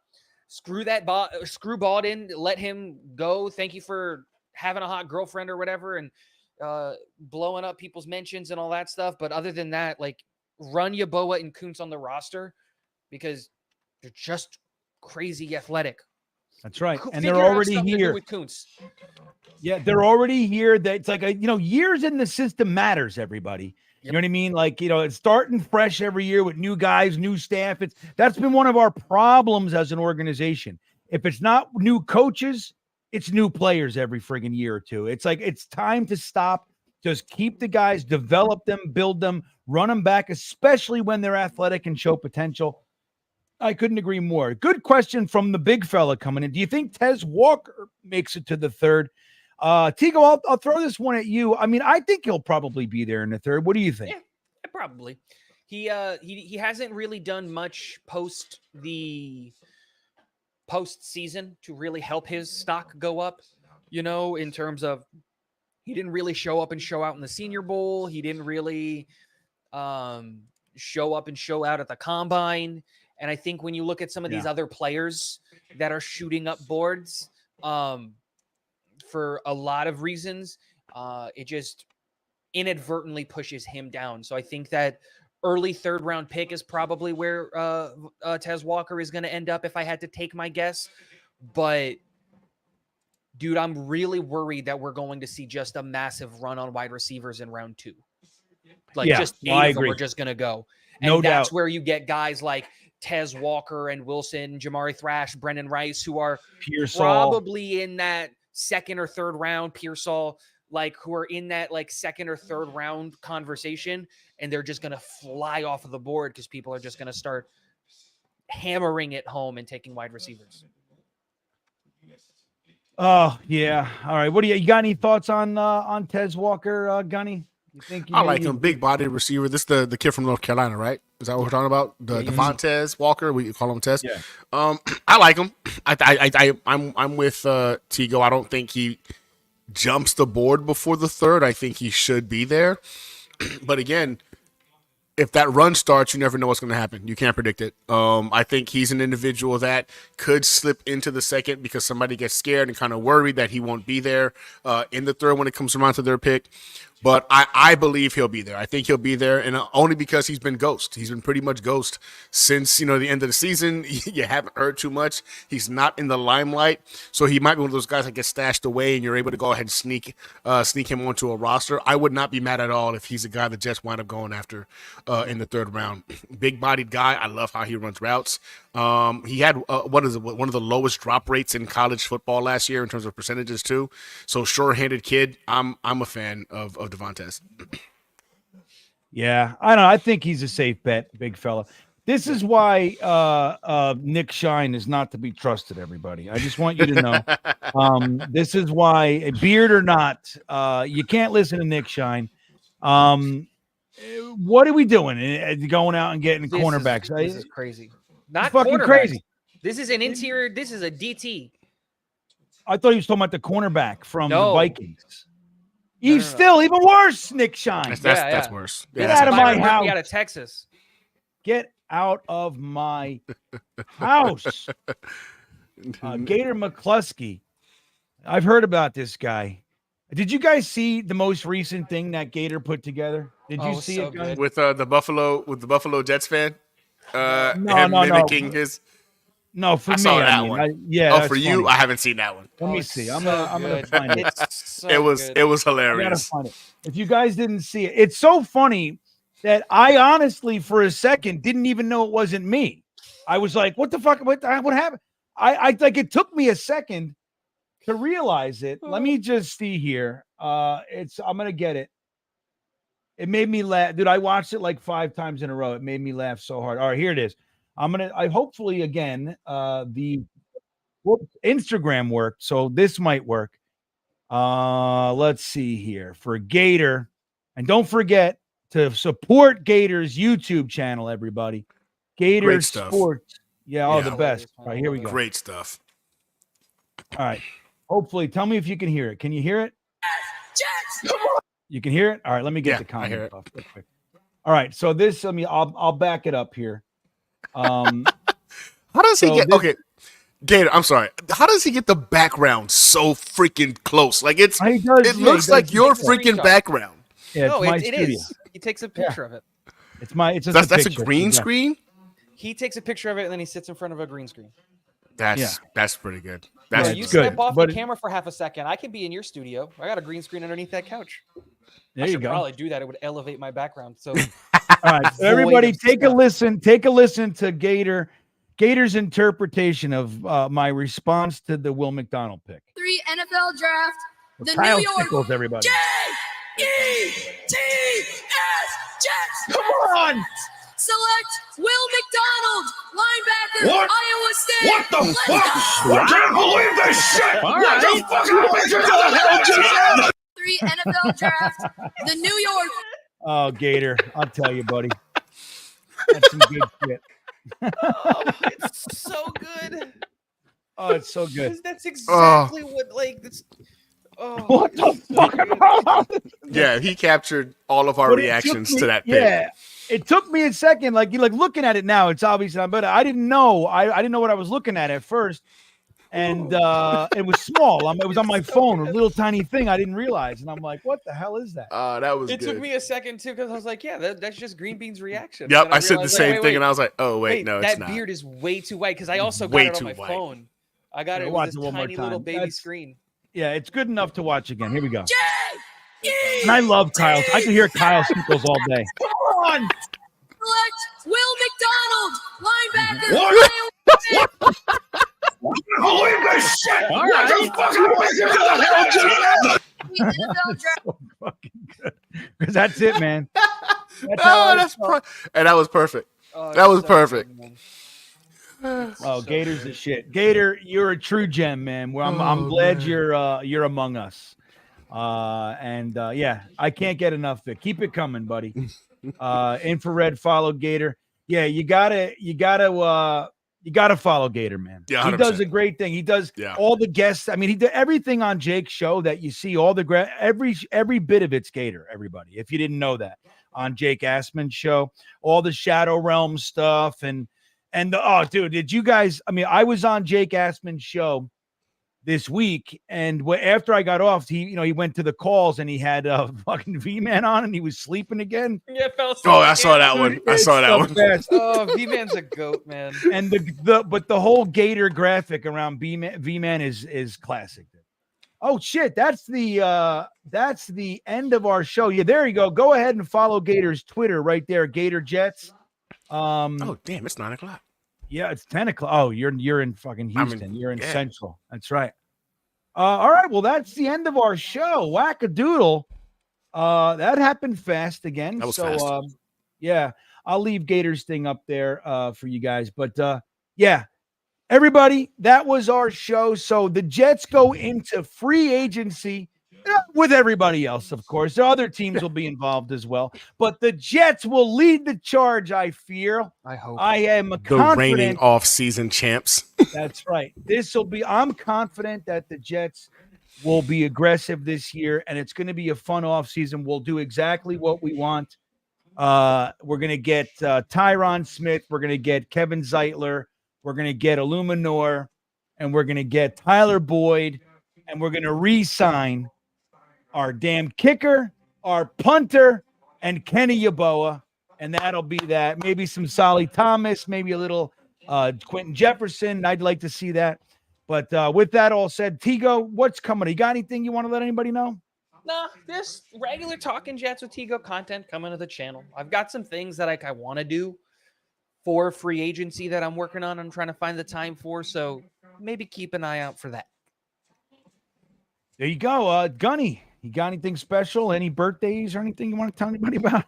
Screw Bawden, let him go. Thank you for having a hot girlfriend or whatever and blowing up people's mentions and all that stuff. But other than that, like, run Yeboah and Kuntz on the roster because they're just crazy athletic. That's right. And they're already here. With Kuntz. Yeah, they're already here. That it's like, years in the system matters, everybody. You know what I mean? Like, it's starting fresh every year with new guys, new staff. That's been one of our problems as an organization. If it's not new coaches, it's new players every friggin' year or two. It's like, it's time to stop. Just keep the guys, develop them, build them, run them back, especially when they're athletic and show potential. I couldn't agree more. Good question from the big fella coming in. Do you think Tez Walker makes it to the third? Tigo, I'll throw this one at you. I mean, I think he'll probably be there in the third. What do you think? Yeah, probably. He hasn't really done much post season to really help his stock go up, in terms of he didn't really show up and show out in the Senior Bowl. He didn't really show up and show out at the Combine. And I think when you look at some of these other players that are shooting up boards for a lot of reasons, it just inadvertently pushes him down. So I think that early third round pick is probably where Tez Walker is going to end up if I had to take my guess. But dude, I'm really worried that we're going to see just a massive run on wide receivers in round 2. Just 8 of them are just going to go. And that's where you get guys like Tez Walker and Wilson, Jamari Thrash, Brendan Rice, who are probably in that second or third round, Pearsall, who are in that second or third round conversation. And they're just going to fly off of the board because people are just going to start hammering it home and taking wide receivers. Oh, yeah. All right. What do you got any thoughts on Tez Walker, Gunny? You think I like him, big body receiver. This is the kid from North Carolina, right? Is that what we're talking about? The Devontae Walker, we call him Tez. Yeah. I like him. I'm with Tigo. I don't think he jumps the board before the third. I think he should be there. But again, if that run starts, you never know what's going to happen. You can't predict it. I think he's an individual that could slip into the second because somebody gets scared and kind of worried that he won't be there in the third when it comes around to their pick. But I believe he'll be there. I think he'll be there, and only because he's been ghost. He's been pretty much ghost since the end of the season. You haven't heard too much. He's not in the limelight, so he might be one of those guys that gets stashed away, and you're able to go ahead and sneak him onto a roster. I would not be mad at all if he's a guy the Jets wind up going after in the third round. Big-bodied guy. I love how he runs routes. He had one of the lowest drop rates in college football last year in terms of percentages too. So sure-handed kid. I'm a fan of Devontae. Yeah, I don't know. I think he's a safe bet, big fella. This is why Nick Shine is not to be trusted, everybody. I just want you to know. This is why, beard or not, you can't listen to Nick Shine. What are we doing? Going out and getting cornerbacks? This is crazy. Not fucking cornerbacks. crazy. This is an interior. This is a DT. I thought he was talking about the cornerback from the No. Vikings. He's still even worse, Nick Shine. That's worse. Get out of my house. Out of Texas. Get out of my house. Gator McCluskey. I've heard about this guy. Did you guys see the most recent thing that Gator put together? Did you see it, guys? With the Buffalo Jets fan? No. Mimicking his. No, for I me. saw that one. Yeah. For you, I haven't seen that one. Let me see. I'm gonna find it. It was hilarious. I gotta find it. If you guys didn't see it, it's so funny that I honestly, for a second, didn't even know it wasn't me. I was like, "What the fuck? What happened?" I like it took me a second to realize it. Let me just see here. I'm gonna get it. It made me laugh, dude. I watched it like 5 times in a row. It made me laugh so hard. All right, here it is. I hopefully again the Instagram worked, so this might work. Let's see here for Gator, and don't forget to support Gator's YouTube channel, everybody. Gator Sports, the best. All right, here we go. Great stuff. All right, hopefully, tell me if you can hear it. Can you hear it? You can hear it. All right, let me get the comment off real quick. All right, so this, I'll back it up here. How does he get Gator? I'm sorry. How does he get the background so freaking close? Like it looks like your freaking background. Yeah, it is. He takes a picture of it. That's a green screen. He takes a picture of it and then he sits in front of a green screen. That's pretty good. You step off the camera for half a second. I can be in your studio. I got a green screen underneath that couch. There you go. Probably do that. It would elevate my background. So, all right, so everybody, take a listen. Take a listen to Gator's interpretation of my response to the Will McDonald pick. 3 NFL draft. The Kyle New York Sickles, everybody. Jets. Come on. Select Will McDonald, linebacker, What? Iowa State. What the fuck? I can't believe this shit! What the fuck? 3 NFL draft. The New York. Oh, Gator, I'll tell you, buddy. That's some good shit. It's so good. Oh, it's so good. That's exactly what this. Oh, what the fuck? Yeah, he captured all of our reactions to that pick. Yeah, it took me a second. Like, looking at it now, it's obvious, but I didn't know. I didn't know what I was looking at first, and it was small. It was on my phone, a little tiny thing. I didn't realize, and I'm like, "What the hell is that?" That was. It took me a second too because I was like, "Yeah, that's just GreenBean's reaction." Yep, I said the same thing, and I was like, "Oh wait, no, it's that not." That beard is way too white because I also got it on my phone. I got it with this tiny little baby screen. Yeah, it's good enough to watch again. Here we go. And I love Kyle. I can hear Kyle Sickles all day. Come on. Select Will McDonald, linebacker. What? Believe this shit! All right. NFL draft. So fucking good. Because that's it, man. And that was perfect. That was perfect. Oh, Gator's the shit. Gator, you're a true gem, man. Well, I'm glad you're among us. Yeah, I can't get enough of it. Keep it coming, buddy. Infrared follow Gator. Yeah, you gotta follow Gator, man. Yeah, 100%. He does a great thing. He does all the guests. I mean, he did everything on Jake's show that you see. All the every bit of it's Gator. Everybody, if you didn't know that, on Jake Assman's show, all the Shadow Realm stuff and dude, did you guys? I mean, I was on Jake Assman's show this week, and after I got off, he went to the calls and he had fucking V-Man on, and he was sleeping again. Yeah, I saw that one. I saw that one. Oh, V-Man's a goat, man. And the whole Gator graphic around V-Man is classic. Oh shit, that's the end of our show. Yeah, there you go. Go ahead and follow Gator's Twitter right there, Gator Jets. Oh damn, it's 9:00. Yeah, it's 10:00. Oh, you're in fucking Houston. You're in Central. That's right. All right. Well, that's the end of our show. Whack-a-doodle. That happened fast again. That was fast. Yeah. I'll leave Gator's thing up there for you guys. But yeah, everybody, that was our show. So the Jets go into free agency with everybody else, of course. The other teams will be involved as well. But the Jets will lead the charge, I fear. I hope. I am The confident. reigning off-season champs. That's right. I'm confident that the Jets will be aggressive this year, and it's going to be a fun offseason. We'll do exactly what we want. We're going to get Tyron Smith. We're going to get Kevin Zeitler. We're going to get Illuminor, and we're going to get Tyler Boyd, and we're going to re-sign our damn kicker, our punter, and Kenny Yeboah, and that'll be that. Maybe some Solly Thomas, maybe a little Quentin Jefferson. I'd like to see that. But with that all said, Tigo, what's coming? You got anything you want to let anybody know? Nah, just regular Talking Jets with Tigo content coming to the channel. I've got some things that I want to do for free agency that I'm working on. I'm trying to find the time for, so maybe keep an eye out for that. There you go. Gunny, you got anything special? Any birthdays or anything you want to tell anybody about?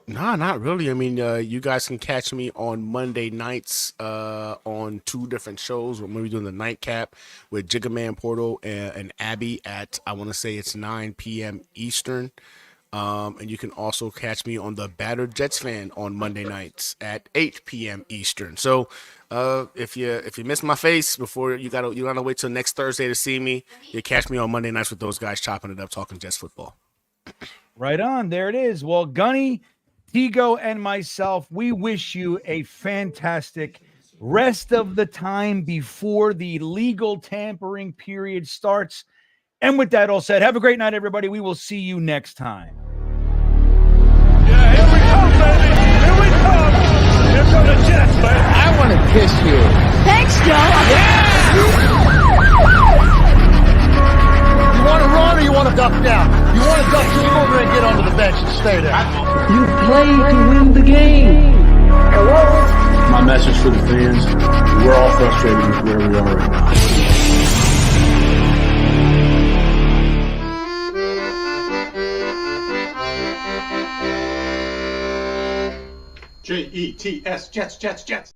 Nah, not really. I mean, you guys can catch me on Monday nights on 2 different shows. We're going to be doing the nightcap with Jigga Man Portal and Abby at, I want to say it's 9 p.m. Eastern. And you can also catch me on the Battered Jetsfan on Monday nights at 8 p.m. Eastern. So if you miss my face before you gotta wait till next Thursday to see me, you catch me on Monday nights with those guys chopping it up, talking Jets football. Right on. There it is. Well, Gunny, Tigo, and myself, we wish you a fantastic rest of the time before the legal tampering period starts. And with that all said, have a great night, everybody. We will see you next time. Yeah, here we come, baby. Here we come. Here come the Jets, baby. I want to kiss you. Thanks, Joe. You want to run or you want to duck down? You want to duck, just go over and get onto the bench and stay there. You play to win the game. My message for the fans, we're all frustrated with where we are right now. Jets, Jets, Jets.